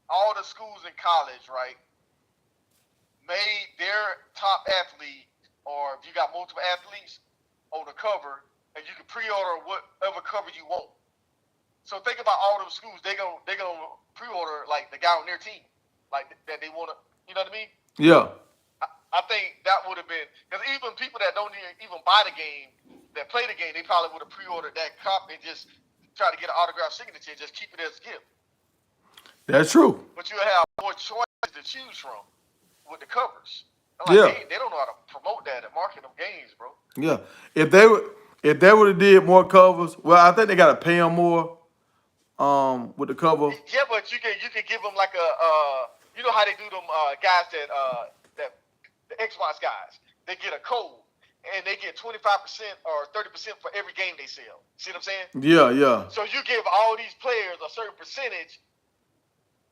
all the schools in college, right? Made their top athlete, or if you got multiple athletes on the cover, and you can pre-order whatever cover you want. So think about all those schools. They're gonna pre-order like the guy on their team, like that they want to. You know what I mean? Yeah. I think that would have been, because even people that don't even buy the game, that play the game, they probably would have pre-ordered that copy and just try to get an autographed signature and just keep it as a gift. That's true. But you have more choices to choose from with the covers. Yeah. They don't know how to promote that and market them games, bro. Yeah. If they would have did more covers, well, I think they got to pay them more. With the cover. Yeah, but you can give them like a you know how they do them guys that the Xbox guys, they get a code and they get 25% or 30% for every game they sell. See what I'm saying? Yeah, yeah. So you give all these players a certain percentage.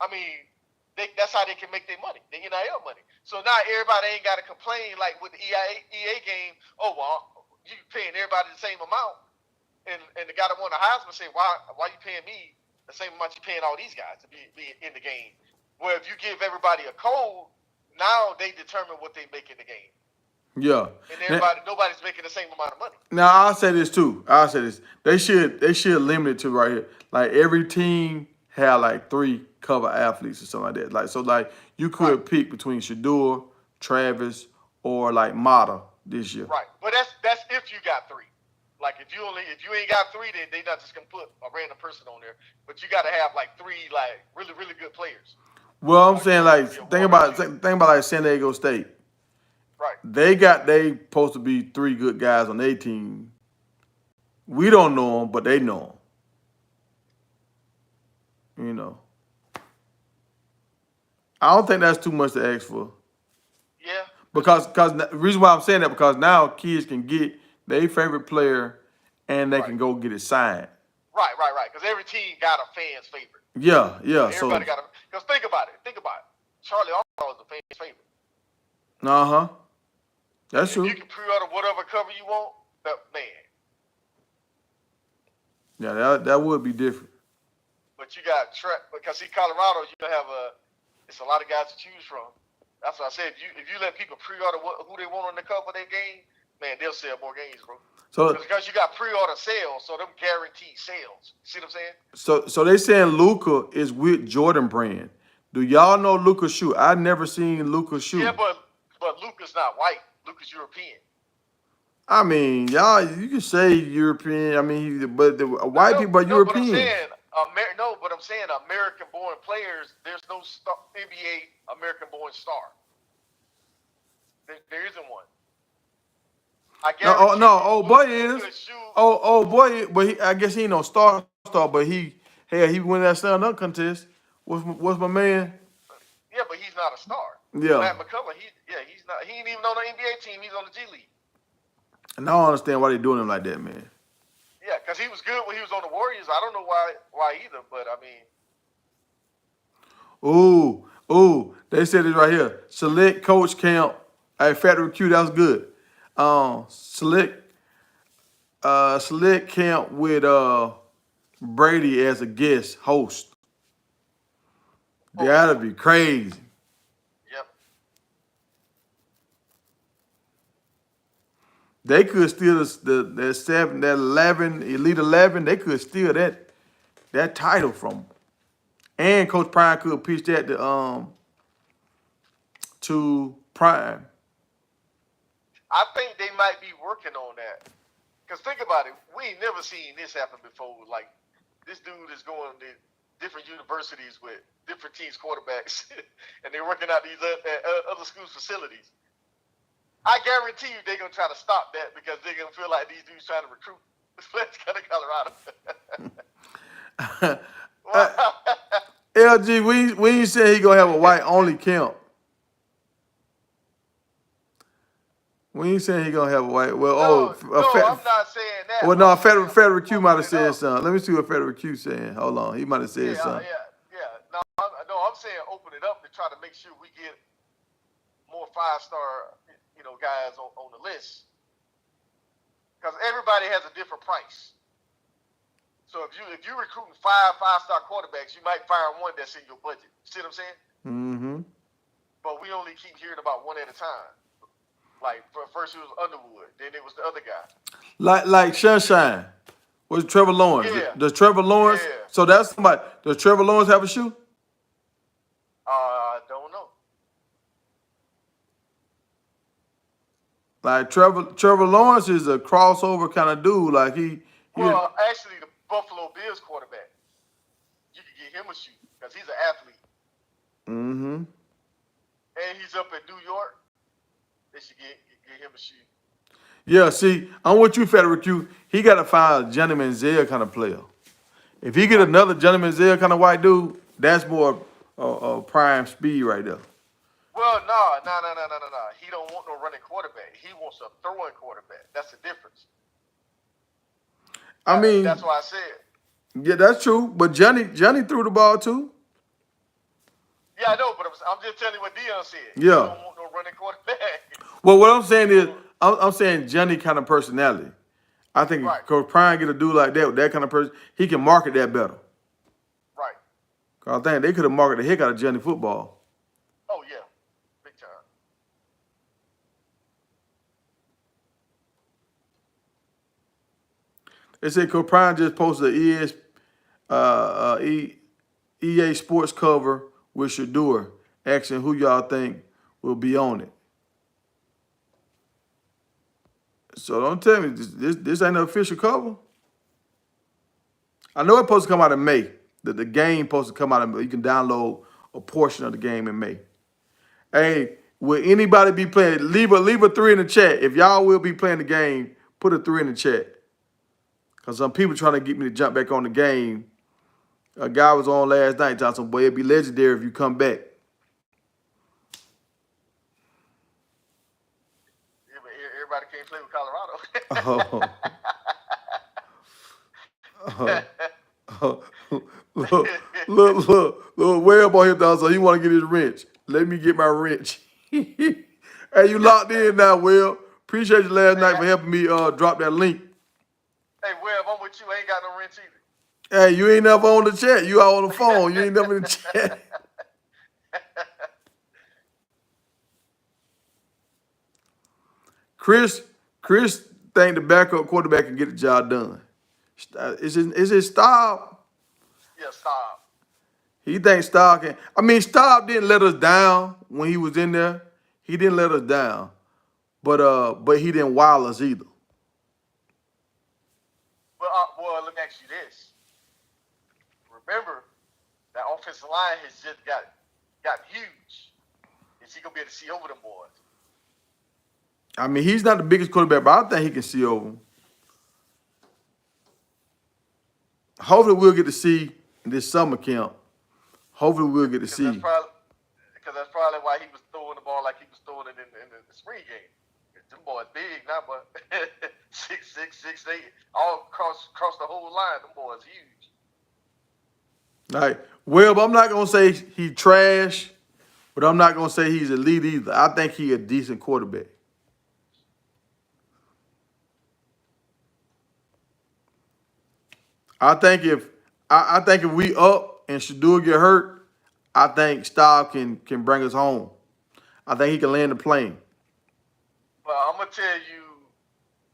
I mean, that's how they can make their money, the NIL money. So now everybody ain't got to complain like with the EA game. Oh well, you paying everybody the same amount, and the guy that won the Heisman say, why you paying me the same amount you paying all these guys to be in the game? Where if you give everybody a code, now they determine what they make in the game. Yeah. And nobody's making the same amount of money. Now I'll say this too. They should limit it to right here. Like every team had like 3 cover athletes or something like that. Like so, like you could pick between Shador, Travis, or like Mata this year. Right, but that's if you got 3. Like if you ain't got 3, then they not just gonna put a random person on there. But you got to have like 3 like really really good players. Well, I'm saying like think about like San Diego State. Right. They supposed to be 3 good guys on their team. We don't know them, but they know them. You know. I don't think that's too much to ask for. Yeah. Because the reason why I'm saying that, because now kids can get their favorite player and they can go get it signed. Right. Because every team got a fan's favorite. Yeah. Everybody got a. Because think about it. Charlie Armstrong was a fan's favorite. That's true. You can pre-order whatever cover you want. Man. Yeah, that would be different. But you got because see Colorado, you have it's a lot of guys to choose from. That's what I said. If you let people pre-order who they want on the cover of their game, man, they'll sell more games, bro. So because you got pre-order sales, so them guaranteed sales. See what I'm saying? So they saying Luka is with Jordan Brand. Do y'all know Luka's shoe? I never seen Luka's shoe. Yeah, but Luka's not white. Luka's European. I mean, y'all, you can say European. I mean, but the white people are European. But I'm saying American-born players. There's no NBA American-born star. There isn't one. I No, guarantee you, old boy Woodsy is. could shoot. Old boy, but I guess he ain't no star, but he win that stand up contest. What's my man? Yeah, but he's not a star. Yeah. Matt McCullough, he's not. He ain't even on the NBA team. He's on the G League. And I don't understand why they doing him like that, man. Yeah, because he was good when he was on the Warriors. I don't know why either, but I mean, Ooh, they said it right here. Select coach camp at Factory Q, that was good. Select camp with Brady as a guest host. oh yeah, That'd be crazy. yep. They could steal that 7, that 11, Elite 11. They could steal that title from 'em. And Coach Prime could pitch that to Prime. I think they might be working on that. Because think about it, we ain't never seen this happen before. Like, this dude is going to different universities with different teams' quarterbacks, and they're working out these other schools' facilities. I guarantee you they're going to try to stop that because they're going to feel like these dudes trying to recruit Fletch County, Colorado. LG, we ain't saying he gonna have a white only camp. We ain't saying he gonna have a white. Well, No, I'm not saying that. well, I'm no, saying Federal Q might open have it said up. something. Let me see what Federal Q saying. Hold on, he might have said Yeah, something. yeah. No, I'm saying open it up to try to make sure we get more 5-star, guys on the list. Because everybody has a different price. So if you're recruiting 5-star quarterbacks, you might find one that's in your budget. See what I'm saying? Mm-hmm. But we only keep hearing about one at a time. Like first it was Underwood, then it was the other guy. Like Sunshine. Was Trevor Lawrence? Yeah. Does Trevor Lawrence? Yeah. So that's somebody. Does Trevor Lawrence have a shoe? I don't know. Like Trevor Lawrence is a crossover kind of dude. Like Well, actually, the Buffalo Bills quarterback, you can get him a shoe because he's an athlete. Mm-hmm. And he's up in New York. They should get him a shoe. Yeah, see, I'm with you, Federal Q. He got to find a Johnny Manziel kind of player. If he get another Johnny Manziel kind of white dude, that's more prime speed right there. Well, no. He don't want no running quarterback. He wants a throwing quarterback. That's the difference. I mean, that's why I said. Yeah, that's true. But Johnny threw the ball too. Yeah, I know, but I'm just telling you what Dion said. Yeah. He don't want no running quarterback. Well, what I'm saying is, I'm saying Johnny kind of personality. I think Right. if Coach Prime get a dude like that with that kind of person, he can market that better. Right. Cause I think they could have marketed the heck out of Johnny football. Oh yeah, big time. They said Coach Prime just posted a EA Sports cover with Shador, asking who y'all think will be on it. So don't tell me this ain't an official cover. I know it's supposed to come out in May. The game supposed to come out in May. You can download a portion of the game in May. Hey, will anybody be playing? Leave a 3 in the chat. If y'all will be playing the game, put a 3 in the chat. Cause some people trying to get me to jump back on the game. A guy was on last night, Johnson. Boy, it'd be legendary if you come back. Yeah, but everybody can't play with Colorado. Look, Webb on him down, so he want to get his wrench. Let me get my wrench. Hey, you locked in now, Webb. Appreciate you last night for helping me drop that link. Hey, Webb, I'm with you. I ain't got no wrench either. Hey, you ain't never on the chat. You all on the phone. You ain't never in the chat. Chris think the backup quarterback can get the job done. Is it Staub? Yeah, stop. He thinks Staub can. I mean, Staub didn't let us down when he was in there. He didn't let us down, but he didn't wow us either. Well, let me ask you this. Remember, that offensive line has just got huge. Is he gonna be able to see over them boys? I mean, he's not the biggest quarterback, but I think he can see over him. Hopefully, we'll get to see this summer camp. Hopefully, we'll get to Because that's see. probably why he was throwing the ball like he was throwing it in the spring game. Them boys big now, but 6'6", 6'8", all across the whole line. Them boys huge. Like, well, I'm not gonna say he trash, but I'm not gonna say he's elite either. I think he a decent quarterback. I think if we up and Shador get hurt, I think Stahl can bring us home. I think he can land the plane. Well, I'm gonna tell you,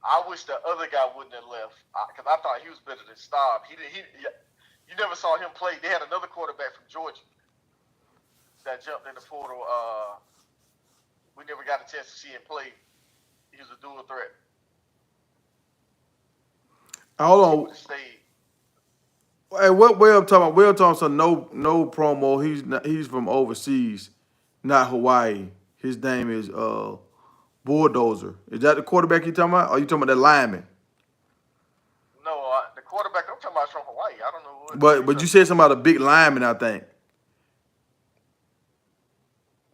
I wish the other guy wouldn't have left because I thought he was better than Staub. You never saw him play. They had another quarterback from Georgia that jumped in the portal. We never got a chance to see him play. He was a dual threat. Hold He would on. have stayed. Hey, what Webb talking about? Webb talking some no promo. He's from overseas, not Hawaii. His name is Bulldozer. Is that the quarterback you talking about? Or you talking about the lineman? No, the quarterback I'm talking about is from Hawaii. I don't know But you said something about a big lineman, I think.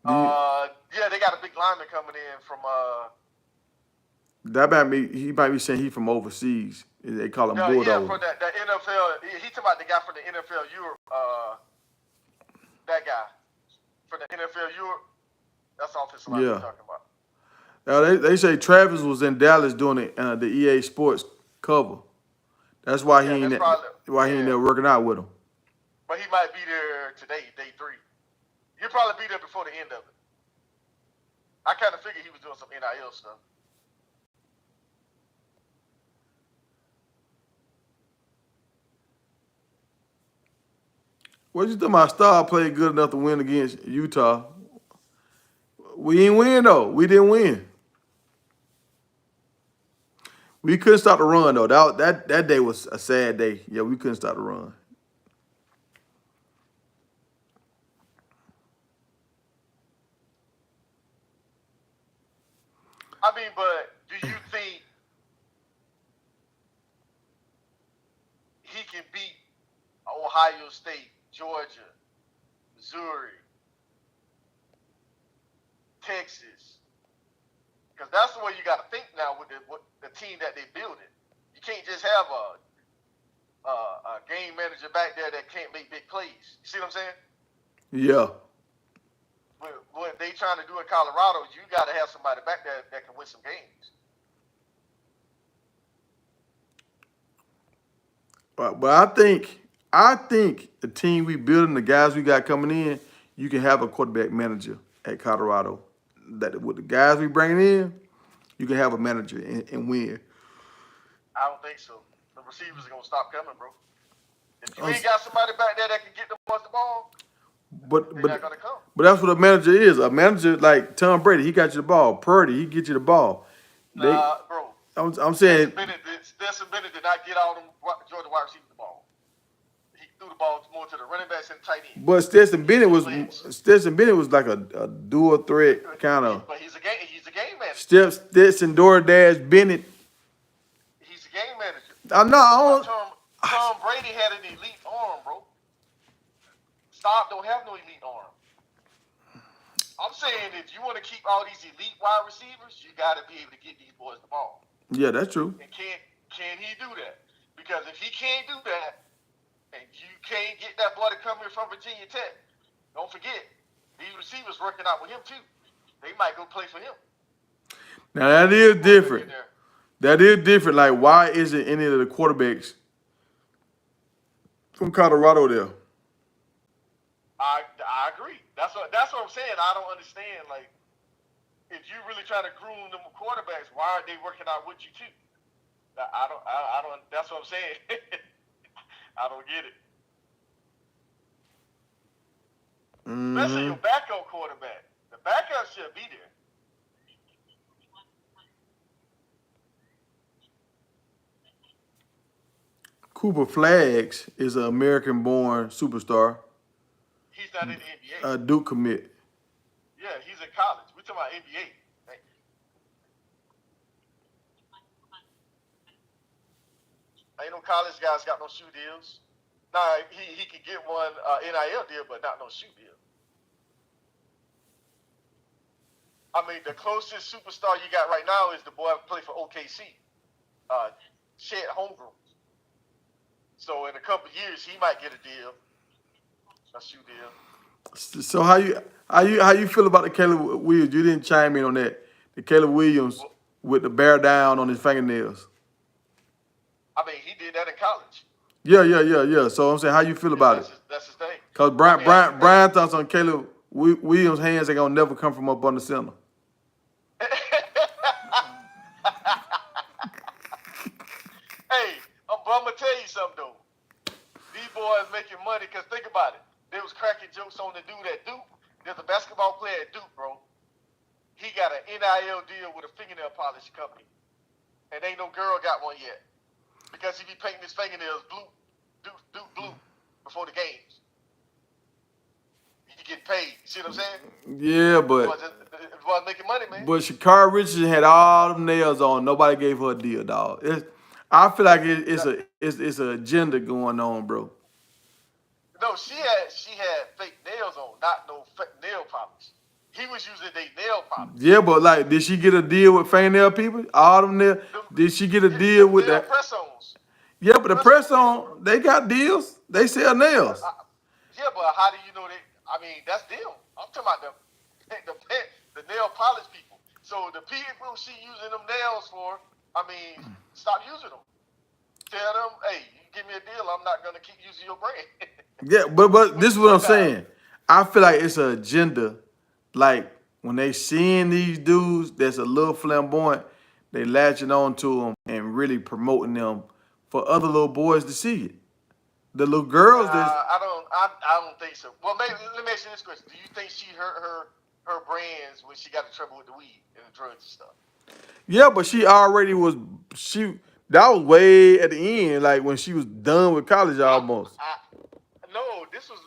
Yeah, they got a big lineman coming in from That might be he might be saying he from overseas. They call him yeah, Bulldozer. from the NFL. He talking about the guy from the NFL Europe. That guy from the NFL Europe. That's offensive line we're Yeah. talking about. Now they say Travis was in Dallas doing the EA Sports cover. That's why Yeah, he that's ain't probably he ain't there working out with him. But he might be there today, day 3. He'll probably be there before the end of it. I kind of figured he was doing some NIL stuff. What you talking about? Star played good enough to win against Utah. We ain't win though. We didn't win. We couldn't stop the run though. That day was a sad day. Yeah, we couldn't stop the run. I mean, but do you think he can beat Ohio State, Georgia, Missouri, Texas? Because that's the way you got to think now with the team that they're building. You can't just have a game manager back there that can't make big plays. You see what I'm saying? Yeah. What they trying to do in Colorado, you got to have somebody back there that can win some games. But I think the team we building, the guys we got coming in, you can have a quarterback manager at Colorado. That with the guys we bringing in, you can have a manager and win. I don't think so. The receivers are gonna stop coming, bro. If you ain't got somebody back there that can get the ball, they're not gonna come. But that's what a manager is. A manager like Tom Brady, he got you the ball. Purdy, he get you the ball. Bro. I'm saying Stetson Bennett did not get all them Georgia wide receivers the ball. He threw the ball more to the running backs and tight end. but Stetson Bennett was like a dual threat kind of. But he's a game manager. Stetson DoorDash Bennett. He's a game manager. I know. Tom Brady had an elite arm, bro. Staub don't have no elite arm. I'm saying if you want to keep all these elite wide receivers, you got to be able to get these boys the ball. Yeah, that's true. And can he do that? Because if he can't do that, and you can't get that boy to come here from Virginia Tech, don't forget, these receivers working out with him too. They might go play for him. Now that is different. That is different. Like, why isn't any of the quarterbacks from Colorado there? I agree. That's what I'm saying. I don't understand. Like, if you really trying to groom them quarterbacks, why aren't they working out with you too? I don't. That's what I'm saying. I don't get it. Especially your backup quarterback. The backup should be there. Cooper Flags is an American-born superstar. He's not in the NBA. A Duke commit. Yeah, he's in college. We're talking about NBA. college guys got no shoe deals. Now he could get one NIL deal, but not no shoe deal. I mean, the closest superstar you got right now is the boy who played for OKC, Chet Holmgren. So in a couple of years, he might get a deal, a shoe deal. So how you feel about the Caleb Williams? You didn't chime in on that. The Caleb Williams Well, with the bear down on his fingernails. I mean, he did that in college. Yeah. So I'm saying, how you feel Yeah, about it? that's his thing. Cause I Brian mean, Brian Brian thoughts on Caleb Williams' hands ain't gonna never come from up on the center. Hey, but I'm gonna tell you something though. These boys making money because think about it. They was cracking jokes on the dude at Duke. There's a basketball player at Duke, bro. He got an NIL deal with a fingernail polish company, and ain't no girl got one yet because he be painting his fingernails Duke blue before the games. You get paid. You see what I'm saying? Yeah, but It was making money, man. but Shakari Richardson had all them nails on. Nobody gave her a deal, dog. I feel like it's a agenda going on, bro. No, she had fake nails on, not no fake nail polish. He was using their nail polish. Yeah, but like, did she get a deal with fingernail people? All them nail. Did she get a deal with Nail that? press-ons. Yeah, but the press on, they got deals. They sell nails. Yeah, but how do you know they? I mean, that's them. I'm talking about the nail polish people. So the people she using them nails for, I mean, stop using them. Tell them, hey, you give me a deal, I'm not gonna keep using your brand. Yeah, but this is what I'm saying. I feel like it's an agenda. Like when they seeing these dudes that's a little flamboyant, they latching on to them and really promoting them for other little boys to see it. The little girls that's I don't think so. Well, maybe let me ask you this question: do you think she hurt her brands when she got in trouble with the weed and the drugs and stuff? yeah, but she already was that was way at the end, like when she was done with college almost. No, this was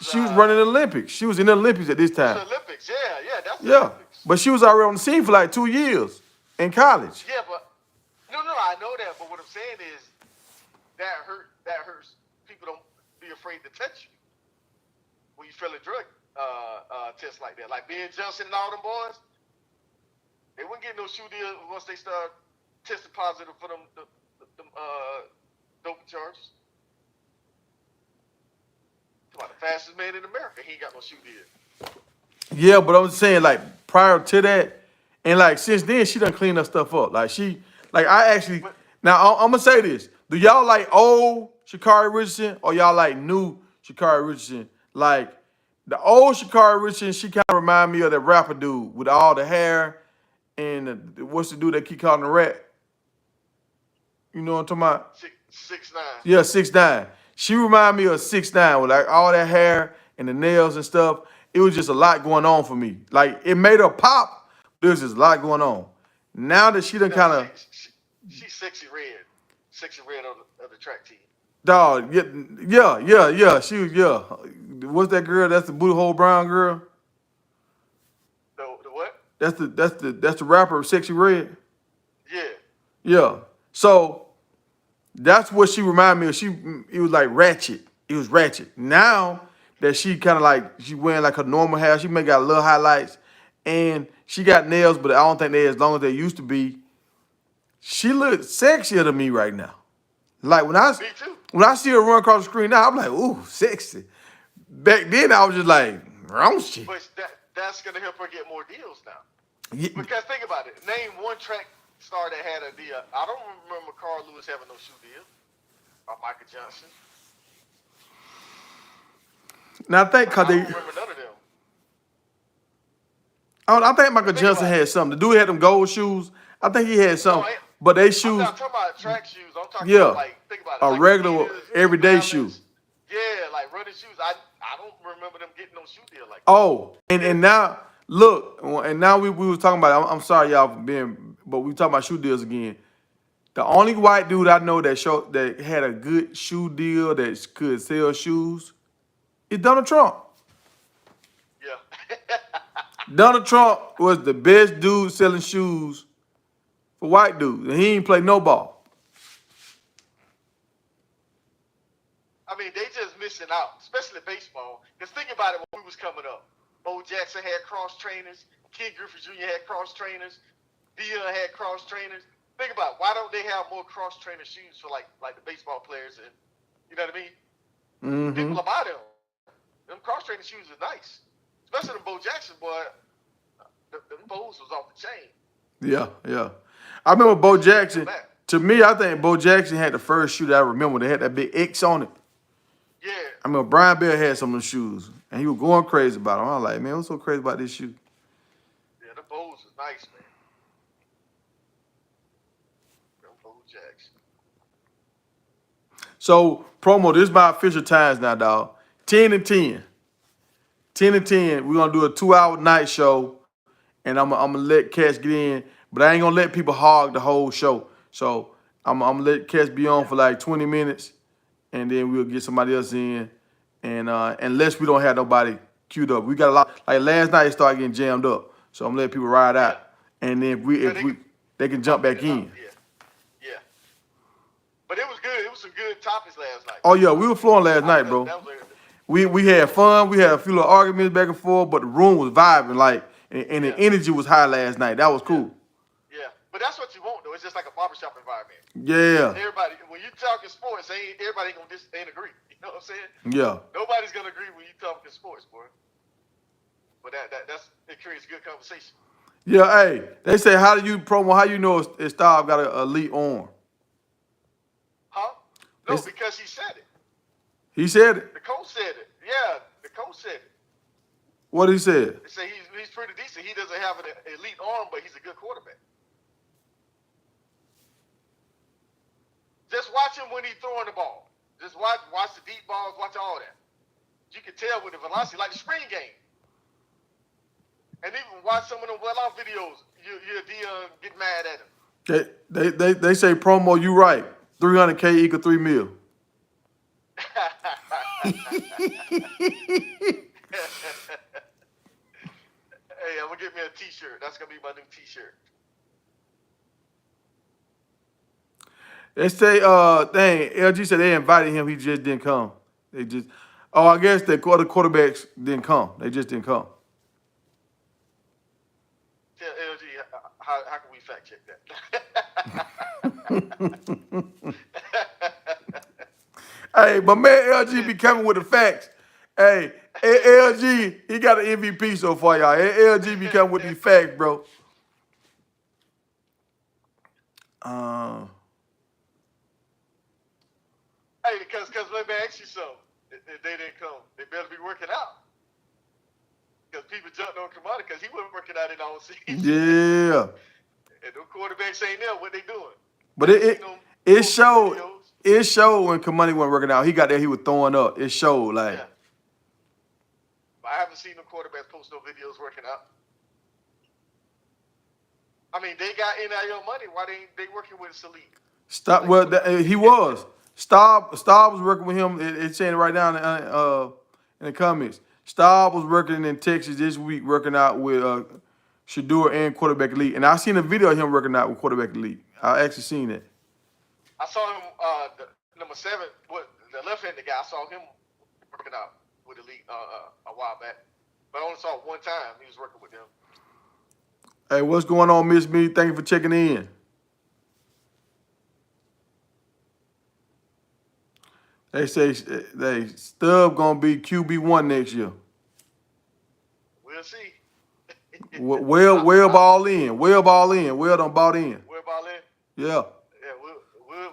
She was running the Olympics. She was in the Olympics at this this time. was Olympics. Yeah, that's the Yeah, Olympics. but she was already on the scene for like 2 years in college. Yeah, but no, I know that. But what I'm saying is that hurts. People don't be afraid to touch you when you feel a drug test like that. Like Ben Johnson and all them boys, they wouldn't get no shoe deal once they start testing positive for them doping charges. Come on, the fastest man in America, he ain't got no shoe deal. Yeah, but I'm saying like prior to that, and like since then she done cleaned her stuff up. Like I actually now I'm gonna say this: do y'all like old Shakari Richardson or y'all like new Shakari Richardson? Like the old Shakari Richardson, she kind of remind me of that rapper dude with all the hair and what's the dude that keep calling the rat? You know what I'm talking about? 6'9". Yeah, 6'9". She remind me of 6'9" with like all that hair and the nails and stuff. It was just a lot going on for me. Like it made her pop, but there was just a lot going on. Now that she done No, kind of she's sexy red of the track team. dog, yeah. She was What's that girl? That's the booty hole brown girl. The what? That's the rapper, Sexy Red. Yeah. Yeah. So that's what she reminded me of. It was like ratchet. It was ratchet. Now that she kind of like she wearing like her normal hair, she may got a little highlights, and she got nails, but I don't think they're as long as they used to be. She looks sexier to me right now. Like Me too. when I see her run across the screen now, I'm like, ooh, sexy. Back then I was just like, raunchy. But that's gonna help her get more deals now. Yeah, Because think about it. Name one track star that had a deal. I don't remember Carl Lewis having no shoe deal. Or Michael Johnson. now I think I cause don't remember none of them. I think Michael Think Johnson about it. had something. The dude had them gold shoes. I think he had No, something. But they I'm shoes, not talking about track shoes. I'm talking yeah, about like think about it. a Like regular Adidas, New everyday shoe. Balance. Yeah, like running shoes. I don't remember them getting no shoe deal like that. Oh, and now look, and now we was talking about. I'm sorry y'all for being, but we talking about shoe deals again. The only white dude I know that had a good shoe deal that could sell shoes is Donald Trump. Yeah. Donald Trump was the best dude selling shoes for white dudes, and he ain't play no ball. I mean, they just missing out, especially baseball. Because think about it when we was coming up. Bo Jackson had cross trainers. Ken Griffey Jr. had cross trainers. Dion had cross trainers. Think about it. Why don't they have more cross trainer shoes for like the baseball players and you know what I mean? Mm-hmm. People about them. Them cross training shoes are nice, especially them Bo Jackson boy. Them Bo's was off the chain. Yeah, yeah. I remember They Bo should bring them Jackson. back. To me, I think Bo Jackson had the first shoe that I remember. They had that big X on it. Yeah, I remember Brian Bell had some of them shoes, and he was going crazy about them. I was like, man, what's so crazy about this shoe? yeah. The Bo's was nice, man. Them Bo Jackson. So, promo, this is my official times now, dog. 10 and 10. 10 and 10. We're going to do a 2-hour night show, and I'm gonna let cats get in, but I ain't going to let people hog the whole show. So, I'm going to let cats be on Yeah, for like 20 minutes, and then we'll get somebody else in. And unless we don't have nobody queued up. We got a lot. Like last night, it started getting jammed up. So, I'm going to let people ride yeah. out. And then Yeah, if they we, can they can jump pop in back and out. in. Yeah, yeah. But it was good. It was some good topics last night. Oh, yeah, we were flowing last night, bro. That was We had fun. We had a few little arguments back and forth, but the room was vibing, like, and the yeah, energy was high last night. That was yeah, cool. yeah. But that's what you want though. It's just like a barbershop environment. Yeah, Everybody, when you talking sports, everybody ain't gonna ain't agree. You know what I'm saying? yeah, Nobody's gonna agree when you talking sports, boy. But it creates good conversation. yeah. Hey, they say, how do you promo? How you know it's Style got an elite arm? Huh? No, It's, because he said it. he said it. The coach said it. Yeah, the coach said it. What he said? They say he's pretty decent. He doesn't have an elite arm, but he's a good quarterback. Just watch him when he's throwing the ball. Just watch the deep balls, watch all that. You can tell with the velocity, like the spring game. And even watch some of them well-off videos. You'll get mad at him. They say promo. You right. 300K equal 3 mil. Hey, I'm gonna get me a T-shirt. That's gonna be my new T-shirt. They say, dang, LG said they invited him. He just didn't come. They just, oh, I guess the other quarterbacks didn't come. They just didn't come. Tell LG how can we fact check that? Hey, but man, LG be coming with the facts. Hey, LG, he got an MVP so far, y'all. LG be coming with these facts, bro. Hey, because let me ask you something. If they didn't come, they better be working out. Because people jumped on Kamada because he wasn't working out in all season. Yeah. And them quarterbacks ain't there. What they doing? But it showed when Kamani wasn't working out. He got there, he was throwing up. It showed, like. Yeah. But I haven't seen no quarterbacks post no videos working out. I mean, they got NIL money. Why they working with Salim? Stop. Like, Well, he was. Staub was working with him. It's saying it right down in the comments. Staub was working in Texas this week, working out with Shador and Quarterback Elite. And I seen a video of him working out with Quarterback Elite. I actually seen it. I saw him, the number 7, the left-handed guy. I saw him working out with Elite a while back, but I only saw it one time. He was working with them. Hey, what's going on, Miss Me? Thank you for checking in. They say Stubb gonna be QB1 next year. We'll see. Webb all in. Webb all in. Webb done bought in. Where about in? Yeah. Yeah,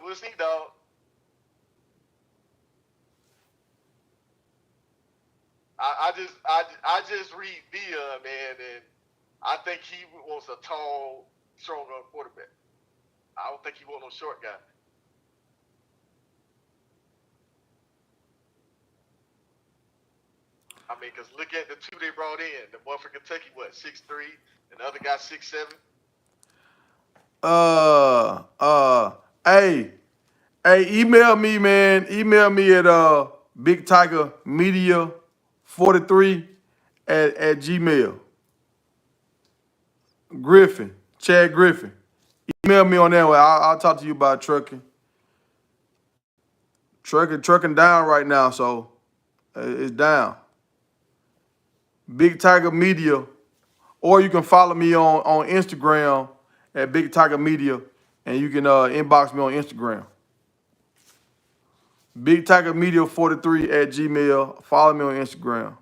we'll see, dog. I just read Dion, man, and I think he wants a tall, strong quarterback. I don't think he wants no short guy. I mean, because look at the two they brought in. The one from Kentucky, 6'3", and the other guy 6'7". Hey, email me, man. Email me at Big Tiger Media 43 at Gmail. Griffin, Chad Griffin. Email me on that way. I'll talk to you about trucking trucking down right now, so it's down. Big Tiger Media, or you can follow me on Instagram at Big Tiger Media, and you can inbox me on Instagram. Big Tiger Media 43 at Gmail. Follow me on Instagram.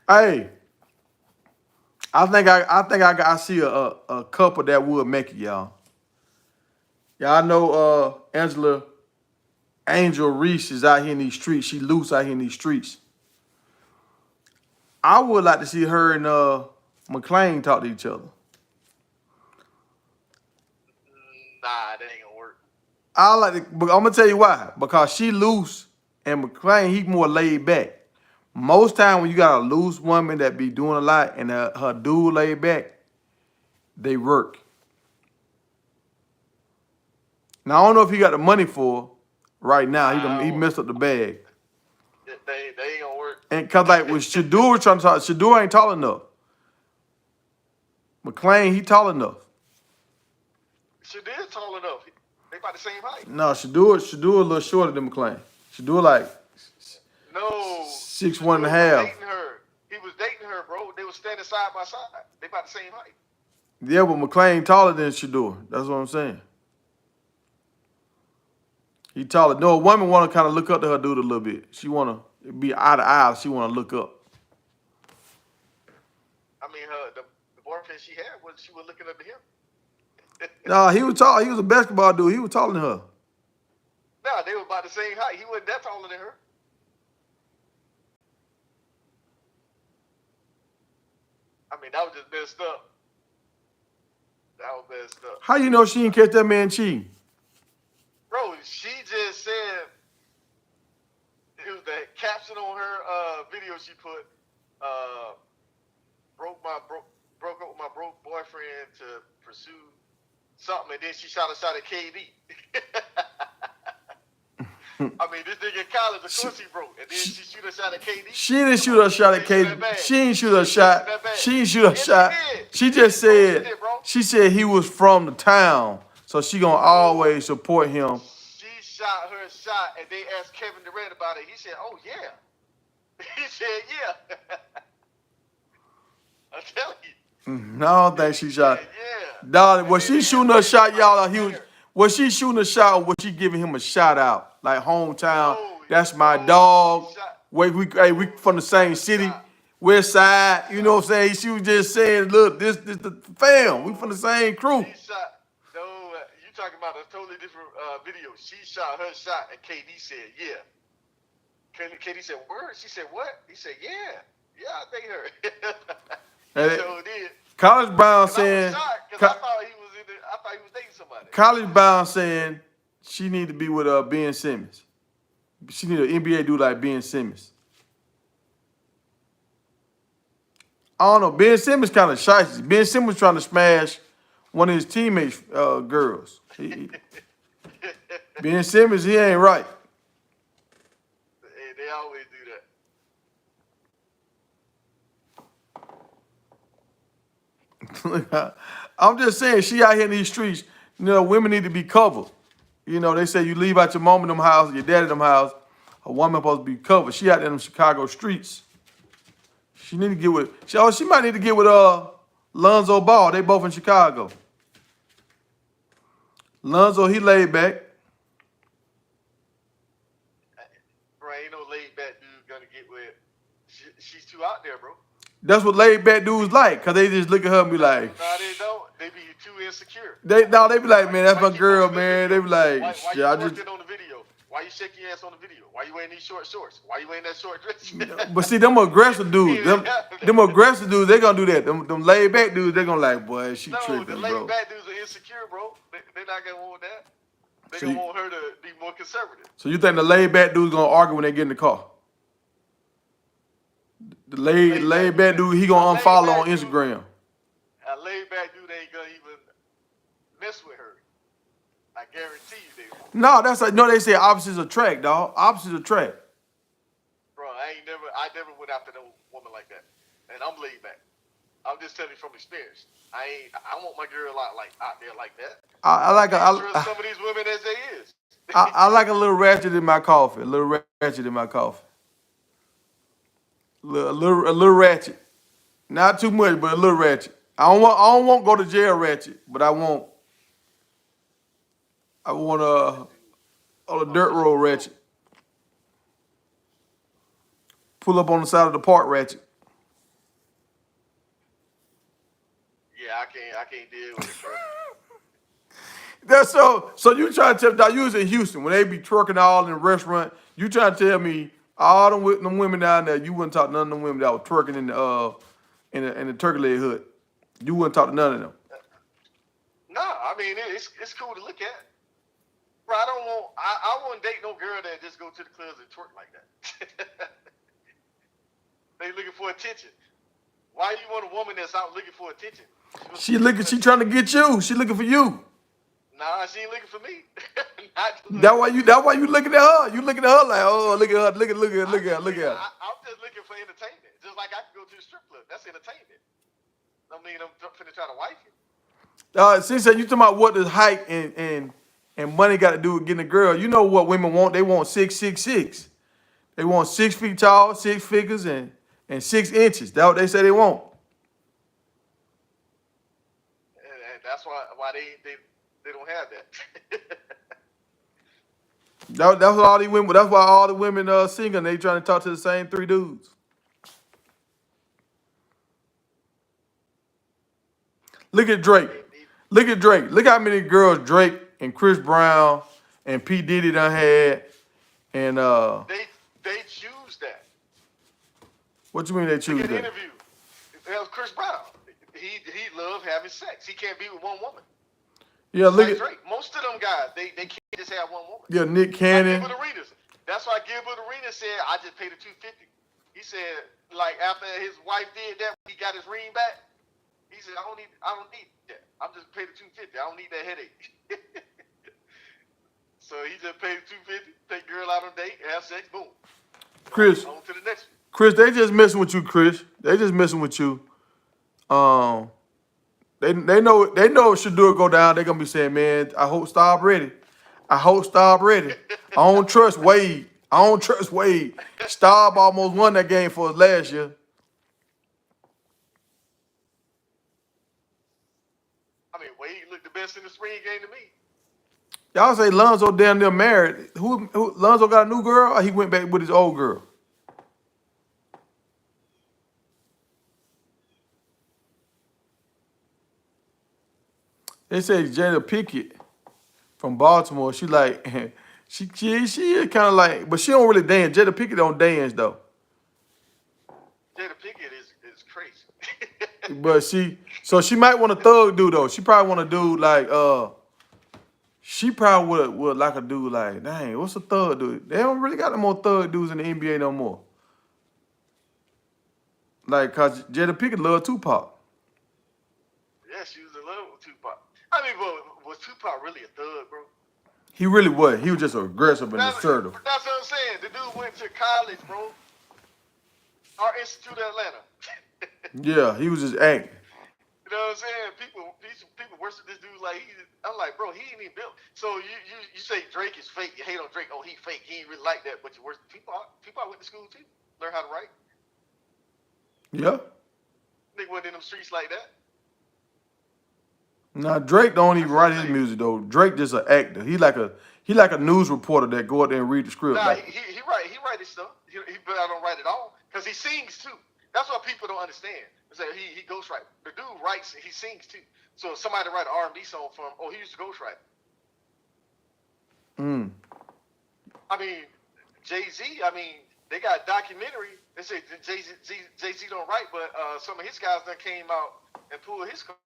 Hey, I see a couple that would make it, y'all. Y'all know Angel Reese is out here in these streets. She loose out here in these streets. I would like to see her and McLean talk to each other. Nah, that ain't gonna work. I like to, but I'm gonna tell you why. Because she loose and McLean, he more laid back. Most time when you got a loose woman that be doing a lot and her dude laid back, they work. Now I don't know if he got the money for her right now. He messed up the bag. They ain't gonna work. And cause like when Shadur was trying to talk, Shadur ain't tall enough. McLean, he tall enough. Shadid's tall enough. They about the same height. No, Shadur a little shorter than McLean. Shadur like No, 6'1.5". He was dating her, bro. They were standing side by side. They about the same height. Yeah, but McLean taller than Shadur. That's what I'm saying. He taller. No, a woman want to kind of look up to her dude a little bit. She want to be eye to eye. She want to look up. I mean, the boyfriend she had she was looking up to him. No, he was tall. He was a basketball dude. He was taller than her. No, they were about the same height. He wasn't that taller than her. I mean, that was just messed up. That was messed up. How you know she didn't catch that man cheating? Bro, she just said, it was the caption on her video she put, broke up with my broke boyfriend to pursue something, and then she shot a shot at KD. I mean, this nigga in college, of course he broke, and then she shoot a shot at KD. She didn't shoot a shot at KD. She didn't shoot a shot. She didn't shoot a shot. She just said, she said he was from the town, so she gonna always support him. She shot her shot, and they asked Kevin Durant about it. He said, "Oh yeah." He said, "Yeah." I'm telling you. No, I don't think she shot. Yeah. Dog, was she shooting a shot, y'all? Was she shooting a shot, or was she giving him a shout out like hometown? That's my dog. We from the same city, West Side. You know what I'm saying? She was just saying, look, this the fam. We from the same crew. She shot. No, you talking about a totally different video. She shot her shot, and KD said, "Yeah." KD said, "Word?" She said, "What?" He said, "Yeah, I think her." So did. College Brown saying, because I thought he was dating somebody. College Brown saying she need to be with Ben Simmons. She need an NBA dude like Ben Simmons. I don't know. Ben Simmons kind of shicey. Ben Simmons trying to smash one of his teammates' girls. Ben Simmons, he ain't right. They always do that. I'm just saying, she out here in these streets. You know, women need to be covered. You know, they say you leave out your mom in them house, your dad in them house. A woman supposed to be covered. She out there in them Chicago streets. She need to get with. She might need to get with Lonzo Ball. They both in Chicago. Lonzo, he laid back. Bro, ain't no laid back dude gonna get with. She's too out there, bro. That's what laid back dudes like, cause they just look at her and be like. No, they don't. They be too insecure. They be like, man, that's my girl, man. They be like, why you working on the video? Why you shaking your ass on the video? Why you wearing these short shorts? Why you wearing that short dress? But see, them aggressive dudes, them aggressive dudes, they gonna do that. Them laid back dudes, they gonna like, boy, she tripping, bro. No, the laid back dudes are insecure, bro. They not gonna want that. They gonna want her to be more conservative. So you think the laid back dudes gonna argue when they get in the car? The laid back dude, he gonna unfollow on Instagram. A laid back dude ain't gonna even mess with her. I guarantee you they won't. No, that's like, no, they say opposites attract, dog. Opposites attract. Bro, I ain't never, but I never went after no woman like that. And I'm laid back. I'm just telling you from experience. I want my girl out there like that. I like Can't trust some of these women as they is. I like a little ratchet in my coffee. A little ratchet in my coffee. A little ratchet. Not too much, but a little ratchet. I don't want go to jail ratchet, but I want on a dirt road ratchet. Pull up on the side of the park ratchet. Yeah, I can't deal with it, bro. That's so you trying to tell me that you was in Houston when they be twerking all in the restaurant. You trying to tell me all them women down there, you wouldn't talk to none of them women that was twerking in the turkey leg hood. You wouldn't talk to none of them. No, I mean it's cool to look at. Bro, I wouldn't date no girl that just go to the clubs and twerk like that. They looking for attention. Why you want a woman that's out looking for attention? She trying to get you. She looking for you. Nah, she ain't looking for me. That's why you looking at her. You looking at her like, oh, look at her, look at her. I'm just looking for entertainment. Just like I can go to the strip club. That's entertainment. I mean, I'm finna try to wife it. Since you talking about what does height and money got to do with getting a girl, you know what women want? They want 6'6". They want 6 feet tall, 6 figures, and 6 inches. That's what they say they want. And that's why they don't have that. That's what all these women. That's why all the women single. They trying to talk to the same 3 dudes. Look at Drake. Look at Drake. Look how many girls Drake and Chris Brown and P Diddy done had. And they choose that. What you mean they choose Look at the that? interview. That was Chris Brown. He loved having sex. He can't be with one woman. Yeah, look at Drake. Most of them guys, they can't just have one woman. Yeah, Nick Cannon. Like Gilbert Arenas. That's why Gilbert Arenas said, I just paid the $250. He said, like after his wife did that, he got his ring back. He said, I don't need that. I'm just paid the $250. I don't need that headache. So he just paid the $250, take girl out on a date, have sex, boom. Chris. On to the next one. Chris, they just messing with you, Chris. They just messing with you. They know if Shador go down, they're gonna be saying, man, I hope Staub ready. I don't trust Wade. Staub almost won that game for us last year. I mean, Wade looked the best in the spring game to me. Y'all say Lonzo damn near married. Who Lonzo got a new girl or he went back with his old girl? They say Jada Pickett from Baltimore. She like she is kind of like, but she don't really dance. Jada Pickett don't dance though. Jada Pickett is crazy. But she might want a thug dude though. She probably want to do like she probably would like a dude like, dang, what's a thug dude? They don't really got no more thug dudes in the NBA no more. Like, cause Jada Pickett love Tupac. Yeah, she was in love with Tupac. I mean, but was Tupac really a thug, bro? He really was. He was just aggressive and assertive. That's what I'm saying. The dude went to college, bro. Our Institute of Atlanta. Yeah, he was just acting. You know what I'm saying? People worship this dude like I'm like, bro, he ain't even built. So you say Drake is fake. You hate on Drake. Oh, he fake. He ain't really like that. But you worship Tupac. Tupac went to school too. Learn how to write. Yeah. Nigga wasn't in them streets like that. Now Drake don't even write his music though. Drake just an actor. He like a news reporter that go out there and read the script. Nah, like. he write his stuff. But I don't write it all because he sings too. That's what people don't understand. Is that he ghostwrites. The dude writes, he sings too. So if somebody write an R&B song for him, he used to ghostwrite. I mean, Jay-Z. I mean, they got a documentary. They say Jay-Z don't write, but some of his guys done came out and pulled his card.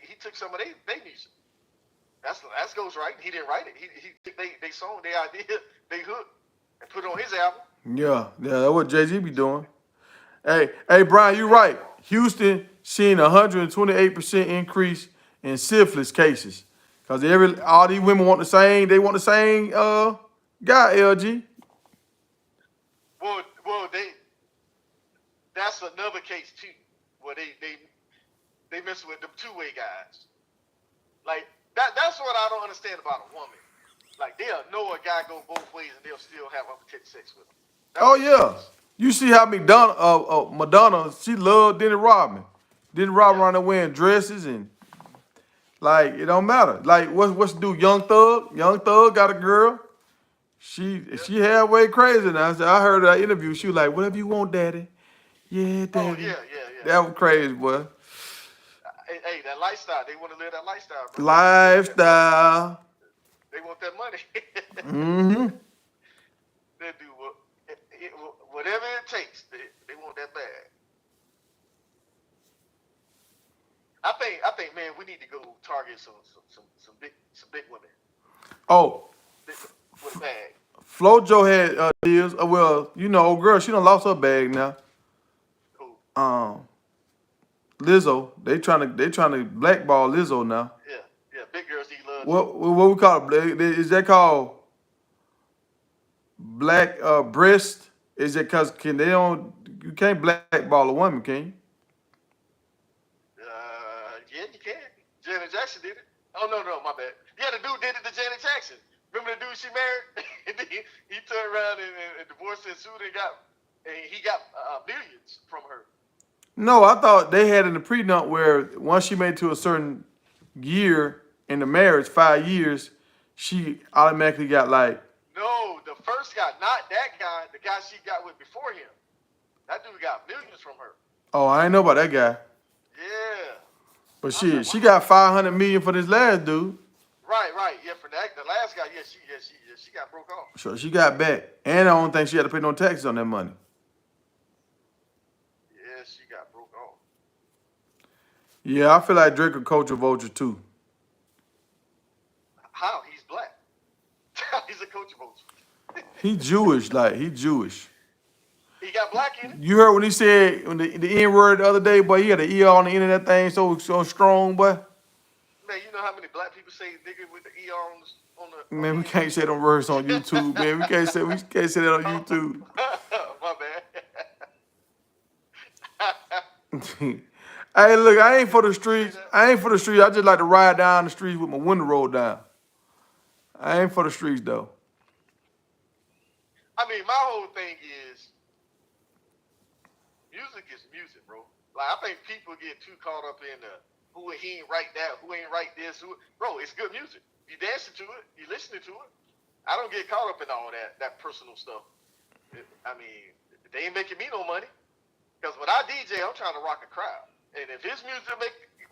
He took some of their music. That's ghostwriting. He didn't write it. He took they song, their idea, they hook, and put it on his album. Yeah, that's what Jay-Z be doing. Hey, Brian, you right. Houston seeing 128% increase in syphilis cases. Cause all these women want the same, guy, LG. Well, that's another case too, where they mess with them two-way guys. Like that's what I don't understand about a woman. Like they'll know a guy go both ways and they'll still have unprotected sex with him. Oh yeah. You see how Madonna, she loved Dennis Rodman. Dennis Rodman around there wearing dresses and like it don't matter. Like what's the dude? Young Thug? Young Thug got a girl. She halfway crazy now. I heard that interview. She was like, "Whatever you want, daddy." Yeah, daddy. Oh yeah. That was crazy, boy. Hey, that lifestyle. They want to live that lifestyle, bro. Lifestyle. They want that money. Mm-hmm. They do whatever it takes. They want that bad. I think, man, we need to go target some big women. Oh, With a bag. FloJo had deals. Well, you know, old girl, she done lost her bag now. Ooh. Lizzo, they trying to blackball Lizzo now. Yeah, big girls need love. What we call it? Is that called black breast? Is it because you can't blackball a woman, can you? Yeah, you can. Janet Jackson did it. Oh no, my bad. Yeah, the dude did it to Janet Jackson. Remember the dude she married? And then he turned around and divorced and sued and he got millions from her. No, I thought they had in the prenup where once she made it to a certain year in the marriage, 5 years, she automatically got like. No, the first guy, not that guy, the guy she got with before him. That dude got millions from her. Oh, I ain't know about that guy. Yeah. But she got 500 million for this last dude. Right. Yeah, for that the last guy, she got broke off. So she got back. And I don't think she had to pay no taxes on that money. Yeah, she got broke off. Yeah, I feel like Drake a culture vulture too. How? He's black. He's a culture vulture. He Jewish, he Jewish. He got black in it. You heard when he said when the N-word the other day, boy, he had an ER on the end of that thing so strong, boy. Man, you know how many black people say nigga with the ER on the Man, we can't say them words on YouTube, man. We can't say that on YouTube. My bad. Hey, look, I ain't for the streets. I just like to ride down the streets with my window rolled down. I ain't for the streets though. I mean, my whole thing is music, bro. Like I think people get too caught up in who he ain't write that, who ain't write this, bro, it's good music. You dancing to it, you listening to it. I don't get caught up in all that personal stuff. I mean, they ain't making me no money. Because when I DJ, I'm trying to rock a crowd. And if his music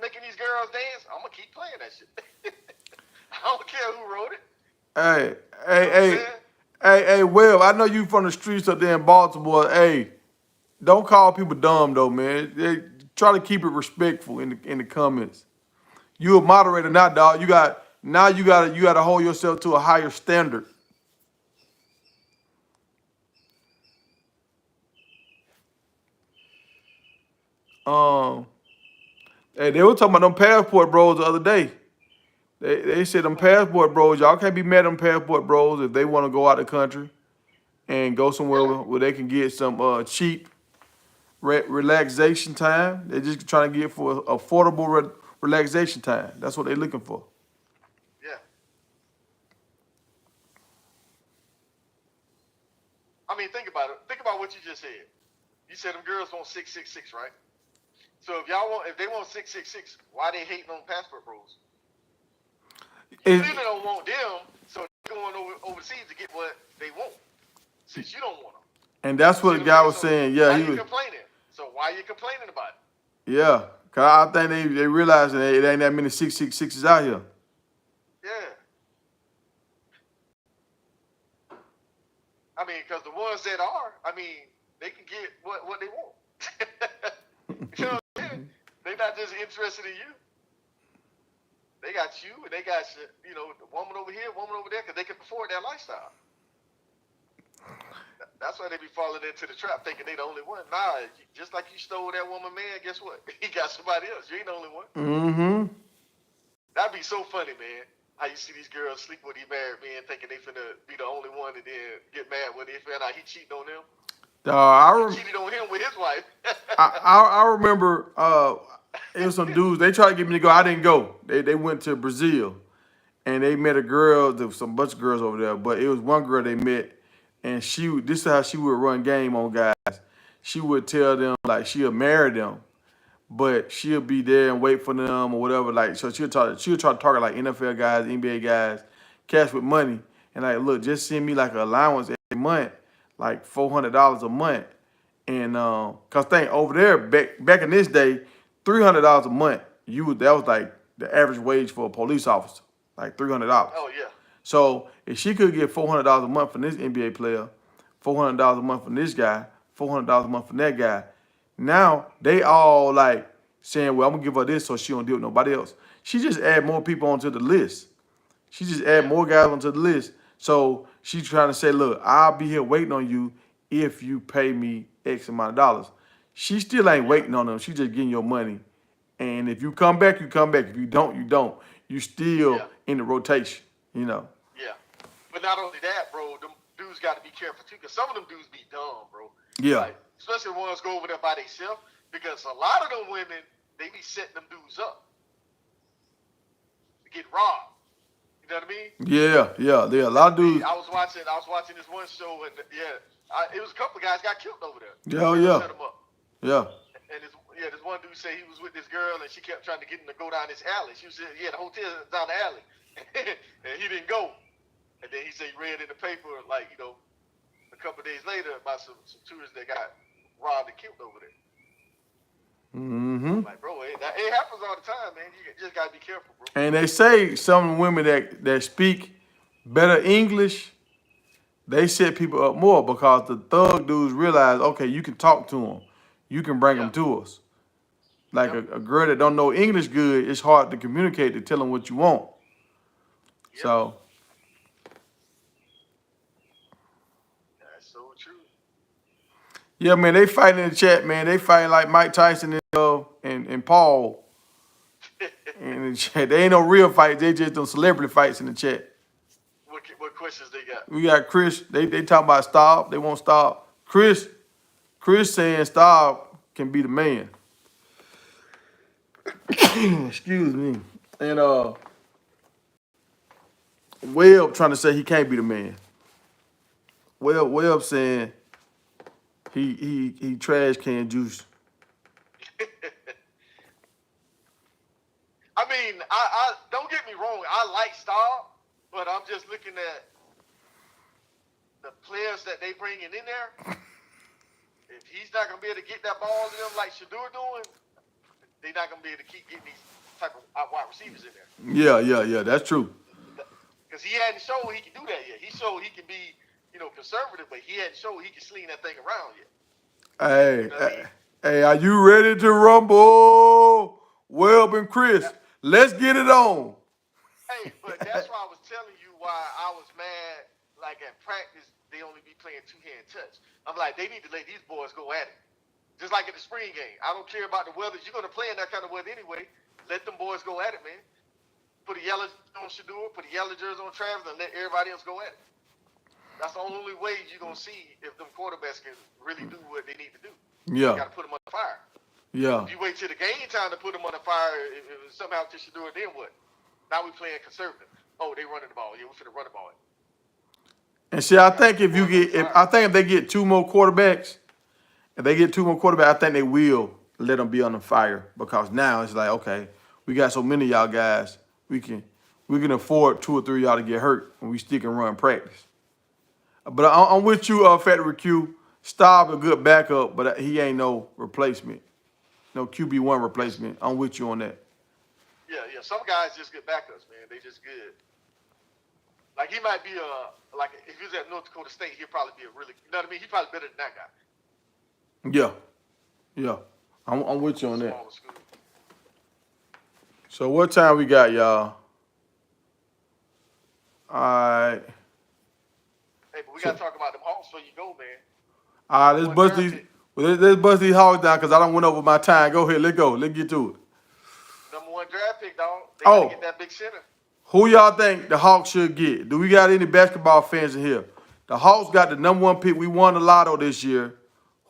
making these girls dance, I'm going to keep playing that shit. I don't care who wrote it. Hey, Webb, I know you from the streets up there in Baltimore. Hey, don't call people dumb though, man. Try to keep it respectful in the comments. You a moderator now, dog. You got to hold yourself to a higher standard. Hey, they were talking about them passport bros the other day. They said them passport bros, y'all can't be mad at them passport bros if they want to go out the country and go somewhere where they can get some cheap relaxation time. They're just trying to get for affordable relaxation time. That's what they're looking for. Yeah. I mean, think about it. Think about what you just said. You said them girls want 666, right? So if they want 666, why they hating on passport bros? You really don't want them, so they're going overseas to get what they want, since you don't want them. And that's what the guy was saying. Yeah, why you complaining? So why are you complaining about it? Yeah, cause I think they realize that it ain't that many 666s out here. Yeah. I mean, because the ones that are, I mean, they can get what they want. You know what I'm saying? They're not just interested in you. They got you, and they got, you know, the woman over here, woman over there, because they can afford that lifestyle. That's why they be falling into the trap, thinking they the only one. Nah, just like you stole that woman, man, guess what? He got somebody else. You ain't the only one. Mm-hmm. That'd be so funny, man. How you see these girls sleep with these married men, thinking they finna be the only one, and then get mad when they found out he cheating on them. He cheated on him with his wife. I remember it was some dudes. They tried to get me to go. I didn't go. They went to Brazil and they met a girl. There was some bunch of girls over there, but it was one girl they met, and this is how she would run game on guys. She would tell them like she'll marry them, but she'll be there and wait for them or whatever. Like so, she'll try to target like NFL guys, NBA guys, cash with money, and like look, just send me like an allowance every month, like $400 a month, and cause think over there back in this day, $300 a month, that was like the average wage for a police officer, like $300. Oh yeah, So if she could get $400 a month from this NBA player, $400 a month from this guy, $400 a month from that guy, now they all like saying, "Well, I'm gonna give her this so she don't deal with nobody else." She just add more people onto the list. She just add yeah, more guys onto the list. So she's trying to say, "Look, I'll be here waiting on you if you pay me X amount of dollars." She still ain't yeah, waiting on them. She just getting your money. And if you come back, you come back. If you don't, you don't. You still yeah, in the rotation. You know. yeah. But not only that, bro, them dudes got to be careful too, because some of them dudes be dumb, bro. Yeah. Like, especially the ones go over there by themselves, because a lot of them women, they be setting them dudes up to get robbed. You know what I mean? Yeah. There are a lot of dudes. I was watching this one show, and yeah, it was a couple of guys got killed over there. Yeah, They yeah. set them up. Yeah. And this one dude said he was with this girl, and she kept trying to get him to go down this alley. She was the hotel down the alley, and he didn't go. And then he said he read in the paper, like, a couple of days later about some tourists that got robbed and killed over there. Mm-hmm. Like, bro, it happens all the time, man. You just gotta be careful, bro. And they say some women that speak better English, they set people up more because the thug dudes realize, okay, you can talk to them, you can bring them Yeah. to us. Like Yep. a girl that don't know English good, it's hard to communicate to tell them what you want. Yep. So That's so true. yeah, man, they fighting in the chat, man. They fighting like Mike Tyson and Paul. In the chat. They ain't no real fights. They just them celebrity fights in the chat. What questions they got? We got Chris. They talking about stop. They won't stop. Chris saying stop can be the man. Excuse me. And Webb trying to say he can't be the man. Webb saying he trash can juice. I mean, I don't get me wrong. I like Star, but I'm just looking at the players that they bringing in there. If he's not gonna be able to get that ball to them like Shador doing, they're not gonna be able to keep getting these type of wide receivers in there. Yeah. That's true. Because he hadn't shown he can do that yet. He showed he can be, conservative, but he hadn't shown he can sling that thing around yet. Hey, You know what I mean? hey, are you ready to rumble? Webb and Chris, let's get it on. Hey, but that's why I was telling you why I was mad. Like at practice, they only be playing two-hand touch. I'm like, they need to let these boys go at it. Just like in the spring game. I don't care about the weather. You're going to play in that kind of weather anyway. Let them boys go at it, man. Put a yellow on Shador, put a yellow jersey on Travis, and let everybody else go at it. That's the only way you're going to see if them quarterbacks can really do what they need to do. You Yeah, got to put them on the fire. yeah. If you wait till the game time to put them on the fire, if somehow to Shador, then what? Now we playing conservative. Oh, they running the ball. Yeah, we finna run the ball. And see, I think if they get two more quarterbacks, I think they will let them be on the fire because now it's like, okay, we got so many of y'all guys, we can afford 2 or 3 of y'all to get hurt and we still can run practice. But I'm with you, Factory Q. Staub a good backup, but he ain't no replacement, no QB1 replacement. I'm with you on that. Yeah. Some guys just get backups, man. They just good. Like he might be like if he was at North Dakota State, he'd probably be a really, you know what I mean? He's probably better than that guy. Yeah. I'm with you on that. Smaller school. So what time we got, y'all? All right. Hey, but we gotta talk about them Hawks before you go, man. All right, let's bust these hogs down because I don't went over my time. Go ahead, let's go. Let's get to it. Number 1 draft pick, dog. They gotta get that big center. Who y'all think the Hawks should get? Do we got any basketball fans in here? The Hawks got the number 1 pick. We won the lotto this year.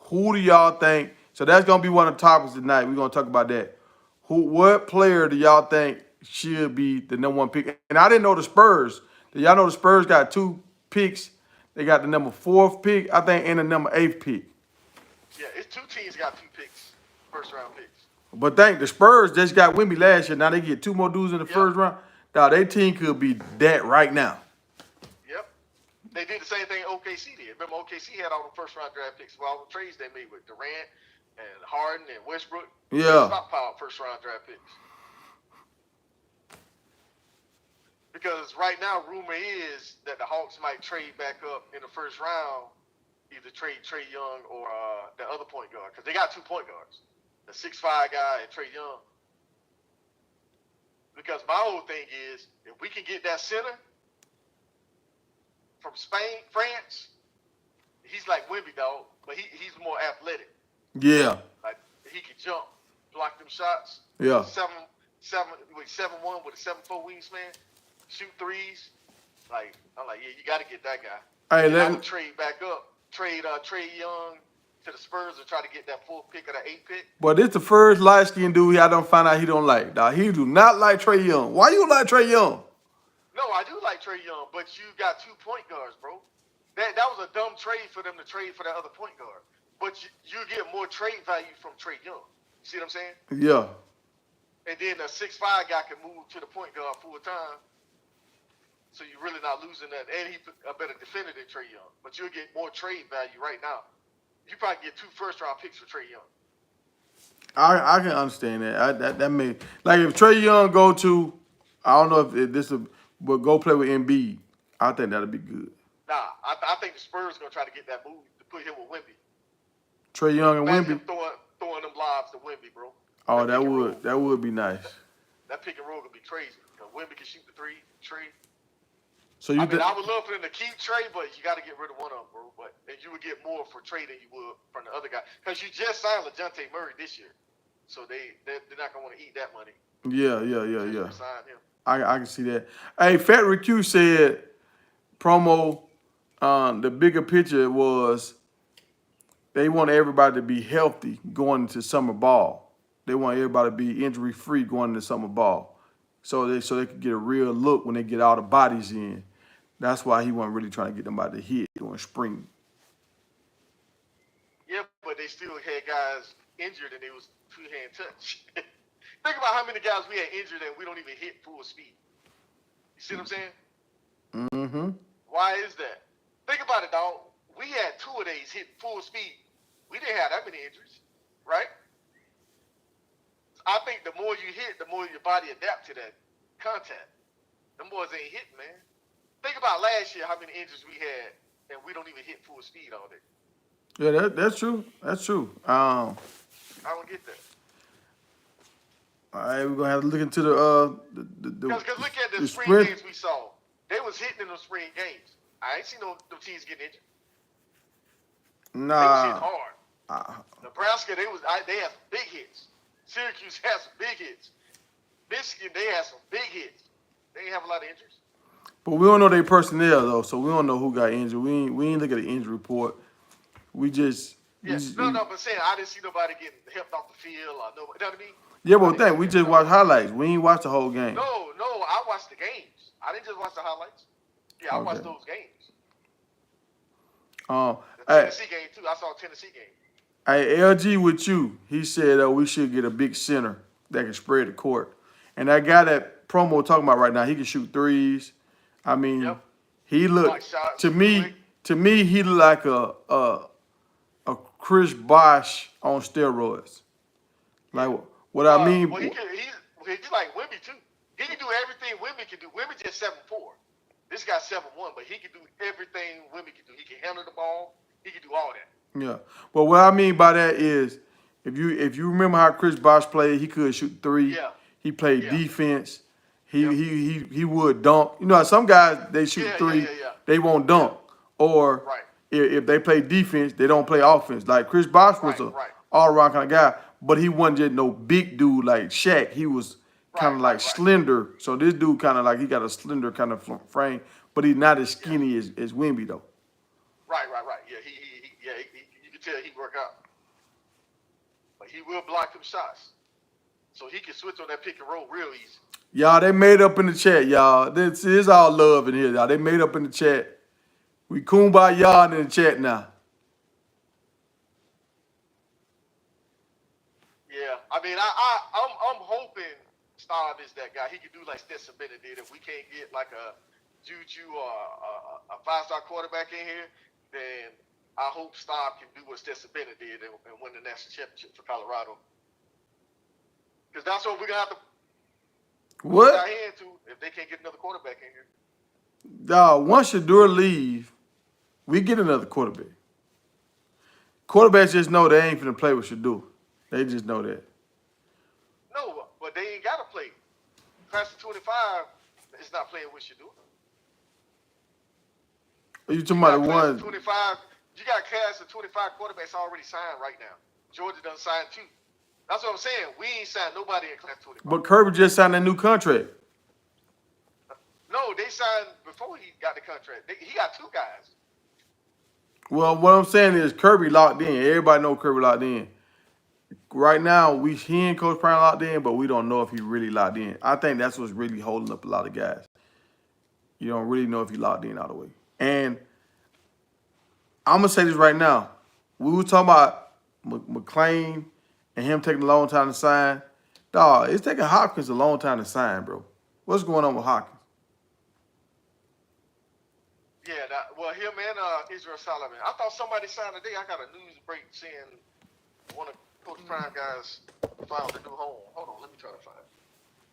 Who do y'all think So that's gonna be one of the topics tonight. We're gonna talk about that. What player do y'all think should be the #1 pick? And I didn't know the Spurs. Do y'all know the Spurs got 2 picks? They got the #4 pick, I think, and the #8 pick. Yeah, it's 2 teams got 2 picks, first round picks. But think the Spurs just got Wemby last year. Now they get 2 more dudes in the Yep. first round. Now their team could be that right now. Yep. They did the same thing OKC did. Remember, OKC had all the first round draft picks for all the trades they made with Durant and Harden and Westbrook. Yeah. Stockpiled first round draft picks. Because right now, rumor is that the Hawks might trade back up in the first round, either trade Trae Young or the other point guard. Because they got 2 point guards, the 6'5" guy and Trae Young. Because my whole thing is, if we can get that center from Spain, France, he's like Wemby, dog, but he's more athletic. Yeah. Like he can jump, block them shots. Yeah. 7'1" with a 7'4" wingspan, shoot threes. Like I'm like, yeah, you got to get that guy. Hey, and I would trade back up, trade Trae Young to the Spurs and try to get that 4th pick or the 8th pick. But it's the first light skinned dude I don't find out he don't like. Dog. He do not like Trae Young. Why you like Trae Young? No, I do like Trae Young, but you got 2 point guards, bro. That was a dumb trade for them to trade for that other point guard. But you get more trade value from Trae Young. You see what I'm saying? Yeah. And then a 6'5" guy can move to the point guard full time. So you're really not losing that. And he's a better defender than Trae Young. But you'll get more trade value right now. You probably get 2 first round picks for Trae Young. I can understand that. That may like if Trae Young go to, I don't know if this will go play with Embiid. I think that'll be good. Nah, I think the Spurs are gonna try to get that move to put him with Wemby. Trae Young and Imagine Wemby. him throwing them lobs to Wemby, bro. Oh, that would be nice. That pick and roll could be crazy. Because Wemby can shoot the 3, Trae. So I would love for them to keep Trae, but you got to get rid of one of them, bro. And you would get more for Trae than you would from the other guy. Because you just signed LaJohntay Murray this year. So they're not going to want to eat that money. Yeah. Sign him. I can see that. Hey, Fat Rick said promo, the bigger picture was they want everybody to be healthy going into summer ball. They want everybody to be injury free going into summer ball. So they could get a real look when they get all the bodies in. That's why he wasn't really trying to get them out to hit during spring. Yeah, but they still had guys injured and it was 2-hand touch. Think about how many guys we had injured and we don't even hit full speed. You see what I'm saying? Mm-hmm. Why is that? Think about it, dog. We had 2 of these hit full speed. We didn't have that many injuries, right? I think the more you hit, the more your body adapt to that contact. Them boys ain't hitting, man. Think about last year how many injuries we had, and we don't even hit full speed all day. Yeah, that's true. That's true. I don't get that. All right, we're gonna have to look into the Because look at the spring games we saw. They was hitting in those spring games. I ain't seen no teams getting injured. Nah. They was hitting hard. Nebraska, they had some big hits. Syracuse had some big hits. Michigan, they had some big hits. They didn't have a lot of injuries. But we don't know their personnel though, so we don't know who got injured. We ain't look at the injury report. We just but saying I didn't see nobody getting helped off the field or nobody. You know what I mean? Yeah, but we just watched highlights. We ain't watched the whole game. No, I watched the games. I didn't just watch the highlights. Yeah, I watched those games. The Tennessee game too. I saw a Tennessee game. Hey, LG with you. He said we should get a big center that can spread the court. And that guy that promo talking about right now, he can shoot threes. I mean, he looked to me he looked like a Chris Bosh on steroids. Like what I mean. Well, he's like Wemby too. He can do everything Wemby can do. Wemby just 7'4". This guy's 7'1", but he can do everything Wemby can do. He can handle the ball. He can do all that. Yeah. Well, what I mean by that is, if you remember how Chris Bosh played, he could shoot 3. Yeah. He played defense. He would dunk. You know, some guys they shoot 3, they won't dunk. Or if they play defense, they don't play offense. Like Chris Bosh was a all-around kind of guy, but he wasn't just no big dude like Shaq. He was kind of like slender. So this dude kind of like he got a slender kind of frame, but he's not as skinny as Wemby though. Right. Yeah, you can tell he work out. but he will block them shots. So he can switch on that pick and roll real easy. Y'all, they made up in the chat, y'all. This is all love in here, y'all. They made up in the chat. We kumbaya in the chat now. Yeah, I mean, I'm hoping Staub is that guy. He can do like Stetson Bennett did. If we can't get like a Juju or a 5-star quarterback in here, then I hope Staub can do what Stetson Bennett did and win the national championship for Colorado. Because that's what we're gonna have to put our hand to if they can't get another quarterback in here. Dog, once Shador leave, we get another quarterback. Quarterbacks just know they ain't finna play with Shador. They just know that. No, but they ain't gotta play. Class of 25 is not playing with Shador. You talking about the one? 25. You got class of 25 quarterbacks already signed right now. Georgia done signed 2. That's what I'm saying. We ain't signed nobody in class 25. But Kirby just signed a new contract. No, they signed before he got the contract. He got 2 guys. Well, what I'm saying is Kirby locked in. Everybody know Kirby locked in. Right now, he and Coach Prime locked in, but we don't know if he really locked in. I think that's what's really holding up a lot of guys. You don't really know if he locked in all the way. And I'm gonna say this right now. We were talking about McLean and him taking a long time to sign. Dog, it's taking Hopkins a long time to sign, bro. What's going on with Hopkins? Yeah, well, him and Israel Solomon. I thought somebody signed today. I got a news break saying one of Coach Prime guys found a new home. Hold on, let me try to find it.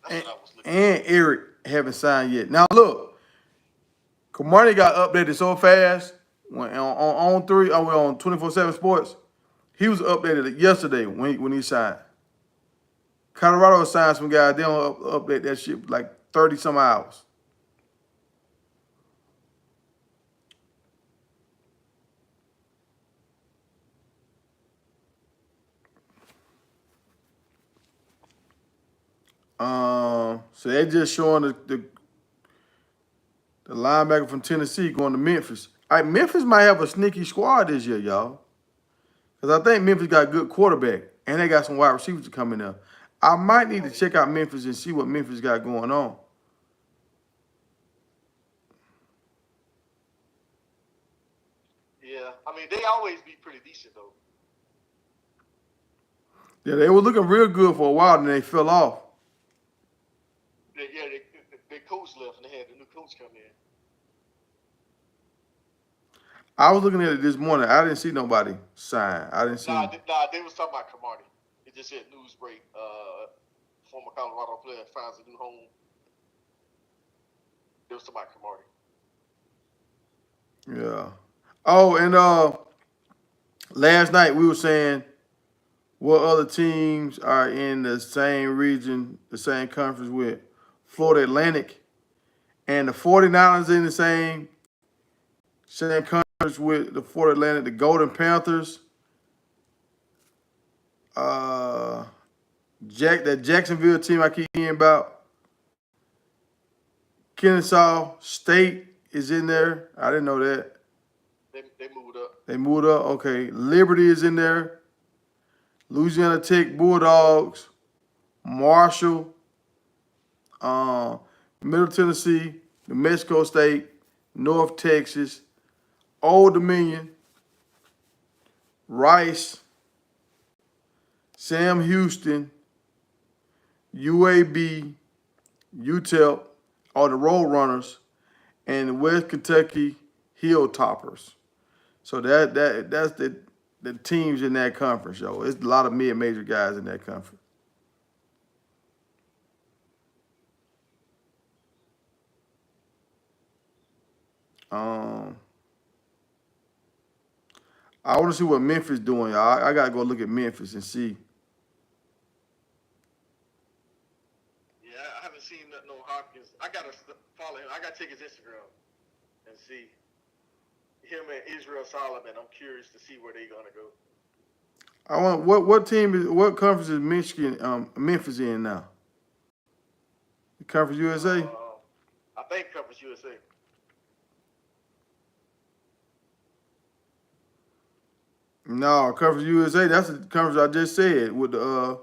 That's what I was looking for. And Eric haven't signed yet. Now look, Kamani got updated so fast when on 24/7 Sports. He was updated yesterday when he signed. Colorado signed some guys. They don't update that shit like 30 some hours. So they're just showing the linebacker from Tennessee going to Memphis. All right, Memphis might have a sneaky squad this year, y'all. Because I think Memphis got a good quarterback, and they got some wide receivers to come in there. I might need to check out Memphis and see what Memphis got going on. Yeah, I mean, they always be pretty decent, though. Yeah, they were looking real good for a while, and they fell off. Yeah, the coach left, and they had the new coach come in. I was looking at it this morning. I didn't see nobody sign. I didn't see. Nah, they was talking about Kamani. It just said news break. Former Colorado player finds a new home. They was talking about Kamani. Yeah. Oh, and last night we were saying what other teams are in the same region, the same conference with Florida Atlantic, and the 49ers in the same conference with the Florida Atlantic, the Golden Panthers, that Jacksonville team I keep hearing about. Kennesaw State is in there. I didn't know that. They moved up. They moved up. Okay. Liberty is in there. Louisiana Tech Bulldogs, Marshall, Middle Tennessee, New Mexico State, North Texas, Old Dominion, Rice, Sam Houston, UAB, UTEP, are the Roadrunners, and the West Kentucky Hilltoppers. So that's the teams in that conference, yo. It's a lot of mid-major guys in that conference. I want to see what Memphis doing, y'all. I got to go look at Memphis and see. Yeah, I haven't seen nothing on Hopkins. I got to follow him. I got to take his Instagram and see him and Israel Solomon. I'm curious to see where they're going to go. I want what conference is Memphis in now? The Conference USA? I think Conference USA. No, Conference USA. That's the conference I just said with the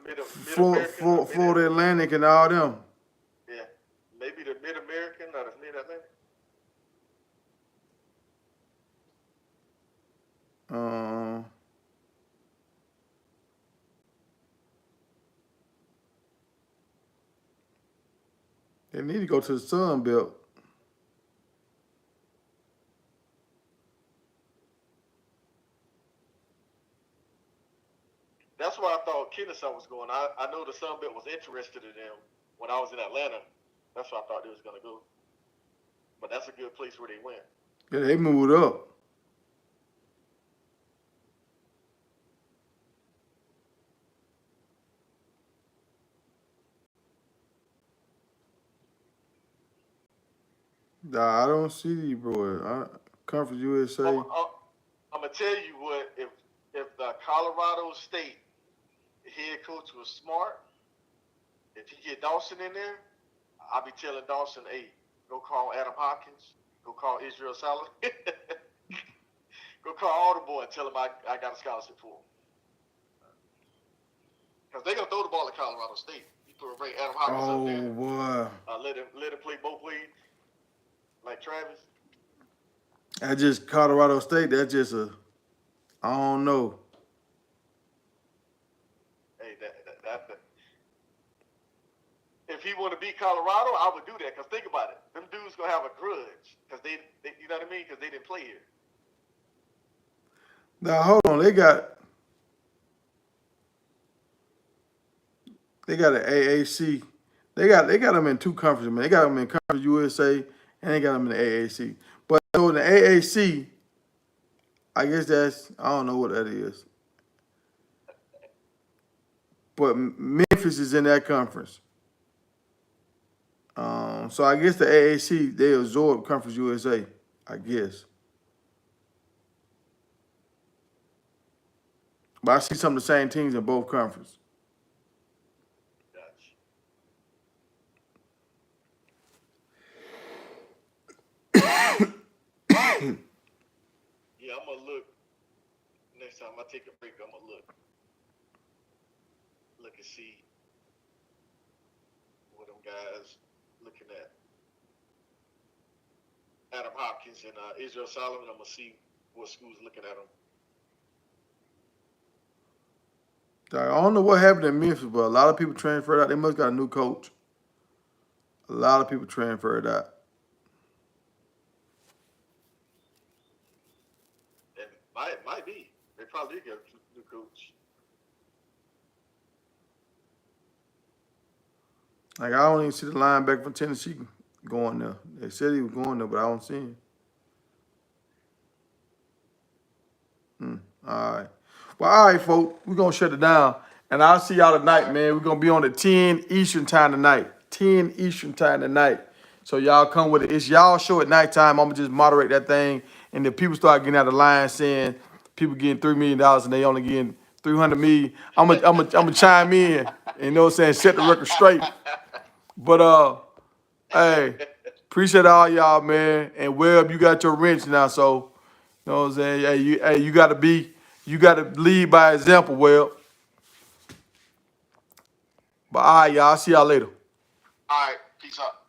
Mid American or Florida Atlantic and all them. yeah, maybe the Mid American or the Mid Atlantic. Uh, they need to go to the Sun Belt. That's where I thought Kennesaw was going. I know the Sun Belt was interested in them when I was in Atlanta. That's where I thought they was gonna go. But that's a good place where they went. Yeah, they moved up. Nah, I don't see these boys. Conference USA. I'm gonna tell you what. If the Colorado State head coach was smart, if he get Dawson in there, I'll be telling Dawson, hey, go call Adam Hopkins, go call Israel Salah, go call all the boys and tell them I got a scholarship for him. Because they're going to throw the ball at Colorado State. You bring Adam Hopkins up there. Boy. Let him play both ways, like Travis. That's just Colorado State. That's just I don't know. Hey, if he want to beat Colorado, I would do that. Because think about it. Them dudes going to have a grudge. Because they, you know what I mean? Because they didn't play here. Now, hold on. They got an AAC. They got them in two conferences, man. They got them in Conference USA and they got them in the AAC. But so in the AAC, I guess I don't know what that is. But Memphis is in that conference. So I guess the AAC, they absorb Conference USA, I guess. But I see some of the same teams in both conferences. Yeah, I'm going to look. Next time I take a break, I'm going to look. Look and see what them guys looking at. Adam Hopkins and Israel Solomon. I'm going to see what school's looking at them. I don't know what happened in Memphis, but a lot of people transferred out. They must got a new coach. A lot of people transferred out. And it might be. They probably did get a new coach. Like, I don't even see the linebacker from Tennessee going there. They said he was going there, but I don't see him. All right. Well, all right, folks. We're going to shut it down. And I'll see y'all tonight, man. We're going to be on at 10 Eastern time tonight. 10 Eastern time tonight. So y'all come with it. It's y'all show at nighttime. I'm going to just moderate that thing. And if people start getting out of line saying people getting $3 million and they only getting $300 million, I'm gonna chime in. And you know what I'm saying? Set the record straight. But, hey, appreciate all y'all, man. And Webb, you got your wrench now, so you know what I'm saying? You gotta lead by example, Webb. But all right, y'all. I'll see y'all later. All right. Peace out.